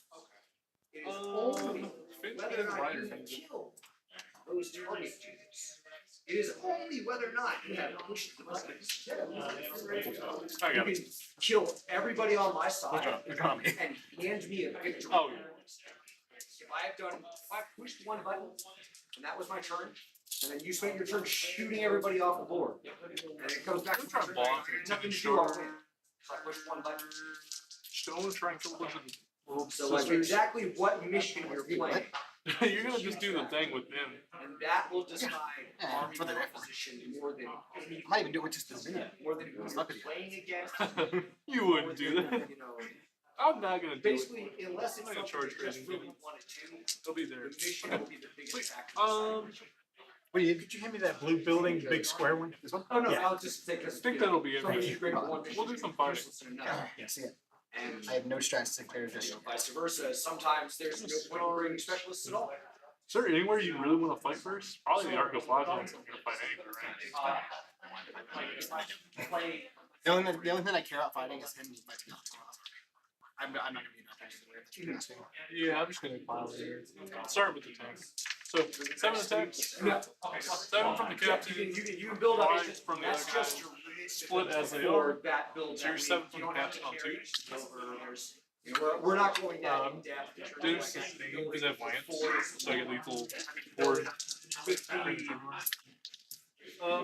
Speaker 5: It is only
Speaker 1: Finch
Speaker 5: whether or
Speaker 1: and
Speaker 5: not
Speaker 1: Ryder
Speaker 5: you
Speaker 1: can
Speaker 5: kill those target units. It is only whether or not you have pushed the buttons.
Speaker 1: I
Speaker 5: You
Speaker 1: got
Speaker 5: can
Speaker 1: it.
Speaker 5: kill everybody on my
Speaker 3: Good
Speaker 5: side
Speaker 3: job. Good job.
Speaker 5: and hand me a victory.
Speaker 1: Oh, yeah.
Speaker 5: If I pushed one button and that was my turn, and then you spent your turn shooting everybody off the board, and it comes back to my turn, nothing to do all day. So I pushed one button.
Speaker 1: Stone trying to look at little
Speaker 5: So like
Speaker 1: sisters.
Speaker 5: exactly what mission you're playing,
Speaker 1: You're gonna just do the thing with them.
Speaker 5: and that will decide
Speaker 3: Yeah,
Speaker 5: army
Speaker 3: for the difference.
Speaker 5: composition more than
Speaker 3: I might even do it just this video.
Speaker 5: more than who
Speaker 3: It's
Speaker 5: you're
Speaker 3: not video.
Speaker 5: playing against.
Speaker 1: You
Speaker 5: more
Speaker 1: wouldn't do
Speaker 5: than,
Speaker 1: that.
Speaker 5: You know,
Speaker 1: I'm not gonna do it.
Speaker 5: basically, unless it's
Speaker 1: I'm not gonna
Speaker 5: something
Speaker 1: charge
Speaker 5: you just
Speaker 1: raising
Speaker 5: really
Speaker 1: dude.
Speaker 5: wanted to,
Speaker 1: They'll be
Speaker 5: the
Speaker 1: there.
Speaker 5: mission
Speaker 1: Okay.
Speaker 5: will be the biggest
Speaker 1: Wait,
Speaker 5: factor.
Speaker 6: Wait, could you hand me that blue building, big square one?
Speaker 3: This one?
Speaker 5: Oh, no,
Speaker 6: Yeah.
Speaker 5: I'll just take this.
Speaker 1: I think that'll be
Speaker 5: Something
Speaker 1: everything.
Speaker 5: great for one mission.
Speaker 1: We'll do some fighting.
Speaker 5: useless in another.
Speaker 3: Yeah, see it.
Speaker 5: And
Speaker 3: I have no strats to clear just.
Speaker 5: vice versa, sometimes there's no point in bringing specialists at all.
Speaker 1: Is there anywhere you really wanna fight first? Probably the Arco Plaza. I'm gonna fight anywhere, right?
Speaker 5: Play,
Speaker 3: The only thing I care about fighting is him fighting off. I'm not gonna be nothing weird.
Speaker 1: Yeah, I'm just gonna pile there. Start with the tank. So 7 attacks.
Speaker 5: no.
Speaker 1: 7 from the captain.
Speaker 5: You can build up,
Speaker 1: Five
Speaker 5: it's
Speaker 1: from the
Speaker 5: that's
Speaker 1: other guy.
Speaker 5: just your
Speaker 1: Split as they
Speaker 5: for
Speaker 1: are.
Speaker 5: that build.
Speaker 1: So you're
Speaker 5: that
Speaker 1: 7
Speaker 5: we-
Speaker 1: from
Speaker 5: you
Speaker 1: the
Speaker 5: don't have
Speaker 1: captain
Speaker 5: to
Speaker 1: on 2.
Speaker 5: carry over, there's- you know, we're not going that in depth. in terms of
Speaker 1: Deuce
Speaker 5: like
Speaker 1: sustain
Speaker 5: building
Speaker 1: because I have lance.
Speaker 5: force.
Speaker 1: So I get lethal or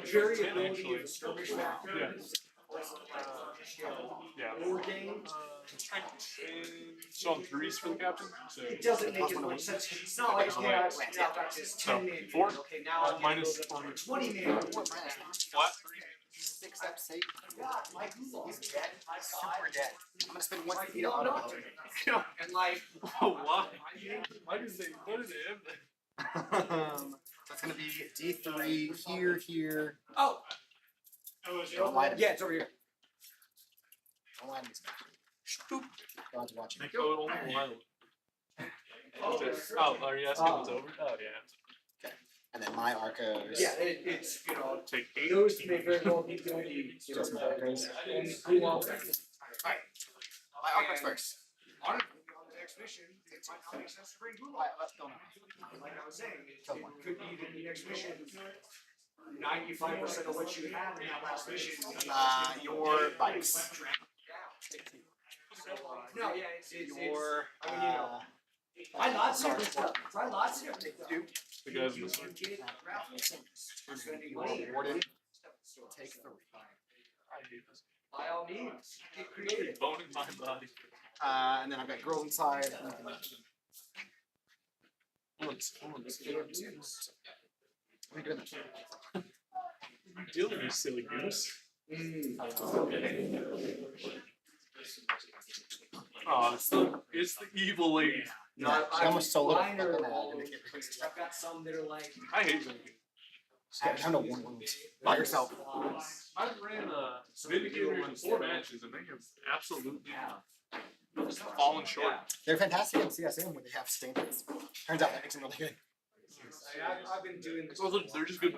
Speaker 5: Variability
Speaker 1: actually.
Speaker 5: of the skirmish factor
Speaker 1: Yeah.
Speaker 5: is also
Speaker 1: Yeah.
Speaker 5: war game.
Speaker 1: So on 3s for the captain. So
Speaker 5: It doesn't make as much sense, 'cause it's not like, okay, I've got this 10-man,
Speaker 1: four.
Speaker 5: okay, now I'm gonna
Speaker 1: Minus
Speaker 5: build up a
Speaker 1: four.
Speaker 5: 20-man.
Speaker 1: flat 3.
Speaker 3: 6 up safe.
Speaker 5: God, my Gulag's dead, my
Speaker 3: Super
Speaker 5: God.
Speaker 3: dead. I'm gonna spend 1
Speaker 5: Like,
Speaker 3: feet
Speaker 5: you
Speaker 3: on
Speaker 5: don't
Speaker 3: auto
Speaker 5: know. And like,
Speaker 1: Oh, why? Why did they put it in?
Speaker 3: So it's gonna be D3 here.
Speaker 5: oh,
Speaker 3: Don't lie to me.
Speaker 5: yeah, it's over here.
Speaker 3: Don't lie to me. God's watching.
Speaker 1: Oh, only one. Oh, are you asking if it's over? Oh, yeah.
Speaker 3: And then my Arcos.
Speaker 5: Yeah, it's, you know,
Speaker 1: Take 8.
Speaker 5: those may very well be the only, you know,
Speaker 3: Just my Arcos.
Speaker 5: only Gulag.
Speaker 3: My Arcos first.
Speaker 5: On the next mission, it might not make sense to bring Gulag.
Speaker 3: Let's go now.
Speaker 5: Like I was saying, it could be that the next mission, 95% of what you have in that last mission.
Speaker 3: Your bikes.
Speaker 5: No, yeah, it's,
Speaker 3: Your
Speaker 5: I mean, you know, try lots of different stuff, try lots of different stuff.
Speaker 1: The guys in
Speaker 5: You
Speaker 1: the
Speaker 5: can get raffle points for spending money.
Speaker 3: your warden. Take 3.
Speaker 1: I hate this.
Speaker 5: By all means, get creative.
Speaker 1: Bone in my body.
Speaker 3: And then I've got girls inside.
Speaker 1: What
Speaker 3: What are you doing?
Speaker 1: are you doing, you silly goose? Oh, it's the evil lady.
Speaker 5: No,
Speaker 3: She almost sold it.
Speaker 5: mine are
Speaker 3: Fucking,
Speaker 5: all
Speaker 3: to
Speaker 5: over
Speaker 3: make
Speaker 5: the
Speaker 3: it
Speaker 5: place. I've got some that are like.
Speaker 1: I hate them.
Speaker 3: Time to warn wounds. By yourself.
Speaker 1: I've ran Vindicator in 4 matches and they have absolutely fallen short.
Speaker 3: They're fantastic in CSM when they have statements. Turns out that makes them really good.
Speaker 5: I've been doing this.
Speaker 1: So they're just good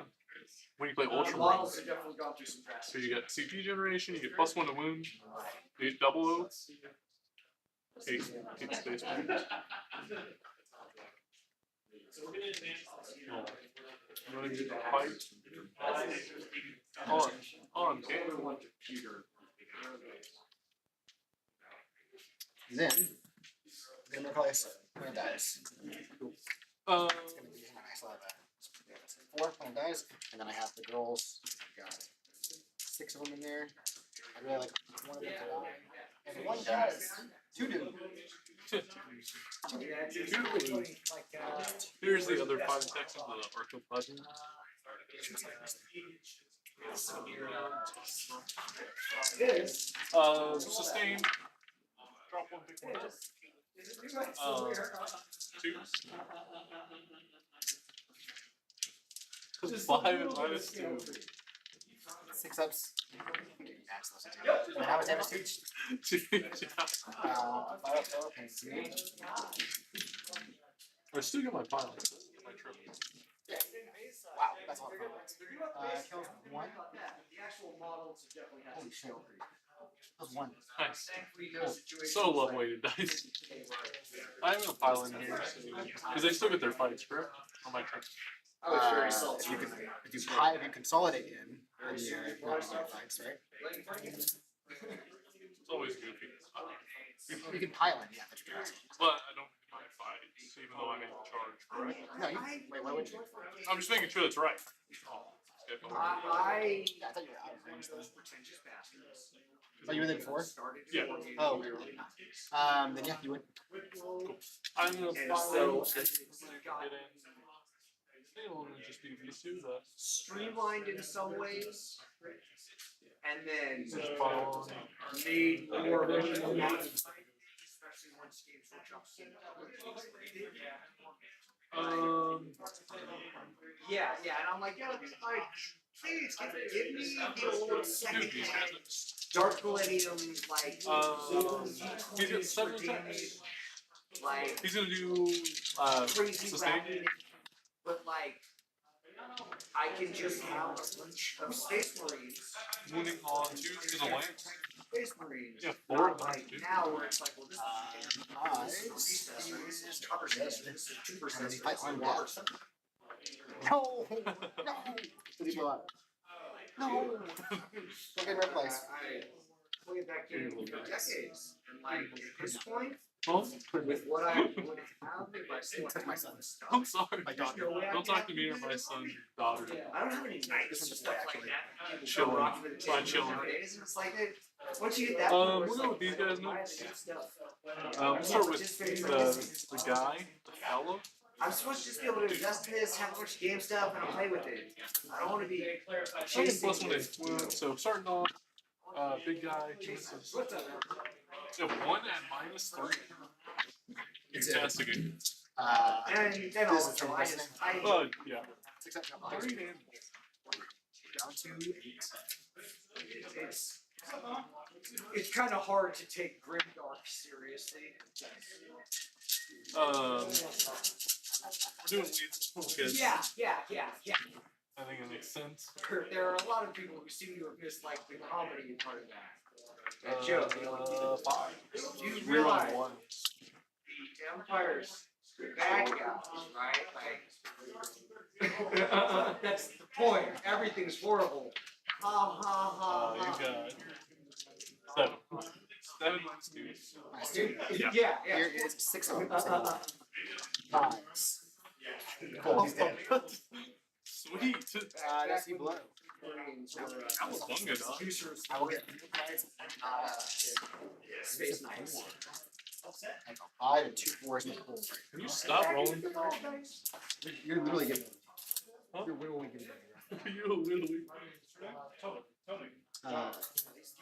Speaker 1: when you play Ultra
Speaker 5: Models have definitely gone through some drastic.
Speaker 1: So you get CP generation, you get +1 to wound, you get double O. 8 space points. You wanna get the fight? On game.
Speaker 3: Then, I'm gonna replace when it dies. It's gonna be nice. I love that. 4 when it dies, and then I have the girls. Got 6 of them in there. I really like one of them to die. And one does. 2 do.
Speaker 5: Yeah, it's really like
Speaker 1: Here's the other 5 attacks of the Arthroplasm.
Speaker 5: it is.
Speaker 1: Sustain. Drop 1, pick 1 up. 2.
Speaker 5: Just
Speaker 1: 5
Speaker 5: a
Speaker 1: and
Speaker 5: little bit of
Speaker 1: minus 2.
Speaker 5: skill.
Speaker 3: 6 ups. Max those two. And how much damage to each? 5 up total.
Speaker 1: I still get my pile. My triple.
Speaker 3: Wow, that's a lot of points. Kills 1.
Speaker 5: The actual models definitely have
Speaker 3: Holy shit. Kills 1.
Speaker 1: Nice. So love weighted dice. I'm gonna pile in here, because they still get their fights, correct? On my turn.
Speaker 5: I was very
Speaker 3: If
Speaker 5: salty.
Speaker 3: you consolidate in, then you're not gonna get fights, right?
Speaker 1: It's always goofy.
Speaker 3: You can pile in, yeah, that's your choice.
Speaker 1: But I don't get my fights, even though I'm in charge, correct?
Speaker 3: No, you, wait, why would you?
Speaker 1: I'm just making sure that's right. Oh, skip over.
Speaker 5: I
Speaker 3: Yeah, I thought you were out of range though.
Speaker 5: pretentious bastards.
Speaker 3: Oh, you were there before?
Speaker 1: Yeah.
Speaker 3: Oh, then yeah, you would.
Speaker 1: I'm gonna
Speaker 5: And
Speaker 1: pile
Speaker 5: so-
Speaker 1: in. Get in. It'll just be these two, the
Speaker 5: Streamlined in some ways, and then
Speaker 1: just pile on.
Speaker 5: made more of a especially once Games Workshop. Yeah, and I'm like, yeah, like, please give me the old second
Speaker 1: Dude, these guys
Speaker 5: Dark Millennium, like,
Speaker 1: he's got 7 attacks.
Speaker 5: damage, like,
Speaker 1: He's gonna do
Speaker 5: crazy
Speaker 1: sustain.
Speaker 5: rapid, but like, I can just have a bunch of Space Marines.
Speaker 1: Wounding on 2 to the lance.
Speaker 5: Space Marines.
Speaker 1: Yeah, 4
Speaker 5: Not
Speaker 1: of them,
Speaker 5: like
Speaker 1: dude.
Speaker 5: now where it's like, well, this
Speaker 3: Nice.
Speaker 5: is covers this, this is 2%.
Speaker 3: And he fights on death. No! No! Did he blow up? No! Don't get in red place.
Speaker 5: I played that game for decades, and like, at this point,
Speaker 1: Oh,
Speaker 5: with what I would have if I still
Speaker 3: Took my
Speaker 5: had
Speaker 3: son.
Speaker 5: stuff,
Speaker 1: I'm sorry.
Speaker 3: My
Speaker 5: there's
Speaker 3: daughter.
Speaker 5: no way I
Speaker 1: Don't
Speaker 5: can
Speaker 1: talk to me or my son, daughter.
Speaker 5: I don't have any nice
Speaker 3: This one's
Speaker 5: stuff
Speaker 3: actually
Speaker 5: like that.
Speaker 1: chilling.
Speaker 5: Rocking with the
Speaker 1: Fine,
Speaker 5: table
Speaker 1: chilling.
Speaker 5: nowadays, and it's like, once you get that,
Speaker 1: We'll
Speaker 5: point where it's
Speaker 1: go
Speaker 5: like,
Speaker 1: with these
Speaker 5: I don't
Speaker 1: guys
Speaker 5: buy
Speaker 1: next.
Speaker 5: the good stuff.
Speaker 1: We'll start with the guy, the fellow.
Speaker 5: I'm supposed to just be able to invest in this, have a bunch of game stuff, and play with it. I don't want to be
Speaker 1: Chasing
Speaker 5: chasing
Speaker 1: plus 1 influence. So starting off, big guy. Genesis.
Speaker 5: What's up?
Speaker 1: You have 1 and minus 3. Fantastic.
Speaker 5: And then
Speaker 3: This is
Speaker 5: also,
Speaker 3: from
Speaker 5: I
Speaker 3: listening.
Speaker 5: just, I,
Speaker 1: Yeah.
Speaker 3: 6 up, no,
Speaker 1: 3 damage.
Speaker 3: down to 8.
Speaker 5: it's kind of hard to take Grimdark seriously.
Speaker 1: We're doing leads because
Speaker 5: Yeah.
Speaker 1: I think it makes sense.
Speaker 5: There are a lot of people who seem to have missed like the comedy part of that. That joke, you know,
Speaker 1: 5.
Speaker 5: you
Speaker 1: We're
Speaker 5: realize
Speaker 1: on 1.
Speaker 5: the Empire's the bad guys, right? Like, that's the point. Everything's horrible. Ha ha ha.
Speaker 1: You
Speaker 5: ha.
Speaker 1: got 7. 7 minus 2.
Speaker 3: Nice, dude.
Speaker 1: Yeah.
Speaker 3: Here is 6 of them. 5s. Cool, he's dead.
Speaker 1: Sweet.
Speaker 3: Does he blow?
Speaker 1: That was fun, good, huh?
Speaker 3: I will get
Speaker 5: Space Knights.
Speaker 3: 5 and 2 4s in the pool.
Speaker 1: Can you stop rolling?
Speaker 3: You're literally getting.
Speaker 1: Huh?
Speaker 3: You're literally getting.
Speaker 1: You literally.
Speaker 5: It's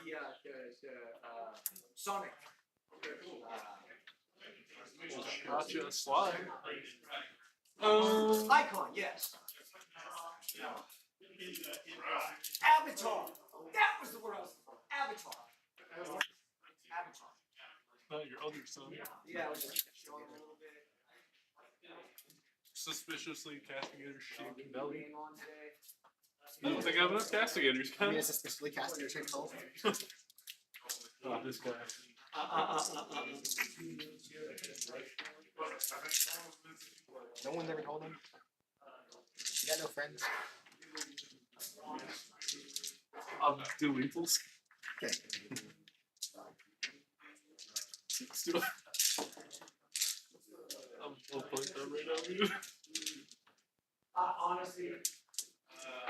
Speaker 5: the Sonic.
Speaker 1: Gotcha. Slide.
Speaker 5: Icon, yes. Avatar. That was the word I was looking for. Avatar. Avatar.
Speaker 1: Not your other son.
Speaker 5: Yeah, I was just showing a little bit.
Speaker 1: Suspiciously castigator shaped belly.
Speaker 5: Being on today.
Speaker 1: I don't think I have enough castigators,
Speaker 3: I mean,
Speaker 1: guys.
Speaker 3: it's suspiciously casting your shaped hole.
Speaker 1: Oh, this guy.
Speaker 3: No one's ever told him. You got no friends.
Speaker 1: I'll do lethals.
Speaker 3: Okay.
Speaker 1: Let's do it. I'm full point that right now, dude.
Speaker 5: Honestly,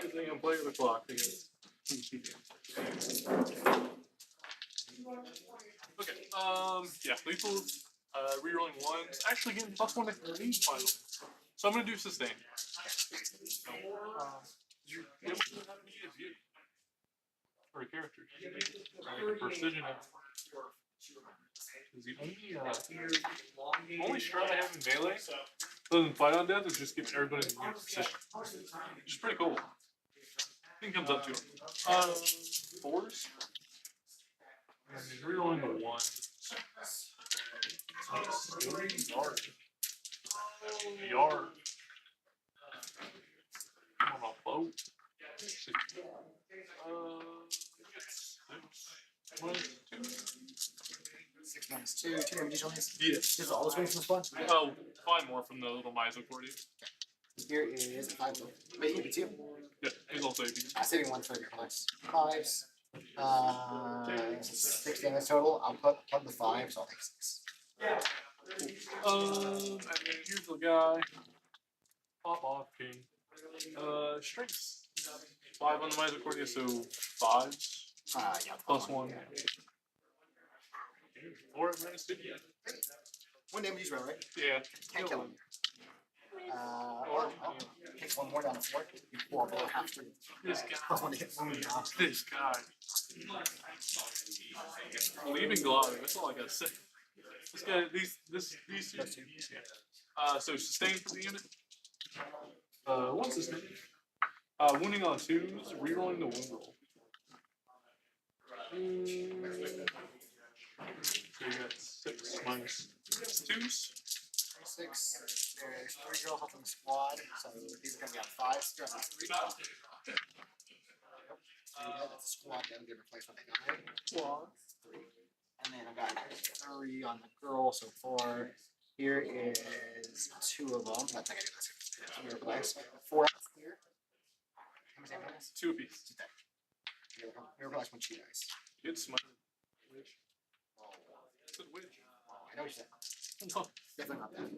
Speaker 1: Good thing I'm playing the clock, I guess. Okay. Yeah. Lethal. Rerolling ones. Actually getting +1 to 3 finally. So I'm gonna do sustain. You don't have any of you or characters. Precision is the only strat I have in melee other than fight on death is just giving everybody the precision. Which is pretty cool. I think it comes up to it. Fours. And rerolling the one. Yard. Yard. On a boat. Six.
Speaker 3: Six minus two, 2 damage each on these.
Speaker 1: Yes.
Speaker 3: This is all this wings from this one.
Speaker 1: Oh, 5 more from the little Misocordia.
Speaker 3: Here is 5. Wait, you too.
Speaker 1: Yeah, he's also AP.
Speaker 3: Saving 1 for your plus 5s. 6 damage total. I'll put on the 5, so I'll take 6.
Speaker 1: And then here's the guy. Pop off king. Strengths. 5 on the Misocordia, so 5s.
Speaker 3: Yeah.
Speaker 1: Plus 1. Or minus 2.
Speaker 3: 1 damage each round, right?
Speaker 1: Yeah.
Speaker 3: Can't kill him. Takes 1 more down to 4. You 4 below half stream.
Speaker 1: This guy.
Speaker 3: Plus 1 to hit 1 down.
Speaker 1: This guy. Leaving Goliath, that's all I gotta say. This guy, these two. Yeah. So sustain for the unit. One sustain. Wounding on 2s, rerolling the wound roll. So you got 6 minus 2s.
Speaker 3: 6. There's 3 girls left on the squad, so these are going to be on 5s. You're on 3. That's a squad that will get replaced when they die.
Speaker 1: Squad.
Speaker 3: 3. And then I've got 3 on the girl so far. Here is 2 of them. That's not going to do this. 2 replace. 4 out here. How much damage on this?
Speaker 1: 2 apiece.
Speaker 3: She's dead. You replace when she dies.
Speaker 1: Good smite. Witch. It's a witch.
Speaker 3: I know what you said.
Speaker 1: No,
Speaker 3: Definitely not that.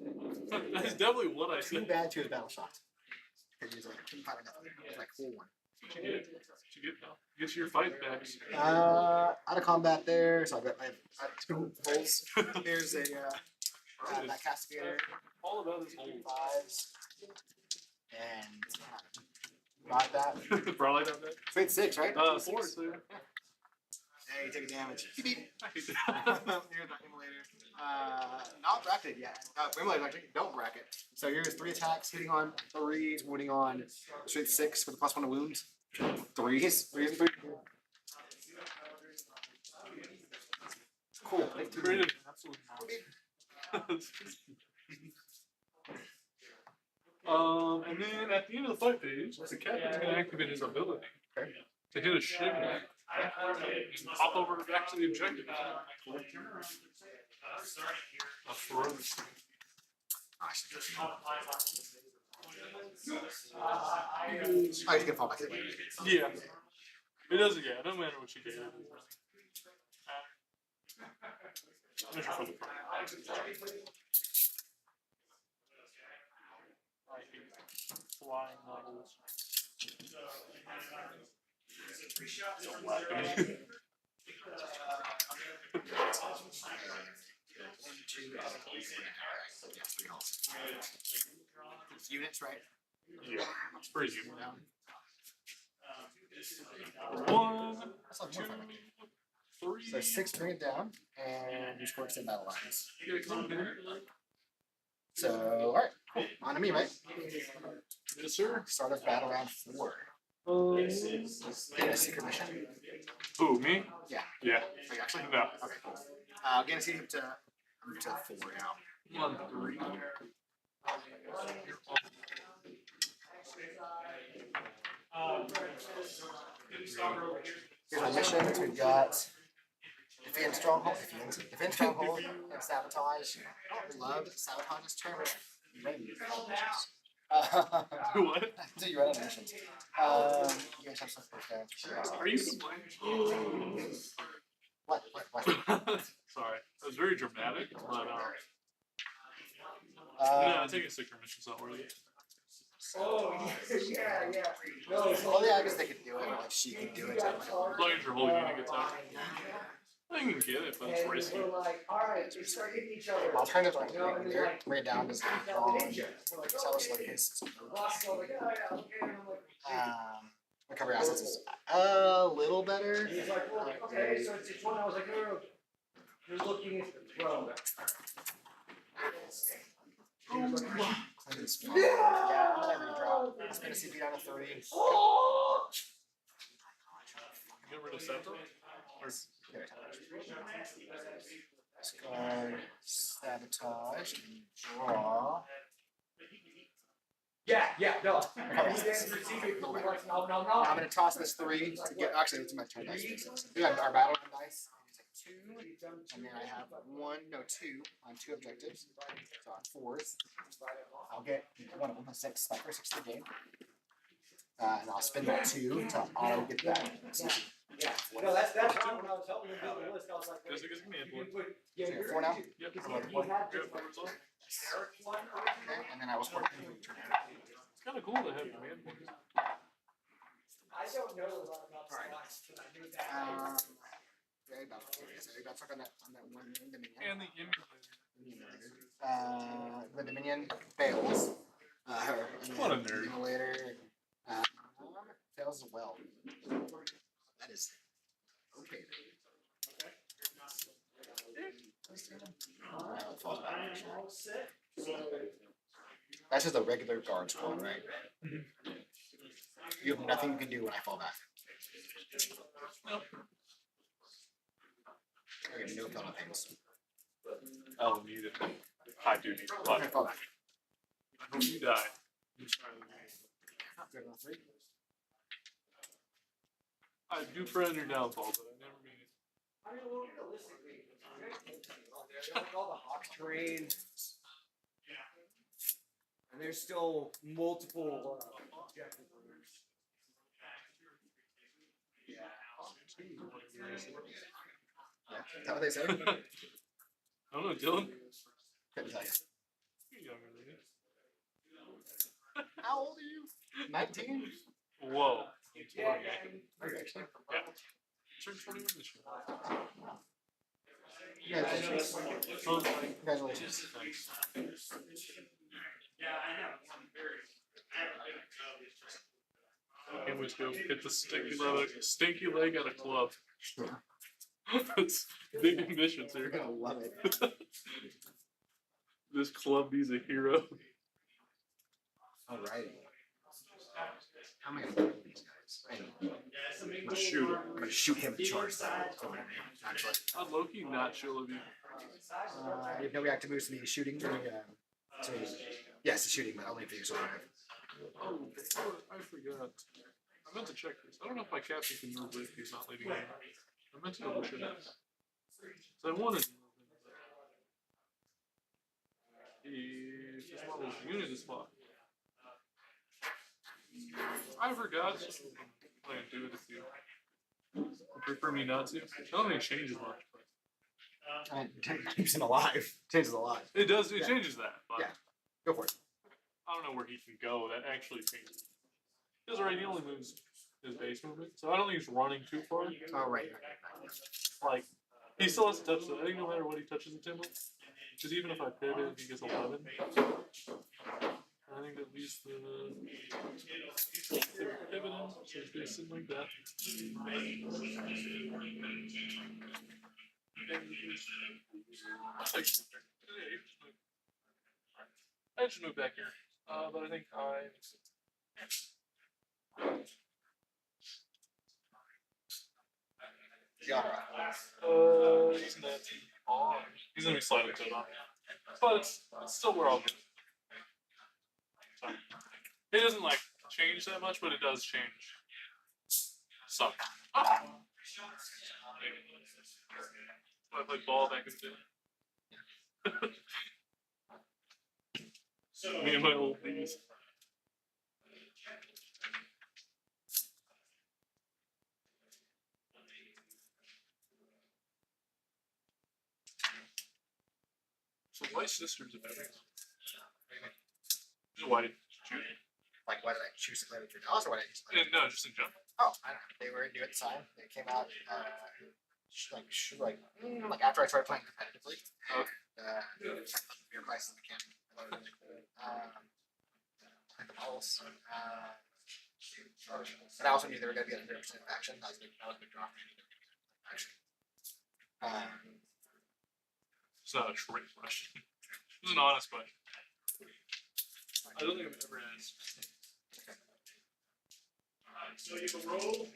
Speaker 1: that's definitely what I
Speaker 3: Too
Speaker 1: said.
Speaker 3: bad she was battle shocked. Because he was like, couldn't fight her nothing. It was like 4-1.
Speaker 1: Did you get? Get your fight backs.
Speaker 3: Out of combat there, so I've got 2 holes. Here's a that castigator,
Speaker 1: All about his whole
Speaker 3: 5s, and got that.
Speaker 1: Probably not that.
Speaker 3: So it's 6, right?
Speaker 1: 4. So.
Speaker 3: Hey, you take a damage. Beep, beep.
Speaker 1: I hate
Speaker 3: Here's
Speaker 1: that.
Speaker 3: the immolator. Not bracketed yet. Immolator actually, don't bracket. So here's 3 attacks, hitting on 3s, wounding on strength 6 with a +1 to wounds. 3s. 3 and 3. Cool.
Speaker 1: Created an absolute and then at the end of the fight phase, the captain's going to activate his ability to hit a ship and hop over back to the objective. A ferocious.
Speaker 3: Oh, he's gonna fall back to the way.
Speaker 1: Yeah. It doesn't, yeah, it doesn't matter what you do. Measure for the front. I hate flying models.
Speaker 3: It's units, right?
Speaker 1: Yeah, it's pretty good. One,
Speaker 3: That's not
Speaker 1: 2,
Speaker 3: more fun.
Speaker 1: 3.
Speaker 3: So 6 bring it down, and you score extend battle lines. So, alright, cool. On to me, right?
Speaker 1: Yes, sir.
Speaker 3: Start of battle round 4. Get a secret mission.
Speaker 1: Who, me?
Speaker 3: Yeah.
Speaker 1: Yeah.
Speaker 3: Are you actually?
Speaker 1: No.
Speaker 3: Okay, cool. Get a secret to 4 now.
Speaker 1: 1, 3.
Speaker 3: Here's my missions. We've got defend stronghold, defend stronghold, and sabotage. Love sabotage's turn.
Speaker 1: What?
Speaker 3: So you run out of missions. You guys have something to
Speaker 1: Are you complaining?
Speaker 3: What?
Speaker 1: Sorry, that was very dramatic, but no, I take a secret mission's not worth it.
Speaker 5: Oh, yeah. No, it's
Speaker 3: Well, yeah, I guess they could do it. Like she could do it.
Speaker 1: As long as your whole unit gets out. I think you can get it, but it's
Speaker 5: And
Speaker 1: risky.
Speaker 5: we're like, alright, we start hitting each other.
Speaker 3: Alternatives are
Speaker 5: You know, and they're
Speaker 3: there.
Speaker 5: like,
Speaker 3: Bring it down is
Speaker 5: "He's not the
Speaker 3: wrong.
Speaker 5: ninja." We're like,
Speaker 3: So
Speaker 5: "Oh,
Speaker 3: it's like
Speaker 5: okay."
Speaker 3: his.
Speaker 5: The boss is all like, "Oh, yeah, okay." And I'm like,
Speaker 3: Recovery assets is a little better.
Speaker 5: and he's like, well, okay, so it's 1. I was like, no. You're looking at the throne. He was like,
Speaker 3: Clinton's fine. Yeah, I'm gonna redraw. It's gonna CP down to 30.
Speaker 5: oh!
Speaker 1: Get rid of Scepter? Or
Speaker 3: Discard, sabotage, and draw.
Speaker 5: Yeah, no.
Speaker 3: Okay.
Speaker 5: No.
Speaker 3: I'm gonna toss this 3 to get. Actually, it's my turn dice. We have our battle dice. It's like 2, and then I have 2 on 2 objectives. So on 4s, I'll get one of them, a 6, my first 6 of the game. And I'll spend that 2 to auto get that.
Speaker 5: Yeah, no, that's why when I was helping him build the list, I was like,
Speaker 1: Does it get me a
Speaker 5: you
Speaker 1: point?
Speaker 5: can put, yeah,
Speaker 3: So
Speaker 5: you're
Speaker 3: 4 now?
Speaker 1: Yep.
Speaker 5: Because
Speaker 3: Another
Speaker 5: he
Speaker 3: point.
Speaker 5: had
Speaker 1: Yeah,
Speaker 5: just
Speaker 1: four
Speaker 5: like
Speaker 1: as well.
Speaker 5: generic one
Speaker 3: Okay,
Speaker 5: originally.
Speaker 3: and then I will sport the turn.
Speaker 1: It's kind of cool to have command points.
Speaker 5: I don't know a lot about slots, but I knew that.
Speaker 3: Very bad. So we got stuck on that one Dominion.
Speaker 1: And the emulator.
Speaker 3: The Dominion fails.
Speaker 1: What a nerd.
Speaker 3: Emulator fails as well. That is okay. Falls back. That's just a regular guard squad, right? You have nothing you can do when I fall back.
Speaker 1: Nope.
Speaker 3: Okay, no penalties.
Speaker 1: I'll need it. I do need it, but
Speaker 3: I fall back.
Speaker 1: I hope you die.
Speaker 3: Good enough, 3.
Speaker 1: I do friend your downfall, but I never mean it.
Speaker 5: I mean, well, realistically, there's like all the hawk terrain. And there's still multiple objective rooms.
Speaker 3: Yeah. Is that what they say?
Speaker 1: I don't know, Dylan.
Speaker 3: Couldn't tell you.
Speaker 1: You're younger than me.
Speaker 3: How old are you? 19?
Speaker 1: Whoa.
Speaker 5: Yeah,
Speaker 3: Are you actually?
Speaker 1: Yeah. Turned 21 this year.
Speaker 3: Congratulations.
Speaker 1: Well,
Speaker 3: Congratulations.
Speaker 1: thanks. Can't wait to go hit the stinky leg at a club. That's big ambitions
Speaker 3: You're
Speaker 1: here.
Speaker 3: gonna love it.
Speaker 1: This club needs a hero.
Speaker 3: Alrighty. How am I gonna do these guys?
Speaker 1: I'm gonna shoot him.
Speaker 3: I'm gonna shoot him and charge that. Actually.
Speaker 1: I'd Loki not chill of you.
Speaker 3: You have no reactive moves to the shooting. Yes, the shooting, but only if you survive.
Speaker 1: Oh, I forgot. I meant to check this. I don't know if my captain can move it if he's not leading game. I meant to double check this. So I wanted to move him. If this model's unit is locked. I forgot. So I'm gonna do it if you prefer me not to. I don't think it changes much. But
Speaker 3: Keeps him alive. Changes a lot.
Speaker 1: it does. It
Speaker 3: Yeah.
Speaker 1: changes that. But
Speaker 3: Yeah. Go for it.
Speaker 1: I don't know where he can go. That actually changes. Because right, he only moves his base movement, so I don't think he's running too far.
Speaker 3: Oh, right.
Speaker 1: Like, he still has to touch the. I think no matter what he touches the timber. Because even if I pivot, he gets 11. I think at least the pivot him, so he's basically like that. I should move back here, but I think he's not too far. He's gonna be slightly turned off, but it's still where I'll go. So, it doesn't like change that much, but it does change some. Ah! I played ball back in the day. Me and my old things. So why sisters of everything? Just why shoot?
Speaker 3: Like, why did I choose to play with $3 or why did I use it?
Speaker 1: No, just in general.
Speaker 3: Oh, I don't know. They were new at the time. They came out like after I started playing competitively.
Speaker 1: Okay.
Speaker 3: Beer prices in the can. Like the models. And I also knew they were going to be at 100% faction. That was a big draw for me. Actually.
Speaker 1: It's not a trick question. It was an honest question. I don't think I've ever asked.
Speaker 4: So you have a roll.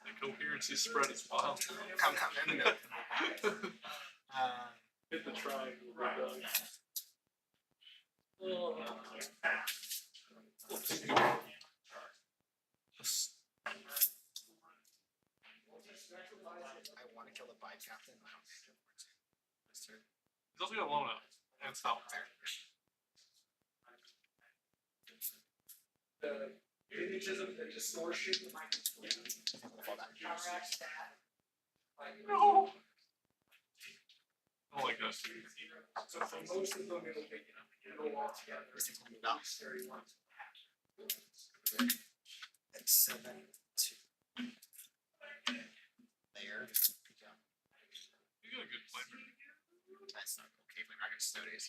Speaker 1: The coherency spread is wild.
Speaker 3: Come, let me know.
Speaker 1: Hit the triangle.
Speaker 3: I want to kill the bike captain. I don't think it works.
Speaker 1: He's also got Lona and Stout.
Speaker 4: The images of the distortion.
Speaker 1: No. I don't like this.
Speaker 4: So for most of them, it'll all together.
Speaker 3: This thing's gonna move out. It's 7, 2. There.
Speaker 1: You got a good flavor.
Speaker 3: That's not okay. My record Custodes.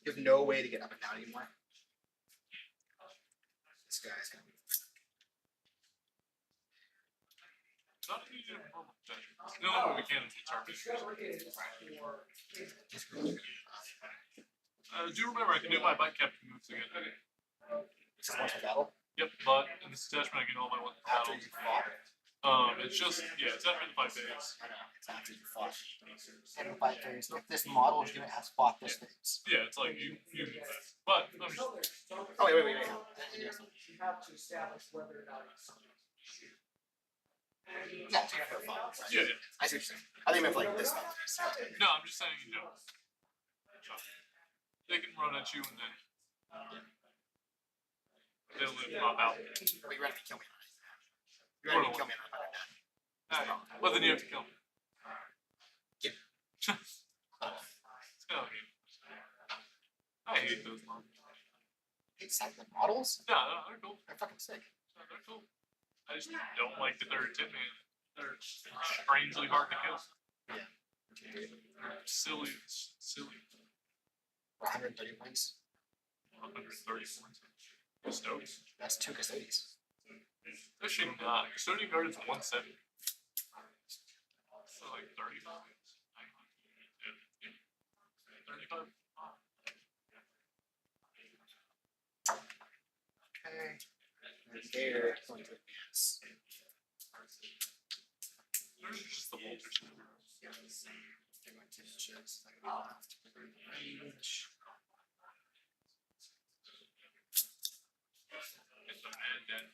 Speaker 3: You have no way to get up and down anymore. This guy's gonna be.
Speaker 1: Not an easy to perform protection. The only way we can is do remember I can do my bike captain moves again.
Speaker 3: This is once a battle.
Speaker 1: Yep, but in this attachment I can do all my one
Speaker 3: After
Speaker 1: battles.
Speaker 3: you fought.
Speaker 1: It's just it's after the 5 days.
Speaker 3: I know. It's after you fought. In 5 phase. If this model is unit has fought this phase.
Speaker 1: Yeah, it's like you do that. But I'm just
Speaker 3: Oh wait.
Speaker 4: You have to establish whether or not it's.
Speaker 3: Yeah, it's for fun. Right?
Speaker 1: yeah.
Speaker 3: I see what you're saying. I think I meant like this phase.
Speaker 1: No, I'm just saying you know. They can run at you and then they'll live pop out.
Speaker 3: But you're ready to kill me. You're ready to kill me and I'm dead.
Speaker 1: Alright, well then you have to kill me.
Speaker 3: Yeah.
Speaker 1: It's kind of game. I hate those ones.
Speaker 3: Hate cycling models?
Speaker 1: No, they're cool.
Speaker 3: They're fucking sick.
Speaker 1: They're cool. I just don't like that they're a tin man. They're strangely hard to kill.
Speaker 3: Yeah.
Speaker 1: They're silly. It's silly.
Speaker 3: 130 points.
Speaker 1: 130 points. Custodes.
Speaker 3: That's 2 Custodes.
Speaker 1: Actually not. Custodian guard is 170. So like 35. 35.
Speaker 3: Okay. And they're going to advance.
Speaker 1: There's just the bolters.
Speaker 3: Yeah. They're going to just like left. Range.
Speaker 1: Get the man dead.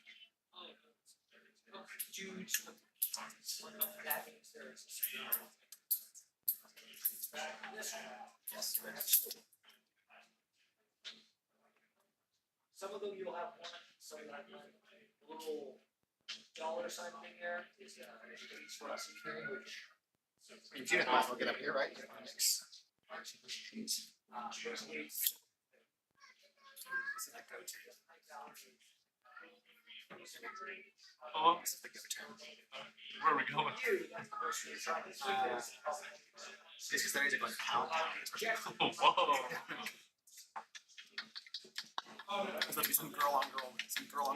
Speaker 3: Yes, right.
Speaker 4: Some of them you'll have one, some that have a little dollar sign thing there is for us in here, which.
Speaker 3: If you might as well get up here, right? You don't mix.
Speaker 4: Basically.
Speaker 3: This is the go-to.
Speaker 1: Oh,
Speaker 3: This is the go-to.
Speaker 1: where are we going?
Speaker 3: These Custodes are going to pound.
Speaker 1: Oh, whoa.
Speaker 3: There's gonna be some girl on girl action, bro.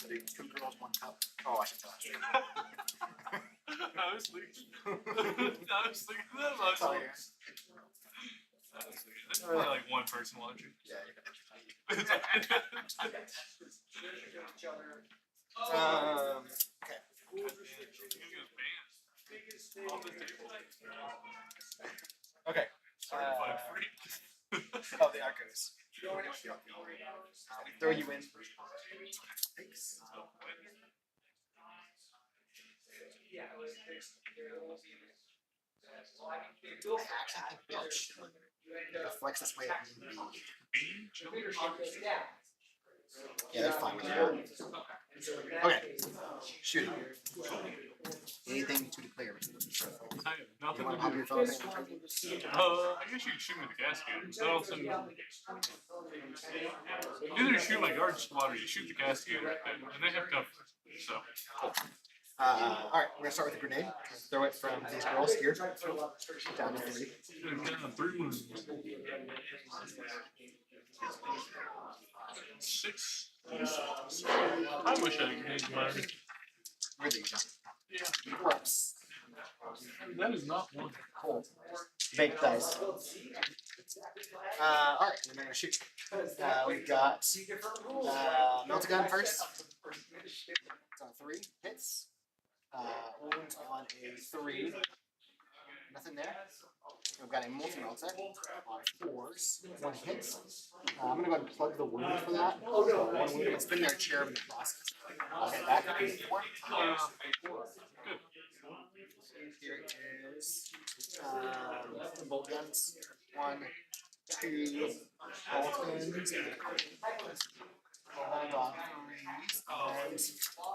Speaker 3: Two girls, one cup. Oh, I should tell you.
Speaker 1: I was thinking that much.
Speaker 3: Sorry.
Speaker 1: There's probably like one person watching.
Speaker 3: Yeah, you're gonna okay. Okay.
Speaker 1: Certified freak.
Speaker 3: Oh, the Arcos. We throw you in. Thanks.
Speaker 4: Yeah, it was, there will be.
Speaker 3: I actually think they'll chill. To flex this way.
Speaker 1: B Cage?
Speaker 3: Yeah, they're fine with that. Okay. Shooting. Anything to declare?
Speaker 1: I have
Speaker 3: You
Speaker 1: nothing
Speaker 3: want to
Speaker 1: to
Speaker 3: pop
Speaker 1: do.
Speaker 3: your phone? Thing?
Speaker 1: I guess you can shoot me with the gas cannon. That also either you shoot my guard squad or you shoot the gas cannon right there, and they have cover. So
Speaker 3: All right, we're gonna start with a grenade. Throw it from these girls here down to 3.
Speaker 1: kind of 3 moves. 6. I wish I could use mine.
Speaker 3: Really?
Speaker 1: Yeah,
Speaker 3: Gross.
Speaker 1: that is not one.
Speaker 3: Cool. Baked dice. All right, and then I'm gonna shoot. We've got melted gun first. It's on 3 hits. Wounds on a 3. Nothing there. We've got a multi-melter on 4s. 1 hit. I'm gonna go ahead and plug the wound for that. So 1 wound. It's been there cherub in the process. I'll get back to 4.
Speaker 1: Good.
Speaker 3: Here is bolt guns. 1, 2 bolt guns. Hold on, 3s and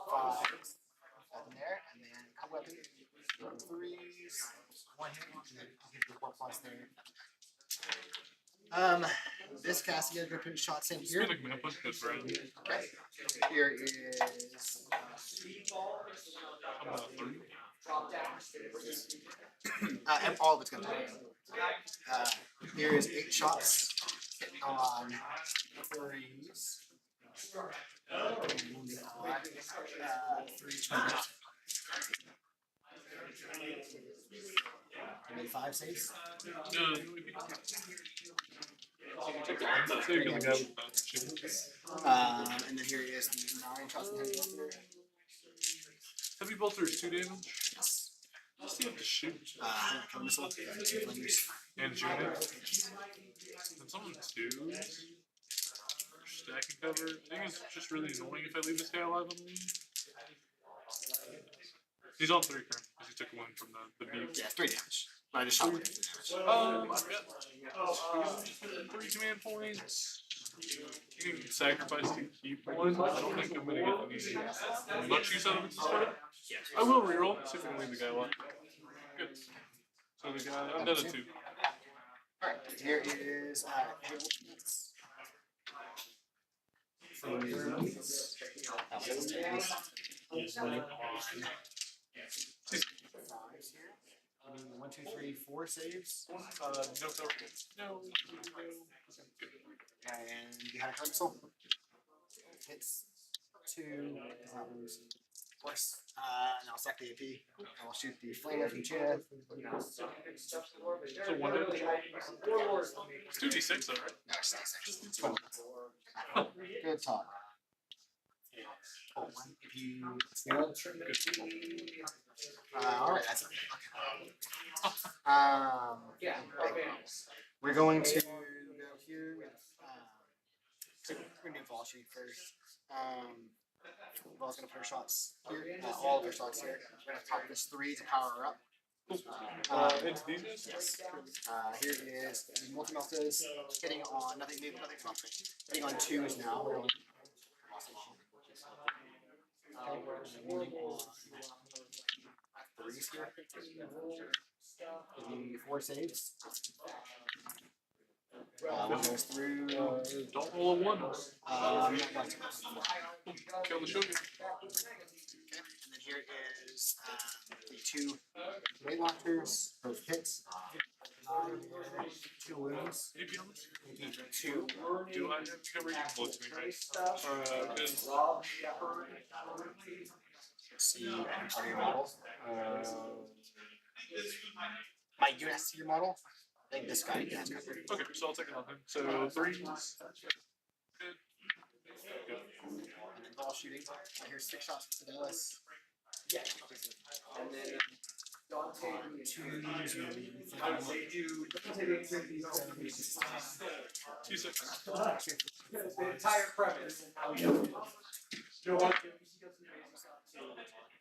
Speaker 3: 5s. Nothing there, and then a couple weapons. 3s. 1 hit, and then I'll give you 4 plus there. This cast again, gonna put shots in here.
Speaker 1: Spin a command punch goes around.
Speaker 3: Okay. Here is
Speaker 1: About 3.
Speaker 3: and all of it's gonna be. Here is 8 shots on 3s. And on 3 charges. And then 5 saves.
Speaker 1: No, so you're gonna go with that shit.
Speaker 3: And then here is the 9 shots in heavy bolter.
Speaker 1: Heavy bolter is 2 damage. Just you have to shoot.
Speaker 3: Kill missile. 2 flames.
Speaker 1: And shoot it. And someone 2. Stacking cover. I think it's just really annoying if I leave this guy alive on me. He's on 3 currently because he took 1 from the beat.
Speaker 3: Yeah, 3 damage. But I just shot 1 damage.
Speaker 1: I've got 3 command points. You can sacrifice to keep 1. I don't think I'm gonna get any much use out of it this time. I will reroll, see if I can leave the guy alive. Good. So the guy, I'm down to 2.
Speaker 3: Alright, here is Hail Peanuts. One, two, three, 4 saves.
Speaker 1: No cover. No.
Speaker 3: And you had a card missile. Hits 2. Does not lose. Of course. And I'll sack the AP. And I'll shoot the flamer from Chad.
Speaker 1: So 1 damage. It's 2d6 though, right?
Speaker 3: No, it's 6. Good talk. Oh, 1 AP. Alright, that's it. We're going to go here with we're gonna do ball shooting first. Ball's gonna put her shots here, all of her shots here. We're gonna pop this 3 to power her up.
Speaker 1: It's these guys?
Speaker 3: Yes. Here is the multi-meltas hitting on nothing from hitting on 2s now. We're going moving on 3s here. Maybe 4 saves. 1 goes through.
Speaker 1: Don't roll a 1. Kill the sugar.
Speaker 3: Okay, and then here is the 2 blade launchers, both hits. 2 wounds.
Speaker 1: AP on this?
Speaker 3: 2.
Speaker 1: Do I have cover? You can blow it to me, right? Is
Speaker 3: See part of your model. My USC model. I think this guy has covered.
Speaker 1: okay, so I'll take it off him. So 3s. Good.
Speaker 3: And then ball shooting. Here's 6 shots for Fidelis.
Speaker 5: And then Dante.
Speaker 3: 2s.
Speaker 5: They do.
Speaker 1: 2-6.
Speaker 5: The entire premise. How you know what?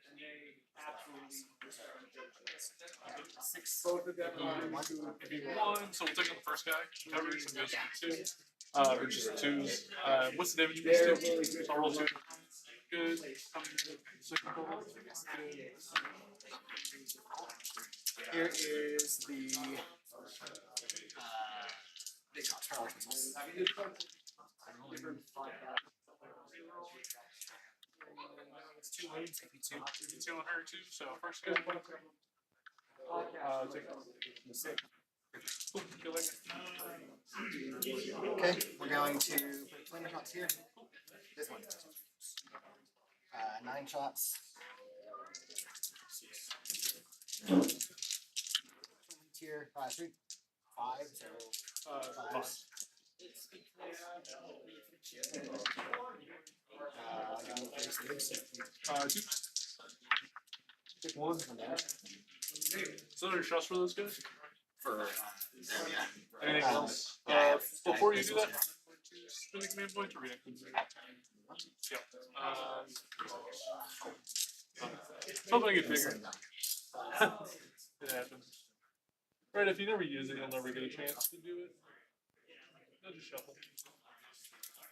Speaker 5: And they absolutely.
Speaker 3: 6.
Speaker 5: Both of them.
Speaker 1: 1, so we'll take on the first guy. Covers and goes to 2. Or just twos. What's the damage boost do? So I'll roll two. Good. Second roll. Good.
Speaker 3: Here is the big shots. Power missiles.
Speaker 1: It's two wounds. Two on her too. So first good. Take Kill it.
Speaker 3: Okay, we're going to put flaming shots here. This one. 9 shots. Here, 3, 5, so
Speaker 1: Five. Two.
Speaker 3: Take one from there.
Speaker 1: So there are shots for those guys?
Speaker 3: For them, yeah.
Speaker 1: Anything else?
Speaker 3: yeah, I have-
Speaker 1: Before
Speaker 3: I
Speaker 1: you
Speaker 3: have
Speaker 1: do that,
Speaker 3: pistols
Speaker 1: spend a command point to react. Yeah. Something I get bigger. It happens. Right, if you never use it, you'll never get a chance to do it. They'll just shuffle.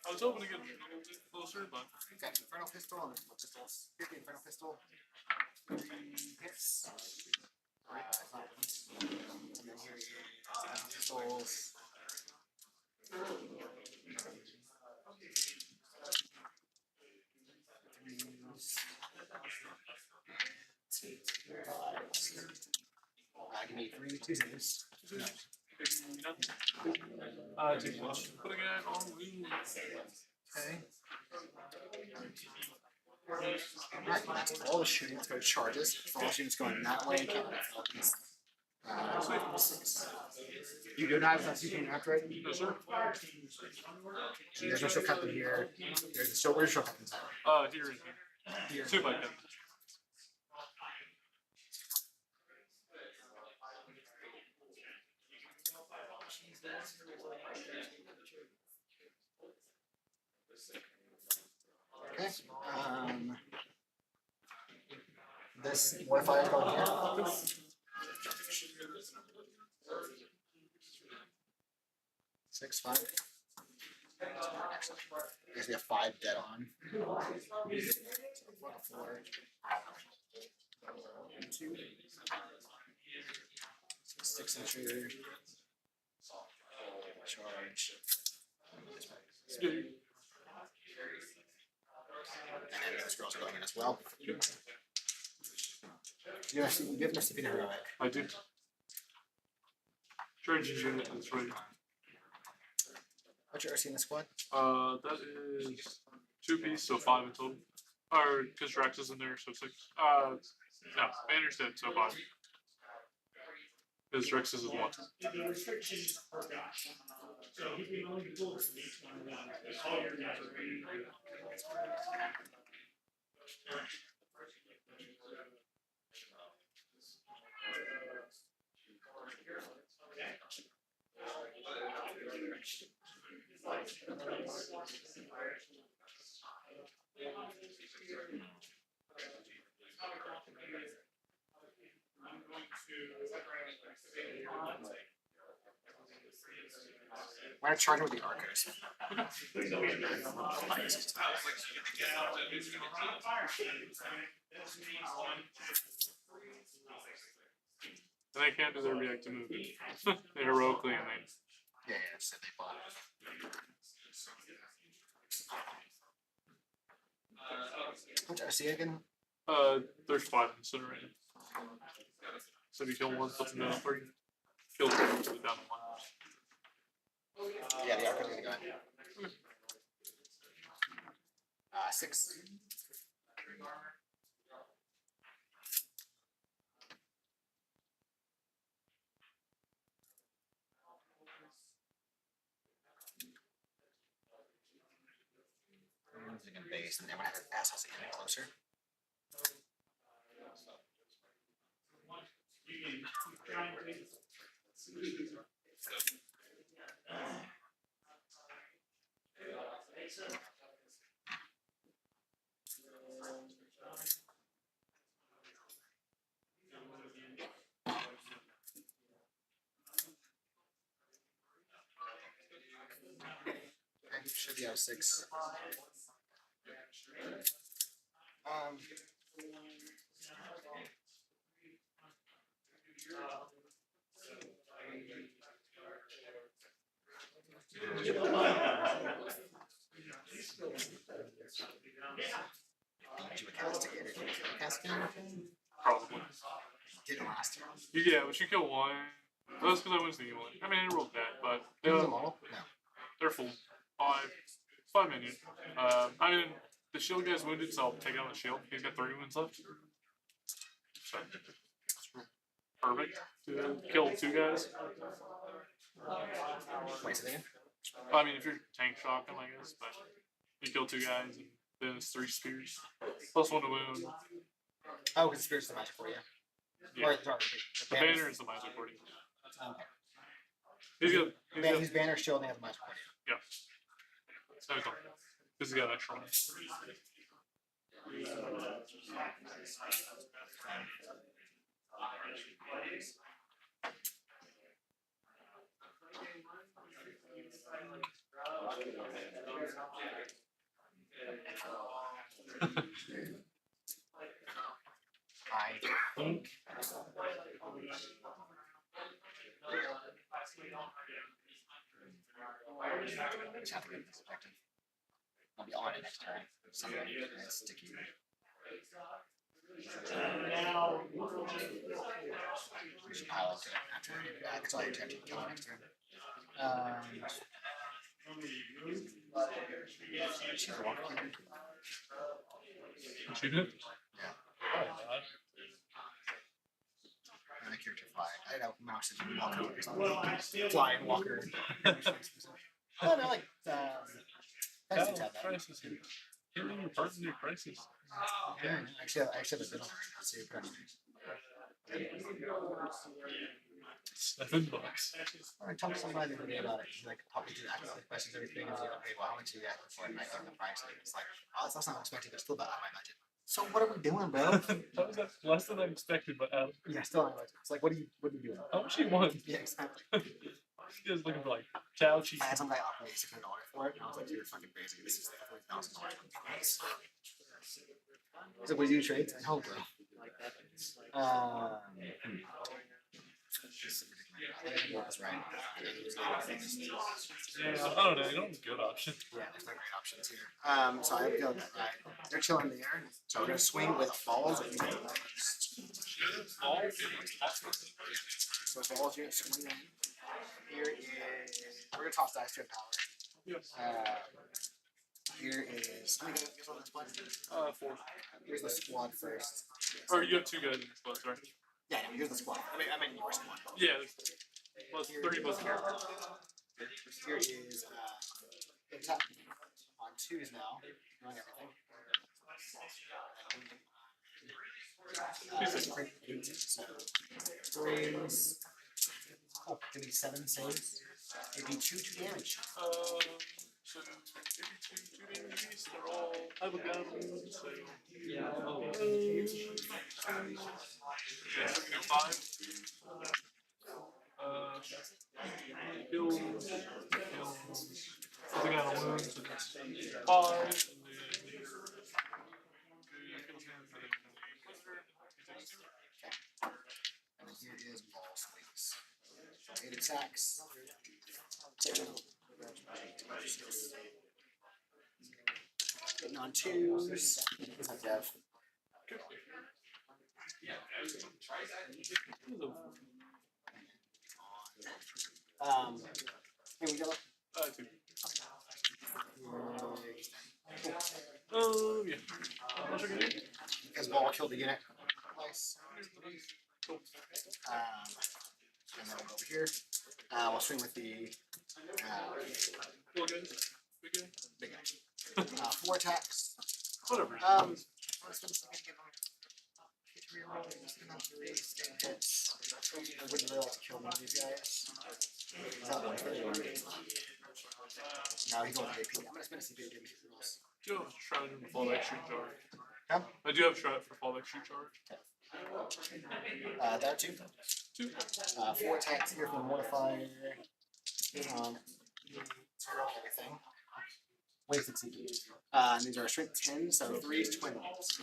Speaker 1: I was hoping to get a little bit closer, but
Speaker 3: Got the Infernal Pistol and the pistols. Here's the Infernal Pistol. 3 hits. And then here is pistols. Give me 3 2s.
Speaker 1: take one. Put a guy on wounds.
Speaker 3: Okay. Alright, that's all the shooting. Let's go to charges. For all shooting, going that way. You do not have that shooting after it?
Speaker 1: No, sir.
Speaker 3: So there's no show captain here. There's so where's show captain?
Speaker 1: Here and here. Two by captain.
Speaker 3: Okay. This modifier is going here. Six, 5. I guess we have 5 dead on. So 4. 2. 6 incher. Charge. And then this girl's going in as well. You have no Sabina heroic.
Speaker 1: I do. Charge unit is ready.
Speaker 3: What's your RC in the squad?
Speaker 1: That is 2 piece, so 5 in total. Or, because Drax is in there, so 6. No, Banner's dead, so 5. Because Drax is 1.
Speaker 4: The restrictions are back. So you can only pull this all your guys are ready.
Speaker 3: We're gonna charge him with the archers.
Speaker 1: And they can't do their reactive movement. They heroically and they.
Speaker 3: Yeah, said they bought it. What's RC again?
Speaker 1: There's 5 in the center right now. So if you kill one, put them down to 3. Kill 2, put it down to 1.
Speaker 3: Yeah, the archers are gonna go in. 6. Base, and then when I have assholes getting closer. should be out of 6. Did you castigate it? Castigate it?
Speaker 1: Probably.
Speaker 3: Did it last year?
Speaker 1: Yeah, but you kill one. That's because I went to the one. I mean, I rolled bad, but
Speaker 3: Did them all? No.
Speaker 1: they're full. 5 minion. I mean, the shield guy's wounded, so I'll take out the shield. He's got 3 wounds left. So, perfect. To kill 2 guys.
Speaker 3: Wait, say that again?
Speaker 1: I mean, if you're tank shotgun, I guess, but you kill 2 guys, and then it's 3 spears. Plus 1 to wound.
Speaker 3: Oh, because Spirit's the magic for you.
Speaker 1: Yeah.
Speaker 3: Or, sorry,
Speaker 1: The banner is the magic for you.
Speaker 3: Okay.
Speaker 1: He's got.
Speaker 3: His banner shield and they have the magic for you.
Speaker 1: Yeah. So he's done. Because he's got an extra one.
Speaker 3: I think. Just have to get this effective. I'll be on it next turn. Something that's sticky. We should pile it to it after. That's all your turn to kill it next turn. She's a walker.
Speaker 1: Shoot it?
Speaker 3: Yeah.
Speaker 1: Oh, God.
Speaker 3: My character fly. I don't know. Mouse is walker or something. Flying walker. Oh no, like Crisis had that.
Speaker 1: Crisis. Killing your partner in your crisis.
Speaker 3: Yeah, actually, I actually have a bit on it. Let's see, Crisis.
Speaker 1: 7 bucks.
Speaker 3: I talked to somebody the other day about it. He's like talking to the active questions, everything, and he's like, "Hey, well, how much are you acting for?" And I gave him the price, and it's like, "Oh, that's not expected, but still about out of my budget." So what are we doing, bro?
Speaker 1: That was less than I expected, but
Speaker 3: Yeah, still out of my budget. It's like, what are you doing?
Speaker 1: how much do you want?
Speaker 3: Yeah, exactly.
Speaker 1: He was looking for like chow cheese.
Speaker 3: I had some guy offer me $600 for it, and I was like, "You're fucking crazy. This is like $40,000 price." He's like, "What do you do trades?" I know, bro. That's right.
Speaker 1: Yeah, I don't know. You don't have good options.
Speaker 3: Yeah, there's no great options here. So I have to go that right. They're chilling there. So we're gonna swing with balls or unit first. So balls unit swing in. Here is we're gonna toss dice to empower. Here is how many guys on the squad?
Speaker 1: 4.
Speaker 3: Here's the squad first.
Speaker 1: Or you have 2 guys in this spot, sorry.
Speaker 3: Yeah, no, here's the squad. I mean your squad.
Speaker 1: Yeah, plus 30 plus here.
Speaker 3: Here is attack on 2s now. Knowing everything. So 3s. Oh, give me 7 saves. It'd be 2 damage.
Speaker 1: So maybe 2 damage piece. They're all have a gun. So yeah, so we do 5. Kills. I think I don't lose. So that's 5.
Speaker 3: And then here is ball swings. 8 attacks. Hitting on 2s. What's that, Dev? Here we go.
Speaker 1: 2. Yeah. What's your game?
Speaker 3: Because ball killed the unit. Nice. And then we'll go over here. We'll swing with the
Speaker 1: Little guys. Big guy.
Speaker 3: big guy. 4 attacks.
Speaker 1: Whatever.
Speaker 3: Let's spend some to give him. Get to reroll. Just enough to really stay hits. I wouldn't really like to kill one of these guys. Is that 130 or no, he's only AP. I'm gonna spend a CP to give me 2 rolls.
Speaker 1: Do you have Shroud and Fallback Shoot Charge?
Speaker 3: Huh?
Speaker 1: I do have Shroud for Fallback Shoot Charge.
Speaker 3: There are 2.
Speaker 1: 2.
Speaker 3: 4 attacks here from the modifier. Hit on 0 and everything. wasted CP. And these are strength 10, so 3 is twin rolls.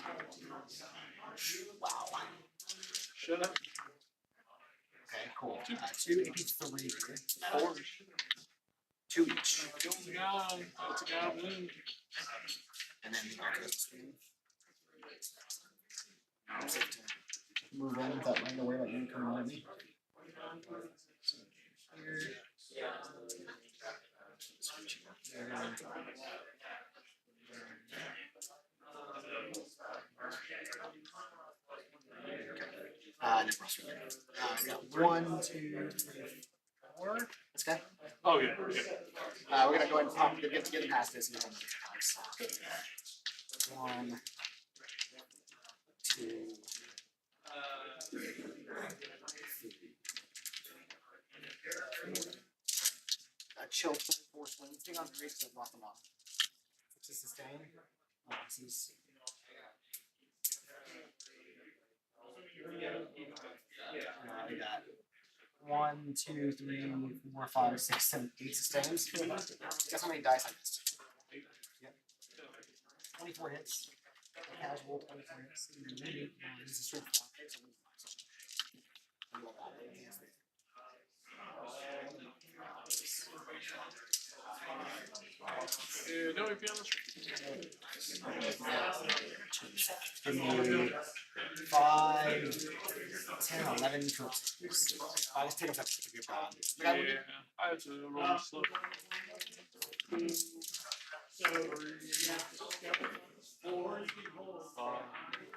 Speaker 3: Wow.
Speaker 1: Shut up.
Speaker 3: Okay, cool. 2 AP3,
Speaker 1: 4.
Speaker 3: 2 each.
Speaker 1: Kill the guy. That's a guy blue.
Speaker 3: And then the arc goes to safe to move in without running away like you coming at me. So here. Switch there. No plus I got 1, 2, 3, 4. This guy.
Speaker 1: Oh yeah.
Speaker 3: We're gonna go ahead and pop get him past this and then 1, 2, 3. Chill force swing thing on 3 because I brought them off. Which is sustain. This is. We got 1, 2, 3, 4, 5, 6, 7, 8 sustains. Guess how many dice I missed? Yep. 24 hits. Casual 24 hits. This is straight 5.
Speaker 1: No AP on this.
Speaker 3: Give me 5, 10, 11 troops. I just take them up to be a problem.
Speaker 1: Yeah, I had to roll slow. 2, 3, 4, 5,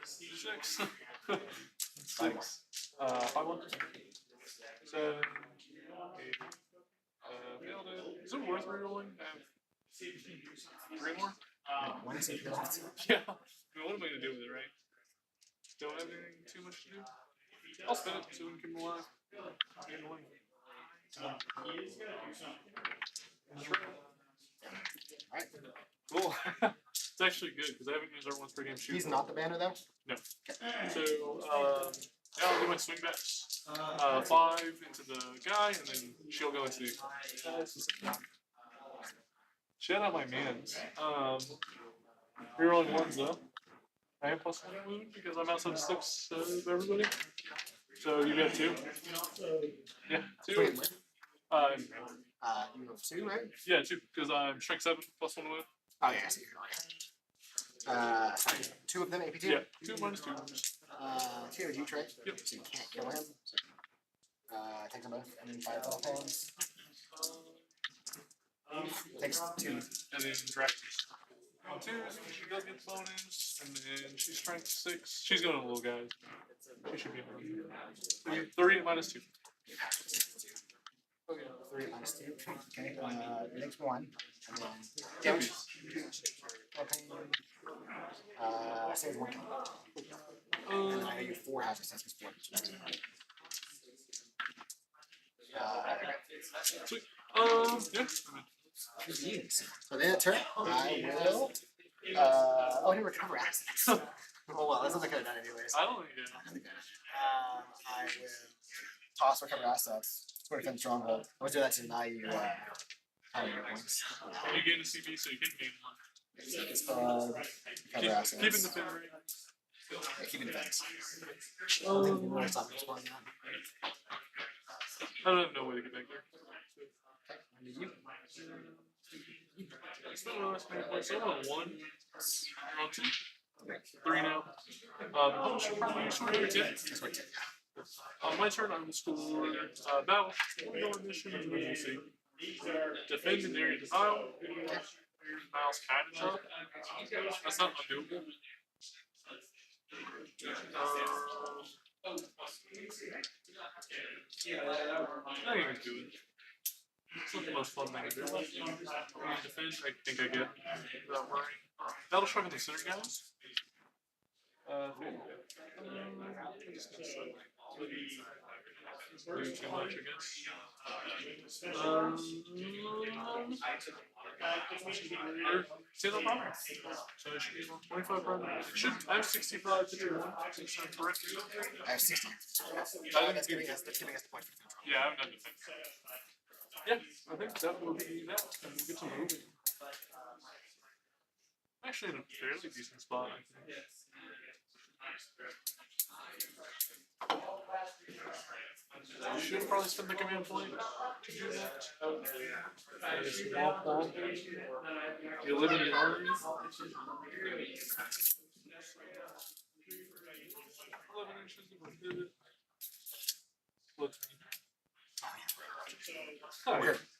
Speaker 1: 6. 6. 5 1. 7, 8. Failed it. Is it worth rerolling? I have 3 more?
Speaker 3: One is it left.
Speaker 1: Yeah. I mean, what am I gonna do with it, right? Don't have anything too much to do. I'll spin it so we can keep him alive. Get him alive.
Speaker 3: Alright.
Speaker 1: Cool. It's actually good because I haven't used our once per game shoot.
Speaker 3: He's not the banner though?
Speaker 1: No. So, yeah, I'll do my swing backs. 5 into the guy, and then she'll go into the. Shout out my mans. You're rolling 1s though. I am plus 1 wound because I'm outside 6 of everybody. So you got 2. Yeah, 2.
Speaker 3: Wait, where? You have 2, right?
Speaker 1: Yeah, 2 because I'm strength 7 plus 1 wound.
Speaker 3: Oh yeah, I see. Sorry. 2 of them AP2?
Speaker 1: Yeah, 2 minus 2.
Speaker 3: Here, you trade.
Speaker 1: Yep.
Speaker 3: So you can't kill him. So, take them both and then fire off hands. Takes 2.
Speaker 1: And then drags. On 2s, she does get the bonus, and then she's strength 6. She's going to little guys. She should be around. 3 minus 2. Okay.
Speaker 3: 3 minus 2. Okay. It takes 1. And then damage. Okay. Saves 1. And then I owe you 4 hazard sense because 4.
Speaker 1: Sweet. Yeah.
Speaker 3: Jeez. So then turn. I will. Oh, I didn't recover assets. Oh well, that's what I could have done anyways.
Speaker 1: I don't think
Speaker 3: I will toss recover assets. Sort of defend stronghold. I was doing that to deny you how many points.
Speaker 1: you gain a CB, so you can gain 1.
Speaker 3: It's recover assets.
Speaker 1: Keeping the pin rate.
Speaker 3: Yeah, keeping defense. I don't think you want to stop responding that.
Speaker 1: I don't have no way to get back there.
Speaker 3: Okay, and you.
Speaker 1: Still no less many points. So I'm on 1. You're on 2. 3 now. Publisher probably use sword 10.
Speaker 3: That's what 10.
Speaker 1: On my turn, I will score battle. Go mission, and then we'll see. Defend an area denial. Denial's kind of tough. That's not undoable. I think I can do it. It's not the most fun thing to do. Defend, I think I get without worrying. Battle Shrug in the center, guys. I'm just gonna do too much, I guess. Say no problem. So I should be 25 problem. I have 65 to do 1. Correct?
Speaker 3: I have 60. That's giving us the point for control.
Speaker 1: Yeah, I haven't done defense. Yeah, I think that will be that, and we'll get to moving. Actually, in a fairly decent spot. I think. You should probably spend the command point to do that. And just walk on. You live in the army. 11 inches of a pivot. What's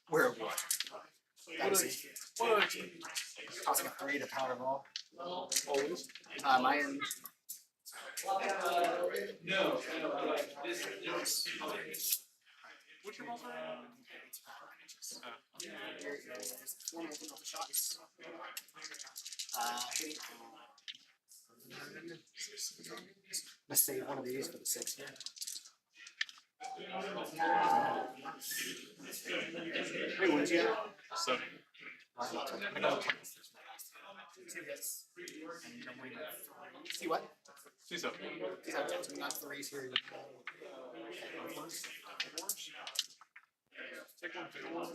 Speaker 3: Where it was.
Speaker 1: what I
Speaker 3: Tossing a 3 to power roll.
Speaker 1: always.
Speaker 3: Mine.
Speaker 1: Which your balls are?
Speaker 3: Here's 4 multiple shots. Hitting. Let's save one of these for the 6 here. Hey, what did you get?
Speaker 1: 7.
Speaker 3: See what?
Speaker 1: See 7.
Speaker 3: These are 10, so we got 3s here.
Speaker 1: Take one.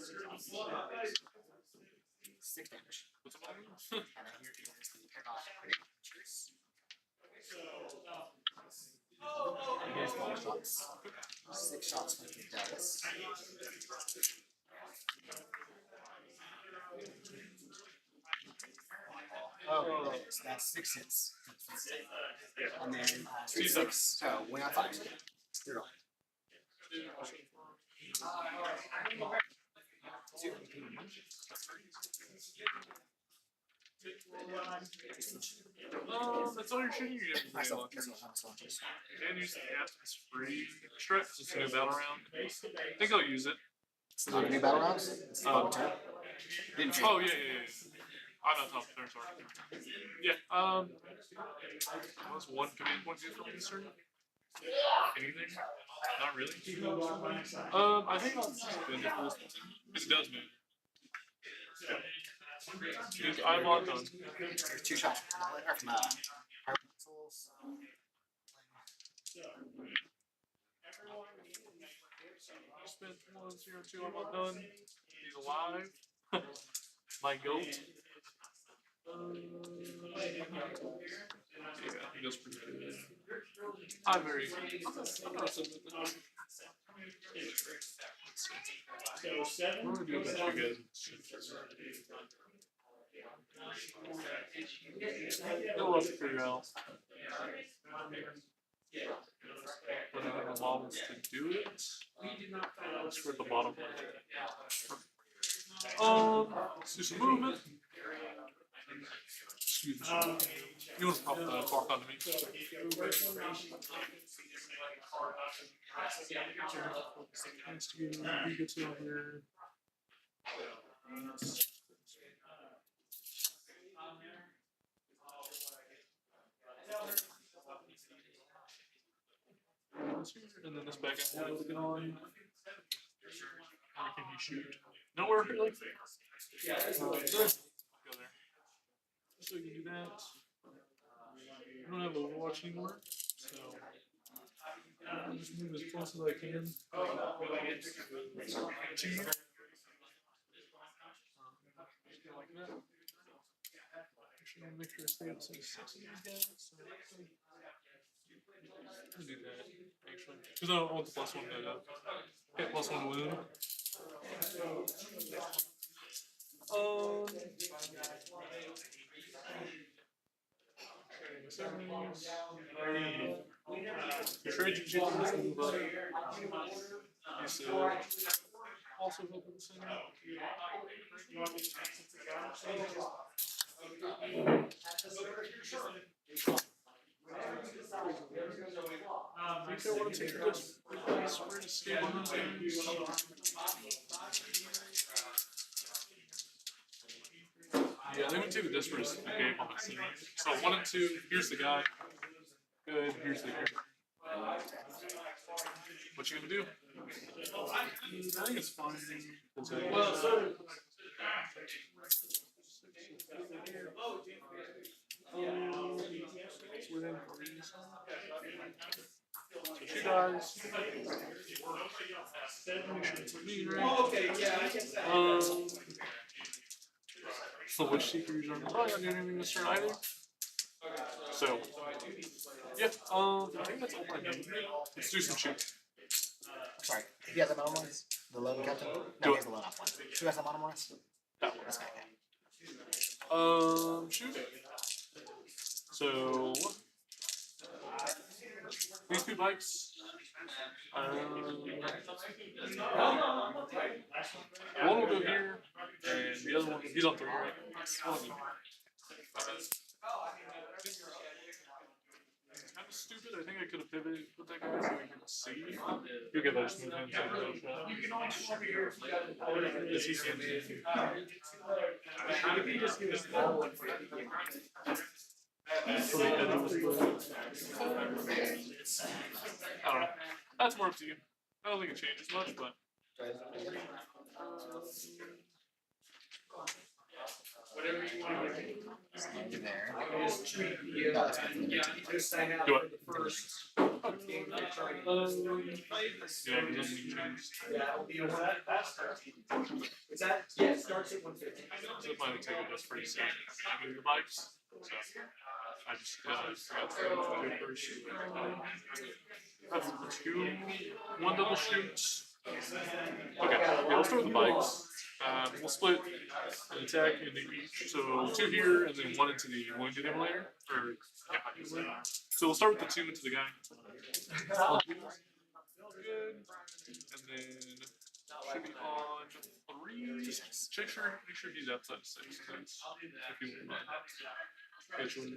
Speaker 3: 6 damage.
Speaker 1: What's the bottom?
Speaker 3: And then here is the paradox critical features. Here's 4 shots. 6 shots with the Dallas. Oh, so that's 6 hits. And then 3 6. So win on 5. You're on. 2.
Speaker 1: That's all you're shooting. You get
Speaker 3: Nice
Speaker 1: free
Speaker 3: one.
Speaker 1: launcher.
Speaker 3: Launches.
Speaker 1: And use the captain's free extra. It's a new battle round. I think I'll use it.
Speaker 3: It's not a new battle rounds. It's the bottom turn. Didn't change.
Speaker 1: Oh yeah. I'm on top of turn, sorry. Yeah. That was 1 command point due from this turn. Anything? Not really. I think I'll just spend it because it does move. Yeah. Because I'm on done.
Speaker 3: There's 2 shots from Hard Souls.
Speaker 1: Spent 1, 0, 2, I'm all done. He's alive. My goat. Yeah, he goes pretty good. I'm very impressive with that. What do we do about you guys? You'll have to figure out whether the models to do it. Let's go at the bottom. Let's do some movement. Excuse me. You want to pop the cork onto me? Instigator, he gets it over there. And then this back end will get on. Where can he shoot? Nowhere really. Go there. So you can do that. I don't have Overwatch anymore, so I'll just move as close as I can to you. Like that. Actually, make sure I stay outside 6 of these guys. So I'll do that, actually. Because I don't want the +1 to hit +1 to wound. The trade you choose to move up. You said also go to the center. I think I want to take this place. We're going to stay behind there. Yeah, they went to this for his game on the center. So 1 and 2, here's the guy. Good, here's the hero. What you gonna do? I think it's fine. Well, so. It's within 3. So she dies. Make sure it's me, right?
Speaker 4: Okay, yeah, I guess that.
Speaker 1: The Wish Seekers are probably not doing anything this turn either. So, yeah, I think that's all I need. Let's do some shoot.
Speaker 3: Sorry, if you have the Monomorphs, the lone captain?
Speaker 1: Do
Speaker 3: No,
Speaker 1: it.
Speaker 3: he's the lone up one. Who has the Monomorphs?
Speaker 1: That one.
Speaker 3: This guy.
Speaker 1: Shoot. So, these two bikes. One will go here, and the other one, he's on 3, right? One will go here. It's kind of stupid. I think I could have pivoted with that guy so we could see. You'll get those move in, take another shot. Is he getting? For the edge of the board. I don't know. That's more up to you. I don't think it changes much, but.
Speaker 4: Whatever you want to do.
Speaker 3: There.
Speaker 4: Just treat the, just sign out
Speaker 1: Do
Speaker 4: for
Speaker 1: it.
Speaker 4: the first game of the tournament.
Speaker 1: Yeah, it doesn't change.
Speaker 4: Yeah, it'll be a one. Is that? Yeah, it starts at 150.
Speaker 1: So if I would take it, that's pretty safe. I mean, your bikes. So I just got through the first. That's 2, 1 double shoots. Okay, yeah, we'll start with the bikes. We'll split an attack into each. So 2 here, and then 1 into the wounded emulator. Or, yeah. So we'll start with the 2 into the guy. Good. And then should be on 3. Make sure he's outside of 6. That's if you want. Which one?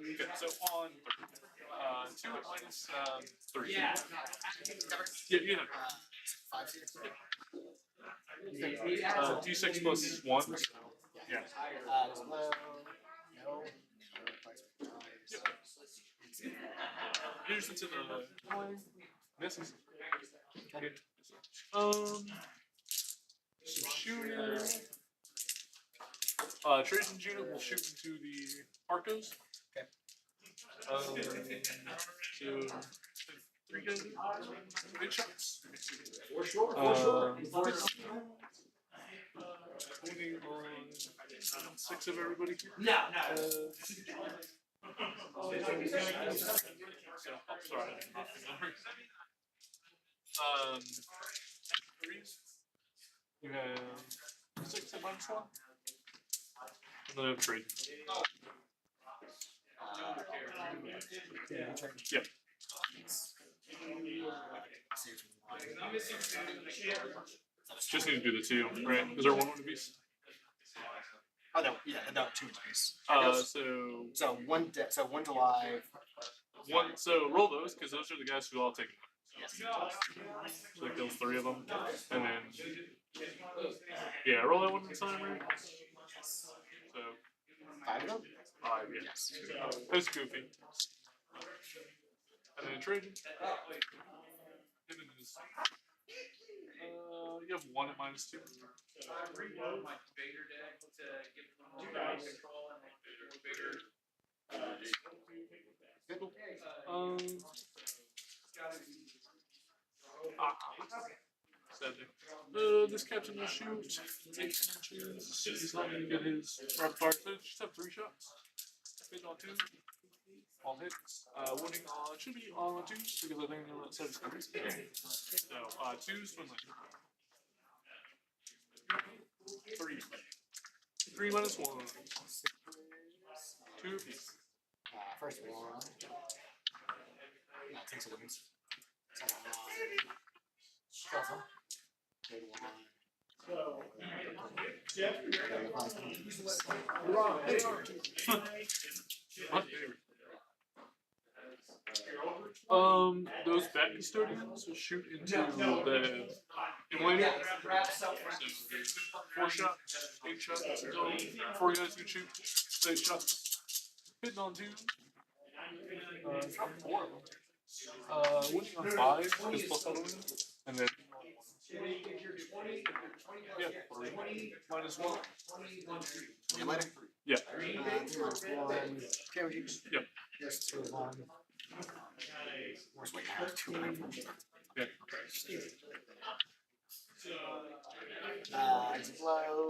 Speaker 1: Okay, so on 2 at minus 3. Yeah, yeah.
Speaker 3: 5 seats.
Speaker 1: D6 plus 1. So, yeah.
Speaker 3: There's low. No.
Speaker 1: Here's into the misses. Okay. Some shooting. Trajan's unit will shoot into the Arcos.
Speaker 3: Okay.
Speaker 1: So 3 guys. Big shots.
Speaker 4: For sure.
Speaker 1: Pointing on 6 of everybody here.
Speaker 4: No.
Speaker 1: So, I'm sorry. Threes. You have 6 at minus 1. And then I have trade. Yep. Just need to do the 2, right? Is there 1 piece?
Speaker 3: Oh no, yeah, no, 2 space.
Speaker 1: So
Speaker 3: 1 to live.
Speaker 1: 1. So roll those because those are the guys who all take.
Speaker 3: Yes.
Speaker 1: So like those 3 of them, and then yeah, roll that 1 at a time, right? So
Speaker 3: 5 of them?
Speaker 1: 5, yeah.
Speaker 3: Yes.
Speaker 1: That's goofy. And then Trajan. And then this. You have 1 at minus 2. This captain will shoot 8 inches. He's not going to get his rapid fire. So just have 3 shots. Hit on 2. All hits. Winning on should be on 2s because I think they're on 7. So 2s win like 3. 3 minus 1. 2 apiece.
Speaker 3: First one. That takes a wins. Second one. Kills him. Third one.
Speaker 1: Those back custodians will shoot into the emulator. So 4 shots, 8 shots. So 4 guys who shoot 8 shots. Hitting on 2. 4 of them. Winning on 5 is plus 1 win. And then yeah, 3 minus 1.
Speaker 3: Emulator?
Speaker 1: Yeah.
Speaker 3: 3 minus 1. Carries.
Speaker 1: Yep.
Speaker 3: Yes, 2 of 1. Where's my 2 of 1?
Speaker 1: Yeah.
Speaker 3: Exit blow.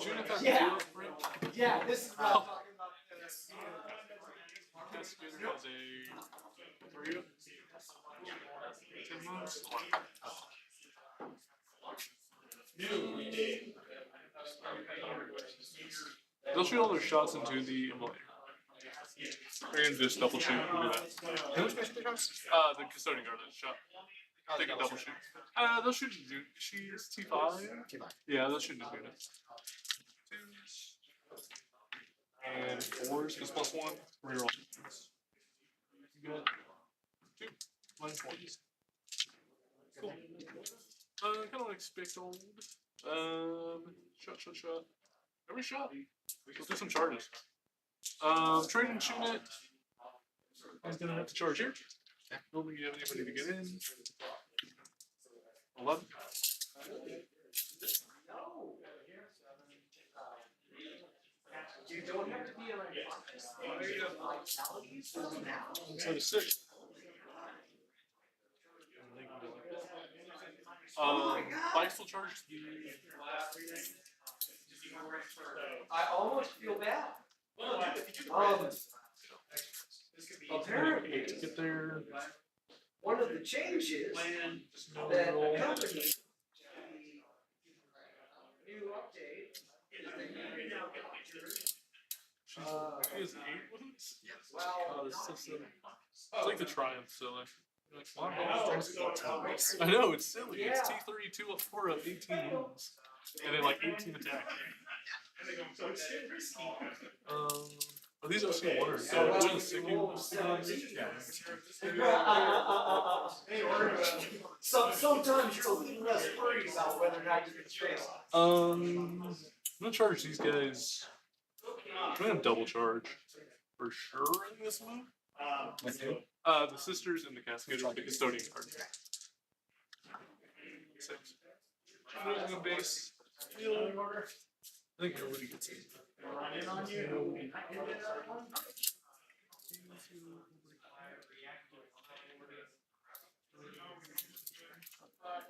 Speaker 1: Judith has
Speaker 5: Yeah.
Speaker 1: a right?
Speaker 5: Yeah, this is what I'm talking about.
Speaker 1: Castigator has a 3 up. 10 moves. They'll shoot all their shots into the immolator. They're gonna just double shoot and do that.
Speaker 3: Who was the goes?
Speaker 1: The custodian guard that shot.
Speaker 3: Oh,
Speaker 1: They can double shoot. They'll shoot into Judith. She's T5.
Speaker 3: T5.
Speaker 1: Yeah, they'll shoot into Judith. 2s. And 4s is +1. Reroll. You got 2. Minus 1s. Cool. Kind of expect old. Shot. Every shot. We'll do some charges. Trade and shoot it. He's gonna have to charge here. Don't think you have anybody to get in. 11.
Speaker 5: You don't have to be
Speaker 1: So to 6. Bikes will charge the.
Speaker 5: I almost feel bad. Apparently,
Speaker 1: Get there.
Speaker 5: one of the changes
Speaker 1: No
Speaker 5: that
Speaker 1: roll.
Speaker 5: accompanied the new update is that you can now get pictures.
Speaker 1: She has 8 wounds?
Speaker 5: Well,
Speaker 1: Oh, this is so silly. It's like the Triumph, so like wow. I know, it's silly. It's T32 up 4 of 18 wounds. And then like 18 attack. Are these OC waters? So what is sick
Speaker 5: sometimes you're a little less worried about whether or not you can trace.
Speaker 1: I'm gonna charge these guys. I'm gonna double charge for sure in this move.
Speaker 3: With who?
Speaker 1: The sisters and the cascade with the custodian card. 6. I'm gonna go base. I think nobody gets it.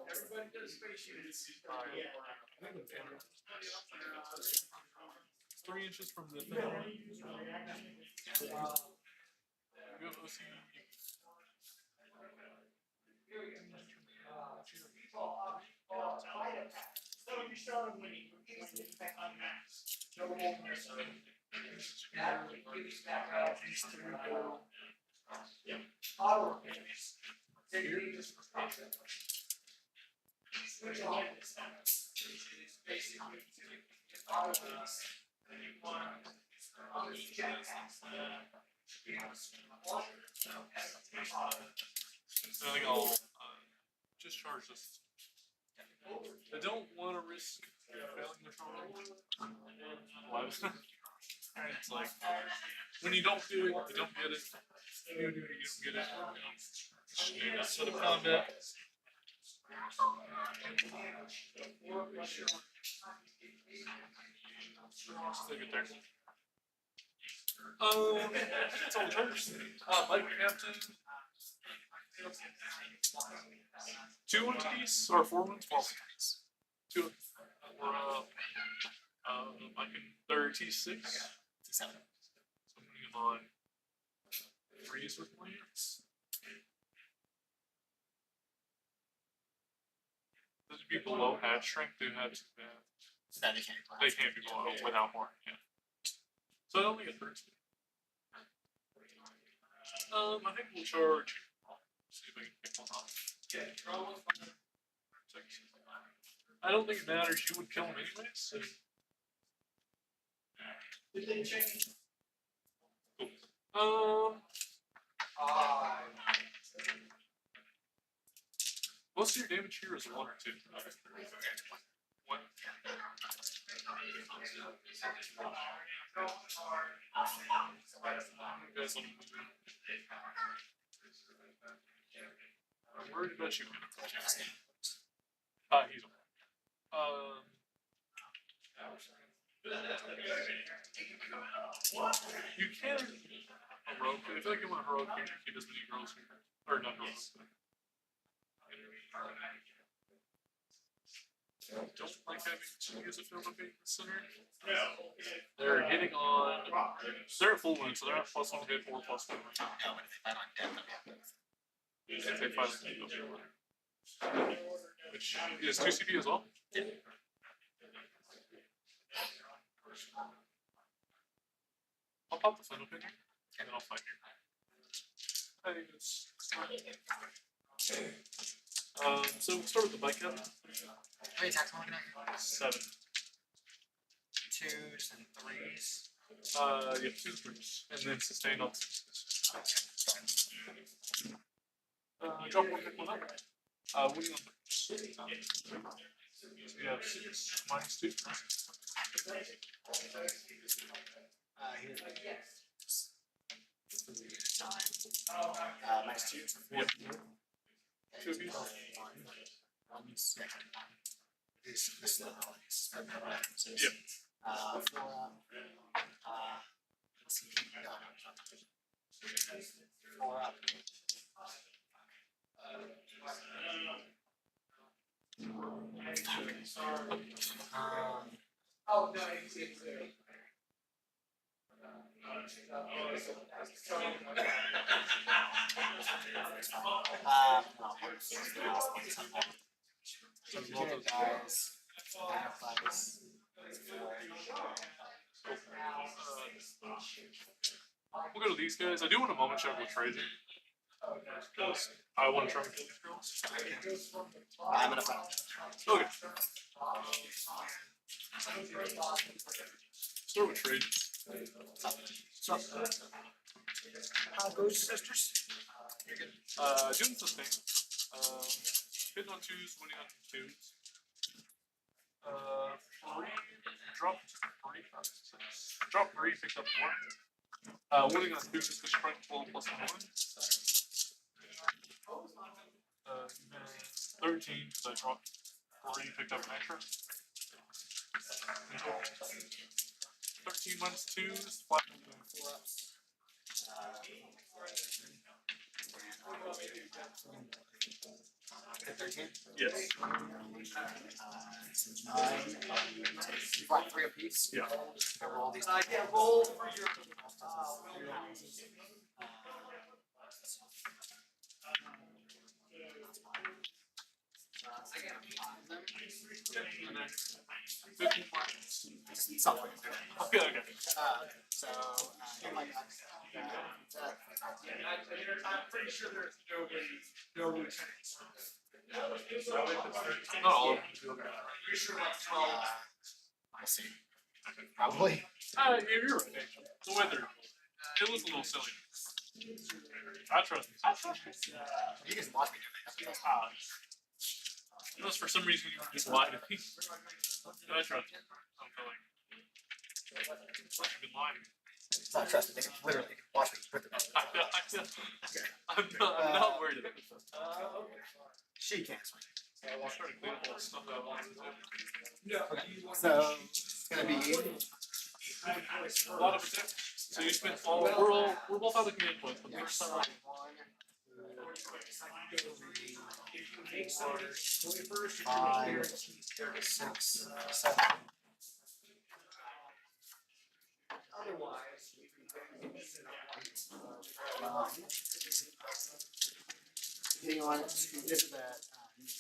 Speaker 5: Everybody does space units.
Speaker 1: 3 inches from the thing. You have OC. So I think I'll just charge this. I don't want to risk failing the charge. What? It's like when you don't do it, you don't get it. When you do it, you don't get it. You know, set of combat. Still get there. It's all charged. Mike Captain. 2 ones apiece or 4 ones? 4 ones. 2. I can. They're T6. T7. So I'm putting them on 3s with plants. Those would be below hatch strength. They had to.
Speaker 3: So that they can't be
Speaker 1: They can't be below without more. Yeah. So I don't think it hurts me. I think we'll charge. See if I can pick one off. I don't think it matters. You would kill him anyways. So. Cool. Most of your damage here is 1 or 2. 1. Guys, let me move. I'm worried about you. He's on. You can heroic. I feel like you want heroic to keep as many girls or not girls. I don't like having to use a field of eight in the center. They're hitting on. They're at full wound, so they're at +1 hit or +1.
Speaker 3: No, but if they fight on death, they'll be
Speaker 1: If they fight on death, which is 2 CP as well. I'll pop the final pin here, and then I'll fight here. I think it's fine. So we'll start with the bike cap.
Speaker 3: How many attacks am I looking at?
Speaker 1: 7.
Speaker 3: 2s and 3s.
Speaker 1: Yeah, 2 3s, and then sustain on 6s. Drop 1, pick 1 up. Winning on so you have 6 -2.
Speaker 3: Here's -2.
Speaker 1: Yep. 2 of you.
Speaker 3: One second. This is
Speaker 1: Yep.
Speaker 3: 4 let's see. 4 up.
Speaker 4: Oh, no, it's
Speaker 3: Guys, Fireflies.
Speaker 1: We'll go to these guys. I do want a moment check with Trajan. Because I want to try and kill these girls.
Speaker 3: I'm gonna fight.
Speaker 1: Okay. Start with Trajan.
Speaker 3: Ghost Sisters.
Speaker 1: Doing sustain. Hitting on 2s, winning on 2s. 3, drop 3. Drop 3, picked up 4. Winning on 2s is the strength 12 +1. 13, so I dropped 3, picked up an extra. 13 -2s, 5
Speaker 3: 4 ups. 13?
Speaker 1: Yes.
Speaker 3: 9. You brought 3 apiece?
Speaker 1: Yeah.
Speaker 3: Roll these.
Speaker 4: yeah, roll for your.
Speaker 1: And then 15 minus.
Speaker 3: Something.
Speaker 1: Okay, okay.
Speaker 3: So, oh my god.
Speaker 4: I'm pretty sure there's no lieutenants.
Speaker 1: Not all of them.
Speaker 4: Pretty sure like 12.
Speaker 3: I see. Probably.
Speaker 1: Yeah, you're right, actually. The weather. It was a little silly. I trust you.
Speaker 3: You can watch me do that.
Speaker 1: Unless for some reason you just lied to me. I trust you. I'm feeling. You've been lying.
Speaker 3: It's not trust me. They can literally watch me put them up.
Speaker 1: I'm not worried about it.
Speaker 3: She can't swing.
Speaker 1: I'll try to clean up all the stuff that I wanted to do.
Speaker 3: Okay. So, it's gonna be.
Speaker 1: A lot of attacks. So you spent all. We're both out of command points, but we're still right.
Speaker 3: 5, 6, 7.
Speaker 4: Otherwise,
Speaker 3: Hitting on this is a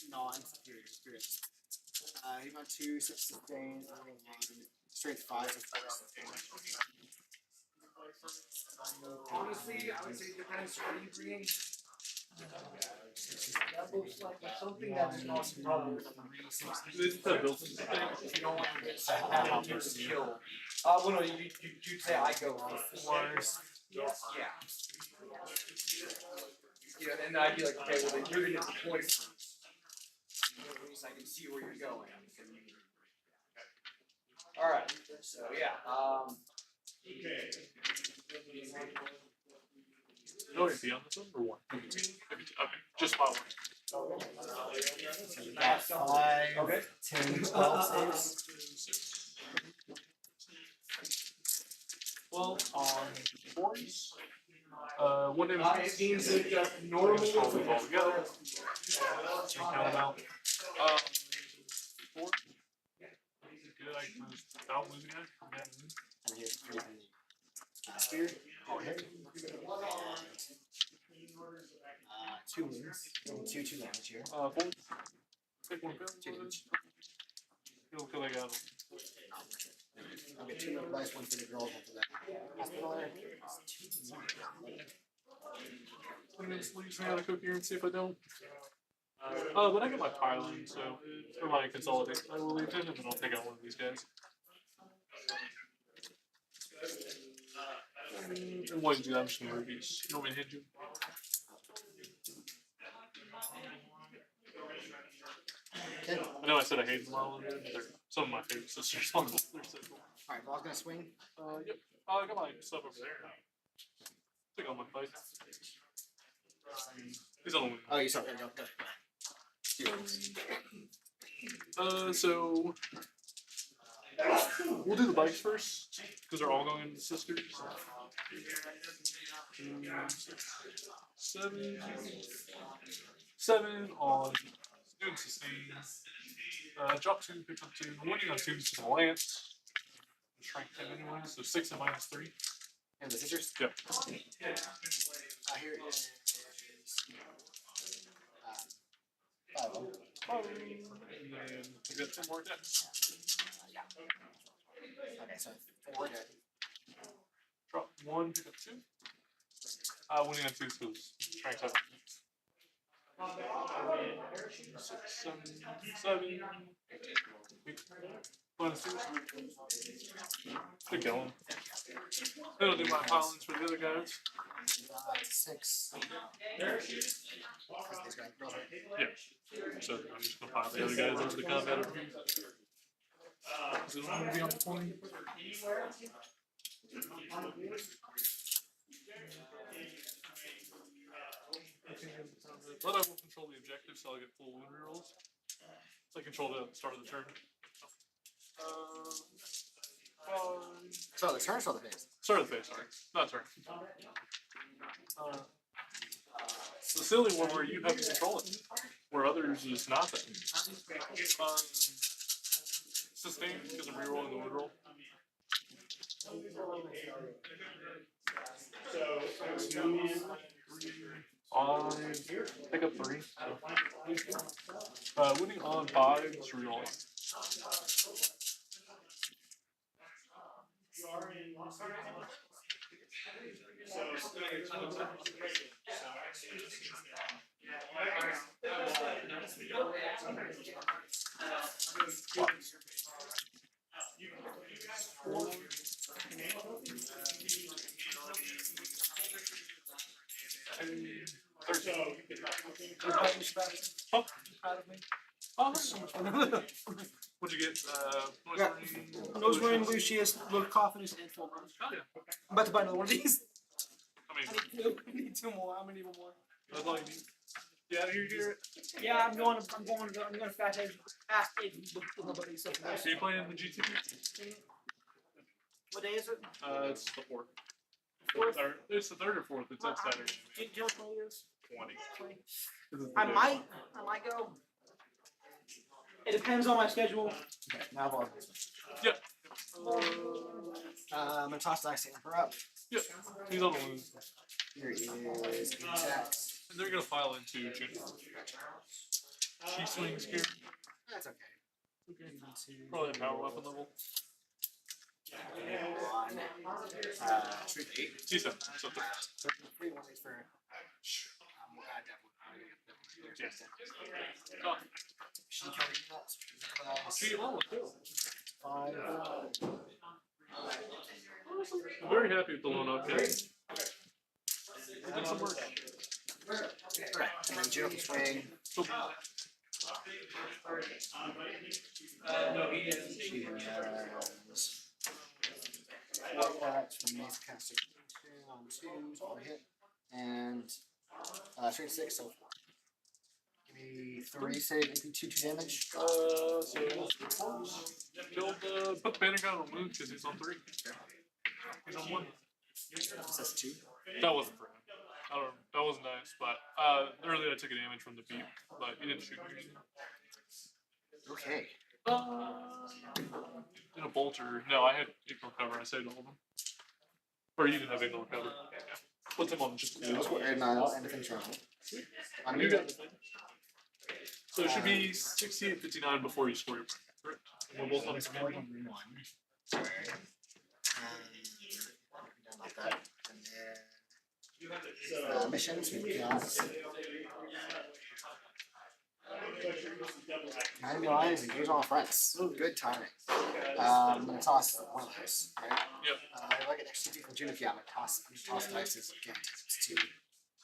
Speaker 3: non-superior experience. Hitting on 2, 6 sustain, strength 5, so 4 sustain.
Speaker 4: honestly, I would say depends on what you bring. That looks like something that's not probably.
Speaker 1: This is a built-in thing.
Speaker 4: If you don't want to get that kill. Well, no, you'd say I go for 4s. Yeah. Yeah, and I'd be like, okay, well, then you're gonna deploy first. At least I can see where you're going. Alright, so yeah,
Speaker 1: No AC on this one or one? Maybe two. Okay, just by one.
Speaker 3: Got 5,
Speaker 4: Okay.
Speaker 3: 10, 12 saves.
Speaker 1: Well, on boards, one damage.
Speaker 5: It means that normal.
Speaker 1: All these all together. So count them out. Four. Good. I can lose without losing it.
Speaker 3: And here's 3 from the spear. All hit. 2 wounds. 2 damage here.
Speaker 1: Four. Take one.
Speaker 3: 2 damage.
Speaker 1: You'll kill that guy.
Speaker 3: I'll get 2 more dice, 1 for the girls, 1 for the hospital there.
Speaker 1: I'm gonna just leave me out of coherence, see if I don't. But I get my piling, so for my consolidate, I will leave it, and then I'll take out one of these guys. And while you do that, I'm just gonna move these. You want me to hit you?
Speaker 3: Okay.
Speaker 1: I know I said I hate them all, but they're some of my favorite sisters on this. They're so cool.
Speaker 3: Alright, Ball's gonna swing.
Speaker 1: Yep. I got my stuff over there. Take all my fights. These are the
Speaker 3: Oh, you saw it. Go.
Speaker 1: So we'll do the bikes first because they're all going into the sisters. 7 on doing sustain. Drop 2, pick up 2. I'm winning on 2 to the lance. Strength 10 anyway, so 6 and minus 3.
Speaker 3: And the scissors?
Speaker 1: Yep.
Speaker 3: Here it is. 5 of them.
Speaker 1: And then I got 10 more decks.
Speaker 3: Okay, so 4 dead.
Speaker 1: Drop 1, pick up 2. Winning on 2 because strength 7. 6, 7, 8. Minus 2. Good going. Then I'll do my pilings for the other guys.
Speaker 3: 6.
Speaker 1: Yeah. So I'm just gonna pile the other guys into the combat over here. Because it'll only be on 20. But I will control the objective, so I'll get full wound rerolls. So I control it at the start of the turn.
Speaker 3: So the turn or the phase?
Speaker 1: Start of the phase, sorry. Not turn. It's the silly one where you have to control it, where others is not that. Sustain, because I'm rerolling the wound roll. 2, 3, 5, pick up 3. Winning on 5 is rerolling. Huh? What'd you get?
Speaker 7: Nose ring, Lucius, little Coffinus, and full bronze.
Speaker 1: Oh, yeah.
Speaker 7: I'm about to buy another one of these.
Speaker 1: I mean,
Speaker 7: I need 2 more. I'm gonna need 1 more.
Speaker 1: that's all you need. Yeah, here.
Speaker 7: Yeah, I'm going fast edge with my buddy. So
Speaker 1: So you playing the GTP?
Speaker 7: what day is it?
Speaker 1: It's the 4th.
Speaker 7: Fourth?
Speaker 1: It's the 3rd or 4th. It's on Saturday.
Speaker 7: Do you know what day it is?
Speaker 1: 20.
Speaker 7: 20.
Speaker 1: This is the
Speaker 7: I
Speaker 1: day.
Speaker 7: might go. It depends on my schedule.
Speaker 3: Okay, now Ball's.
Speaker 1: Yep.
Speaker 3: I'm gonna toss dice to Emperor up.
Speaker 1: Yep. He's on the wounds.
Speaker 3: Here is attacks.
Speaker 1: And they're gonna file into June. She swings here.
Speaker 3: That's okay.
Speaker 1: Probably a power weapon level.
Speaker 3: 1. Strength 8.
Speaker 1: She's a so 3.
Speaker 3: 3 1 for.
Speaker 1: Yes. Oh,
Speaker 3: She carried that.
Speaker 1: she alone with 2.
Speaker 3: 5.
Speaker 1: I'm very happy with the lone up hit. It did some work.
Speaker 3: Alright, and then Juno can swing.
Speaker 1: So,
Speaker 3: She has 4 attacks from Mace Caster on 2s, all hit. And strength 6, so give me 3 save, AP 2 damage.
Speaker 1: so killed, put the panic on remove because he's on 3. He's on one.
Speaker 3: Says 2.
Speaker 1: That wasn't for him. I don't. That wasn't nice, but earlier I took a damage from the beep, but he didn't shoot me.
Speaker 3: Okay.
Speaker 1: Did a bolter. No, I had ignore cover. I saved all of them. Or you didn't have ignore cover. Yeah. Put them on just
Speaker 3: And anything's wrong.
Speaker 1: You got the thing. So it should be 68-59 before you score your point. Correct? We're both on the same
Speaker 3: Scored
Speaker 1: one.
Speaker 3: 1. Sorry. Done like that. And then missions. We got 9 lines and engage all fronts. Good timing. I'm gonna toss one of those. Right?
Speaker 1: Yep.
Speaker 3: I like an extra from June if you have a toss. Toss dice is guaranteed. It's 2.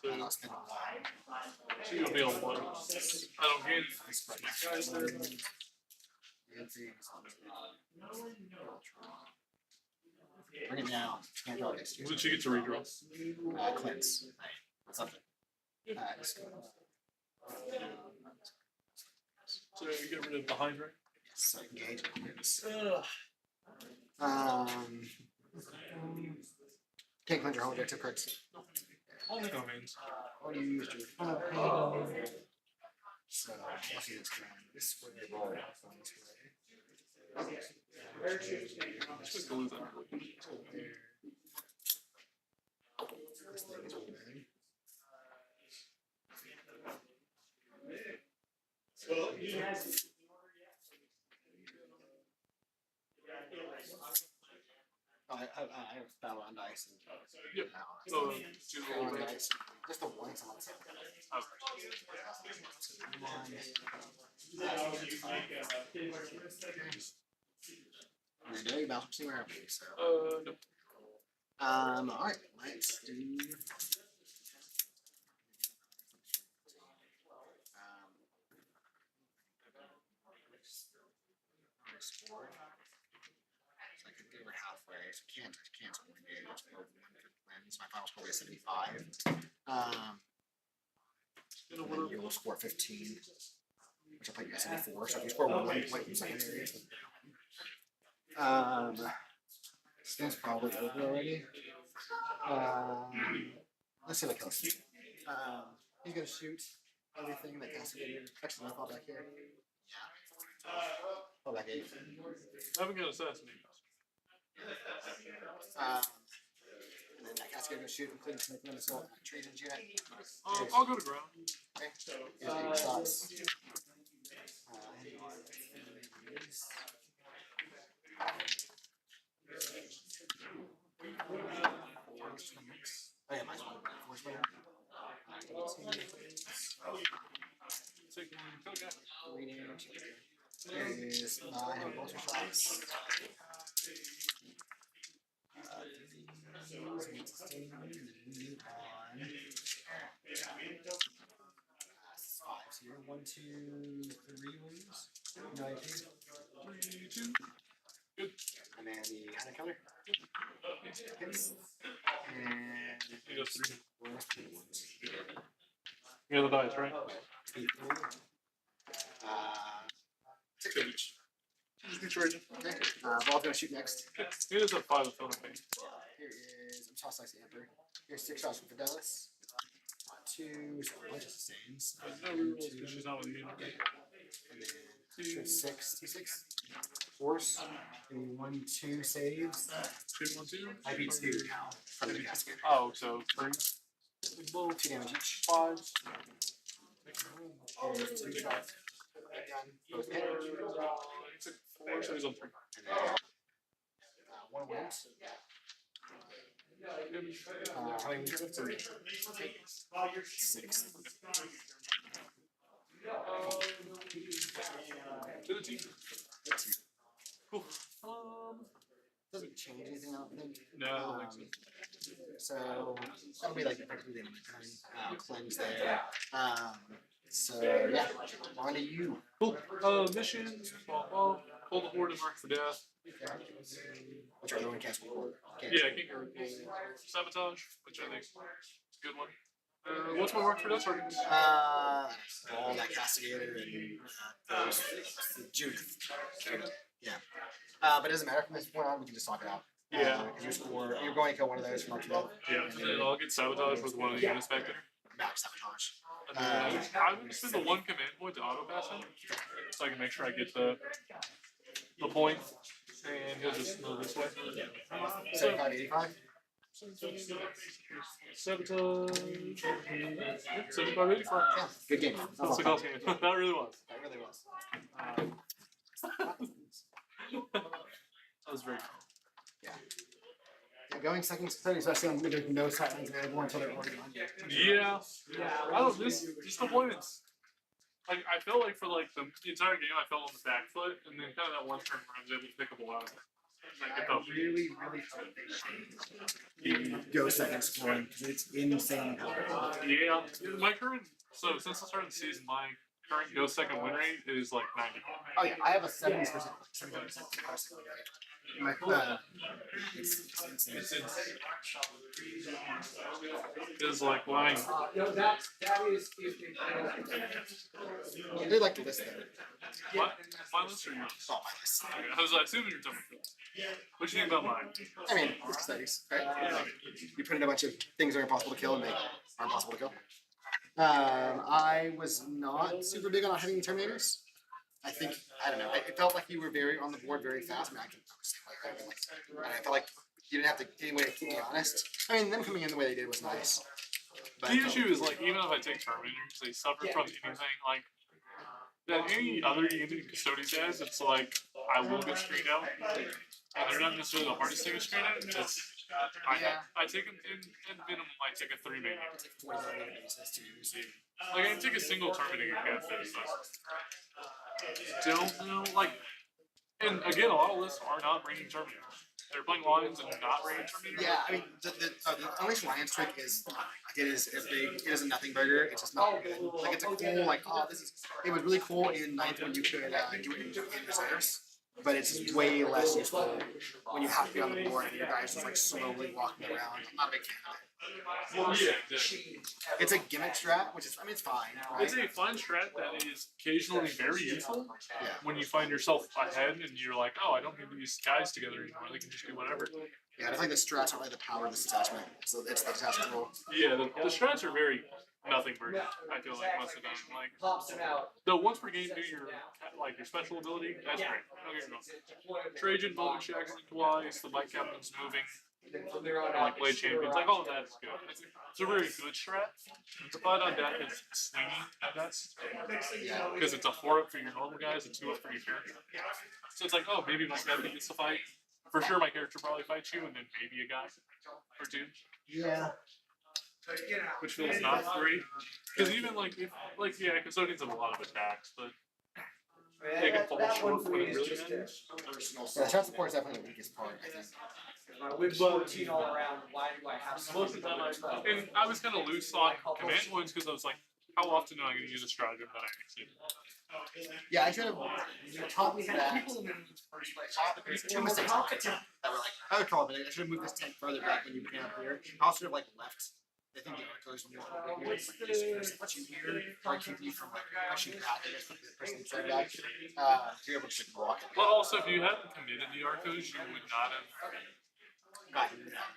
Speaker 1: So,
Speaker 3: And I'll spend a lot.
Speaker 1: so you'll be on one. I don't get it. Guys there.
Speaker 3: Bring it down. Can't draw this.
Speaker 1: What did you get to redraw?
Speaker 3: Cleanse. Something. Just go.
Speaker 1: So you get rid of behind, right?
Speaker 3: So engage it. Can't cleanse your whole objective cards.
Speaker 1: Only domains.
Speaker 3: What do you use your So I'll see this way roll from this way.
Speaker 1: Just gonna lose that.
Speaker 3: This thing is moving. I have battle on dice and
Speaker 1: Yep.
Speaker 3: now
Speaker 1: So, do
Speaker 3: battle
Speaker 1: all
Speaker 3: on
Speaker 1: that.
Speaker 3: dice. Just the one someone said. Ready? Battle anywhere else. So.
Speaker 1: No.
Speaker 3: Alright, let's do board. So I could get over halfway, so can't only engage. So my final score is 75.
Speaker 1: You know
Speaker 3: And then
Speaker 1: what?
Speaker 3: you'll score 15, which will put you at 74. So if you score 1 point in secondary, spin's probably over already. Let's see what kills. He's gonna shoot everything that castigated. Actually, I'll fall back here. Yeah. Fall back 8.
Speaker 1: I haven't got assassinated.
Speaker 3: And then that castigator gonna shoot, including Smith Minnesota Trajan's unit.
Speaker 1: I'll go to ground.
Speaker 3: Okay. Here's 8 shots. Oh yeah, mine's 1. Force winner.
Speaker 1: Taking kill guy.
Speaker 3: 3 damage. There's 9 heavy bolter shots. 5 here. 1, 2, 3 wounds. No AP.
Speaker 1: 3, 2. Good.
Speaker 3: And then the hunter killer. Hits. And
Speaker 1: He does 3.
Speaker 3: where's 3 wounds?
Speaker 1: You got the dice, right?
Speaker 3: 6
Speaker 1: Good.
Speaker 3: each.
Speaker 1: Just be Trajan.
Speaker 3: Okay. Ball's gonna shoot next.
Speaker 1: He does have 5 of filling pain.
Speaker 3: Here is toss dice Emperor. Here's 6 shots from Fidelis. 2, so a bunch of sustains.
Speaker 1: No rerolls because she's not with you.
Speaker 3: And then shoot 6, T6. Force. And 1, 2 saves.
Speaker 1: 2, 1, 2.
Speaker 3: I beat 2 now from the castigator.
Speaker 1: Oh, so 3.
Speaker 3: 2 damage each.
Speaker 1: 5.
Speaker 3: Here's 2 shots. Gun. Both hit.
Speaker 1: He took 4, so he's on 3.
Speaker 3: And then 1 wound. How many wounds is it? 3. 6.
Speaker 1: To the team. Cool.
Speaker 3: Doesn't change anything, I don't think.
Speaker 1: No, I don't think so.
Speaker 3: So that'll be like effectively the end of my turn. Cleanse there. So yeah, on to you.
Speaker 1: Cool. Missions. Hold the horde and mark for death.
Speaker 3: Which are the one cast before?
Speaker 1: Yeah, King or Sabotage, which I think is a good one. What's my mark for death targets?
Speaker 3: All that castigator and those Judith. Yeah. But it doesn't matter from this point on. We can just talk it out.
Speaker 1: Yeah.
Speaker 3: You're going to kill one of those from our kill.
Speaker 1: Yeah, and then I'll get sabotaged with one of the units back there.
Speaker 3: Max sabotage.
Speaker 1: And then I'm gonna spend the one command point to auto pass him, so I can make sure I get the point, and he'll just move this way.
Speaker 3: 75, 85.
Speaker 1: Sabotage. 75, 85.
Speaker 3: Yeah, good game.
Speaker 1: That's a close game. That really was.
Speaker 3: That really was.
Speaker 1: That was very cool.
Speaker 3: Yeah, going second, especially on there's no sidelines available until they're already on.
Speaker 1: Yeah. I don't this deployments. Like I felt like for like the entire game I felt on the back foot, and then kind of that one turn where I was able to pick up a lot. Like, it felt
Speaker 3: Really hope they change go second scoring because it's insane.
Speaker 1: yeah. My current since the start of the season, my current go second win rate is like 90.
Speaker 3: Oh yeah, I have a 70%, 70% passing rate. My, it's insane.
Speaker 1: It's is like lying.
Speaker 5: That is if
Speaker 3: I did like the list though.
Speaker 1: What? My list or yours?
Speaker 3: Oh, my list.
Speaker 1: Okay, I was assuming you're talking about yours. What do you think about mine?
Speaker 3: I mean, it's studies, right? You put in a bunch of things that are impossible to kill and they are impossible to kill. I was not super big on having Terminators. I think, I don't know, it felt like you were very on the board very fast. I mean, I can understand why you're having I felt like you didn't have to any way to keep me honest. I mean, them coming in the way they did was nice. But,
Speaker 1: The issue is like even if I take Terminators, they suffer from anything like that any other unit Custodes has. It's like I will get screened out, and they're not necessarily the hardest thing to screen out. It's I take them in minimum. I take a 3 man. Like I can take a single Terminator against it. Don't know like, and again, a lot of lists are not raining Terminators. They're playing Lions and not raining Terminators.
Speaker 3: yeah, I mean, the Unleashed Lions trick is, like, it is big, it is a nothing burger, it's just not good. Like, it's a cool, like, it was really cool in ninth when you could do it in reserves, but it's way less useful when you have to be on the board and your guys just, like, slowly walking around. I'm not a big fan of it. It's a gimmick strat, which is, I mean, it's fine. Right?
Speaker 1: It's a fun strat that is occasionally very useful
Speaker 3: Yeah.
Speaker 1: when you find yourself ahead and you're like, oh, I don't need these guys together anymore. They can just do whatever.
Speaker 3: Yeah, I think the strats aren't really the power of this attachment. So it's the attachment rule.
Speaker 1: Yeah, the strats are very nothing burger. I feel like most of the time, like
Speaker 5: pops them out.
Speaker 1: the once per game do your like your special ability. That's great. Don't get me wrong. Trajan, Vulcan Shax twice. The bike captain's moving.
Speaker 5: From there on
Speaker 1: Like Blade Champions, like all of that is good. It's a very good strat. The fight on death is swingy at best. Because it's a 4-up for your normal guys, a 2-up for your character. So it's like, oh, maybe my guy gets to fight. For sure, my character probably fights you, and then maybe a guy or two.
Speaker 3: Yeah.
Speaker 1: Which feels not great. Because even like, yeah, Custodians have a lot of attacks, but they can fall short when it really matters.
Speaker 3: Yeah, shot support is definitely the weakest part, I think.
Speaker 5: My whip's 14 all around. Why do I have so
Speaker 1: Most of the time, I was kind of loose on command points because I was like, how often am I going to use a stratagem that I execute?
Speaker 3: Yeah, I should have taught me that. Two mistakes that were like, I would call it, but I should have moved this tent further back when you came up here. I also should have like left. I think the articles more over here. Like, put you here, or keep you from like pushing back. I guess the person who's right back. You're able to just walk it.
Speaker 1: But also, if you hadn't committed the Arcos, you would not have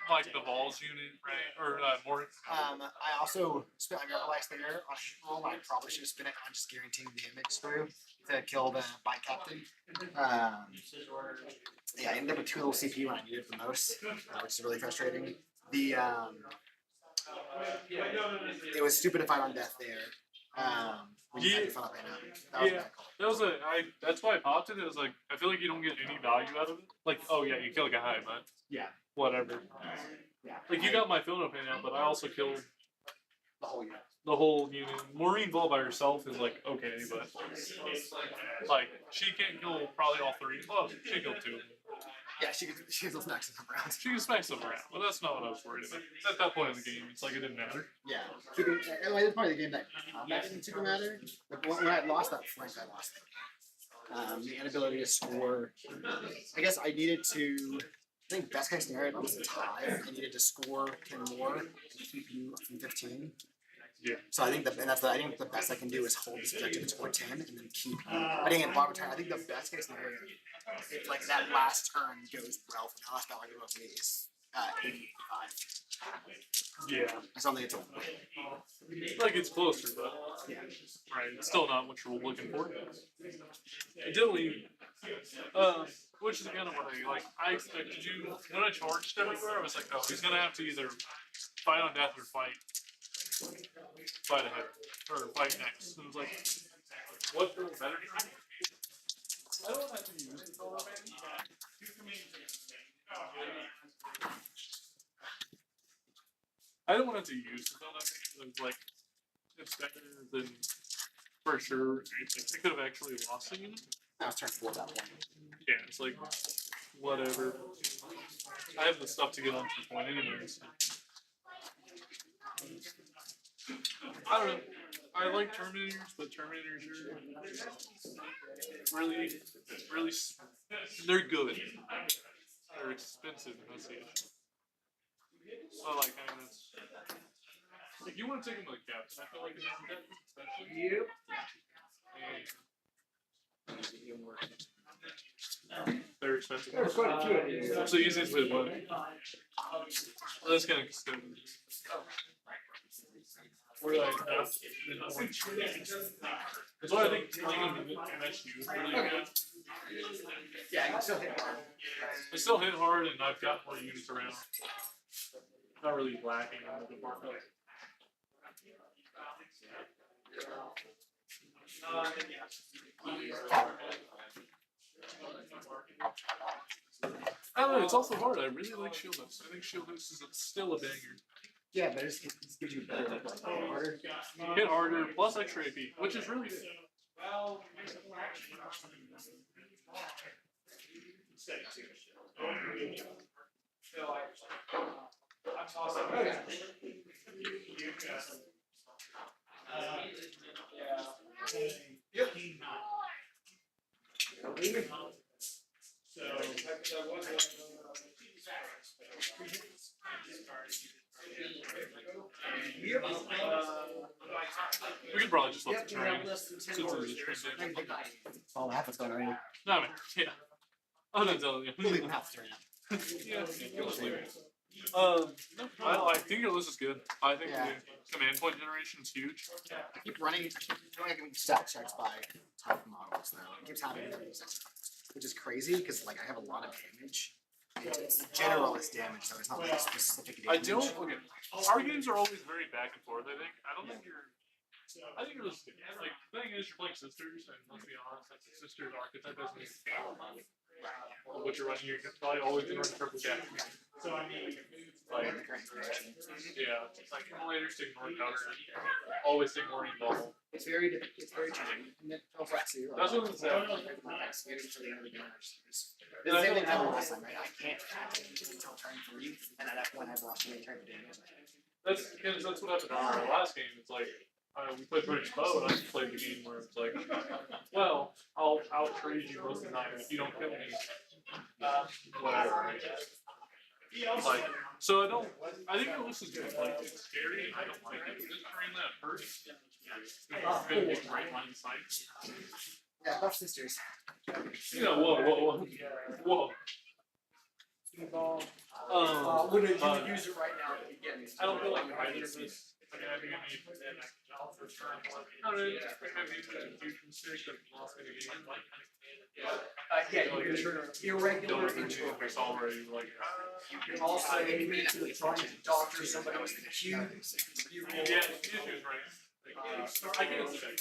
Speaker 1: like the Vols unit, right? Or more.
Speaker 3: I also spent my miracle ice there on roll. I probably should have spent it on just guaranteeing damage through to kill the bike captain. Yeah, I ended up with 2 little CP when I needed it the most, which is really frustrating. The it was stupid to fight on death there. When you had to fight on that was
Speaker 1: Yeah.
Speaker 3: bad call.
Speaker 1: That was that's why I popped it. It was like, I feel like you don't get any value out of it. Like, oh yeah, you kill a guy, but
Speaker 3: Yeah.
Speaker 1: whatever. Like, you got my Philno pin out, but I also killed
Speaker 3: The whole unit.
Speaker 1: the whole unit. Maureen Ball by herself is like, okay, but like, she can't kill probably all 3. Well, she killed 2 of them.
Speaker 3: Yeah, she gets those maxes up rounds.
Speaker 1: She can smack stuff around, but that's not what I was worried about. At that point in the game, it's like it didn't matter.
Speaker 3: Yeah. Keeping, and like, that's part of the game that combat didn't super matter. Like, when I lost that flank, I lost it. The inability to score. I guess I needed to. I think best case scenario, if I was a tie, I needed to score 10 more and keep you from 15.
Speaker 1: Yeah.
Speaker 3: So I think I think the best I can do is hold this objective to score 10 and then keep you. I think in bomb return, I think the best case scenario, if like that last turn goes well for the last battle goes well for me is 85.
Speaker 1: Yeah.
Speaker 3: I don't think it's a win.
Speaker 1: Like it's closer, but
Speaker 3: Yeah.
Speaker 1: right, it's still not what you're looking for. It definitely, which is kind of what I like. I expected you when I charged everywhere. I was like, oh, he's gonna have to either fight on death or fight ahead or fight next. And it was like, what feels better for me? I don't have to use the color band. I don't want to use the color band. It was like, it's better than for sure. I could have actually lost the unit.
Speaker 3: I was turn 4 that one.
Speaker 1: Yeah, it's like, whatever. I have the stuff to get on for point anyways. I don't know. I like Terminators, but Terminators are really, they're good. They're expensive, that's the issue. So like, I mean, it's, like you want to take them like Caps. I feel like it's especially.
Speaker 5: Yep.
Speaker 1: They're expensive.
Speaker 5: There's quite a few of these.
Speaker 1: It's the easiest way to put it. Well, that's kind of stupid. We're like, that's why I think MSU is really good.
Speaker 5: Yeah, I can still hit hard.
Speaker 1: I still hit hard, and I've got more units around. Not really lacking in the department. I don't know, it's also hard. I really like Shield Host. I think Shield Host is still a banger.
Speaker 3: Yeah, but it gives you better, like, harder.
Speaker 1: Hit harder, plus extra AP, which is really good. We could probably just let the terrain. Since it's a transition.
Speaker 3: All half is going on.
Speaker 1: No, I mean, yeah. I'm not telling you.
Speaker 3: We'll leave them half the turn out.
Speaker 1: Yeah, just leave it. No, I think your list is good. I think
Speaker 3: Yeah.
Speaker 1: the command point generation is huge.
Speaker 3: I keep running, I keep doing stat checks by type models now. It keeps happening every second, which is crazy because like I have a lot of damage. It's generalist damage, so it's not like specific
Speaker 1: I
Speaker 3: damage.
Speaker 1: don't. Okay, our games are always very back and forth. I think. I don't think you're. I think you're just like the thing is you're playing sisters, and let's be honest, that's a sisters archetype doesn't even count. What you're running, you're probably always gonna run triple cat. So I mean, like, yeah, it's like emulators take more counter, always take more bubble.
Speaker 3: It's very difficult. It's very challenging. And it feels like so you're
Speaker 1: That's
Speaker 3: like,
Speaker 1: what it's saying.
Speaker 3: it's for the end of the game. It's the same thing happened last time, right? I can't attack until turn 3, and at that point I've lost many turns of damage.
Speaker 1: That's because that's what happened in our last game. It's like we played British Bow, and I just played the game where it's like, well, I'll trade you most of the time if you don't kill me. Whatever. Like, so I think the list is good. Like, it's scary. I don't like it. This terrain that hurts. It's gonna be right line of sight.
Speaker 3: Yeah, buff sisters.
Speaker 1: You know, whoa.
Speaker 5: Would you use it right now? Again,
Speaker 1: I don't feel like either of this. I mean, I think I need. I don't know. I need to do mistakes that lost me the game.
Speaker 5: yeah, you can turn irregular
Speaker 1: Don't
Speaker 5: into a
Speaker 1: it's already like.
Speaker 5: You can also, if you need to try to doctor somebody with a Q, you
Speaker 1: Yeah, the issue is right. I can't say.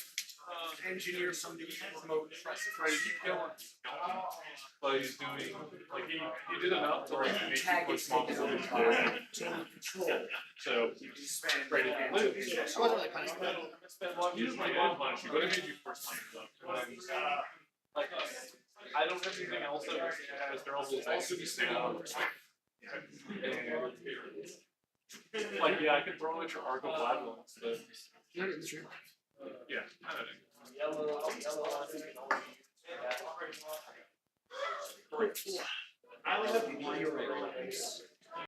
Speaker 5: engineer somebody to promote trust.
Speaker 1: Right, if you kill him, but he's doing like he did enough to like make you push models in his player.
Speaker 5: Control.
Speaker 1: So
Speaker 5: You spend
Speaker 1: right, if you lose,
Speaker 3: I wasn't really punishing them.
Speaker 1: well, you just like didn't punish you, but it made you force money up. Like I don't have anything else that has durable effects if you stay on. Like yeah, I could throw at your Arc of Flatulence, but
Speaker 3: Yeah, it's true.
Speaker 1: yeah, I don't know.
Speaker 5: I would have warrior arrows.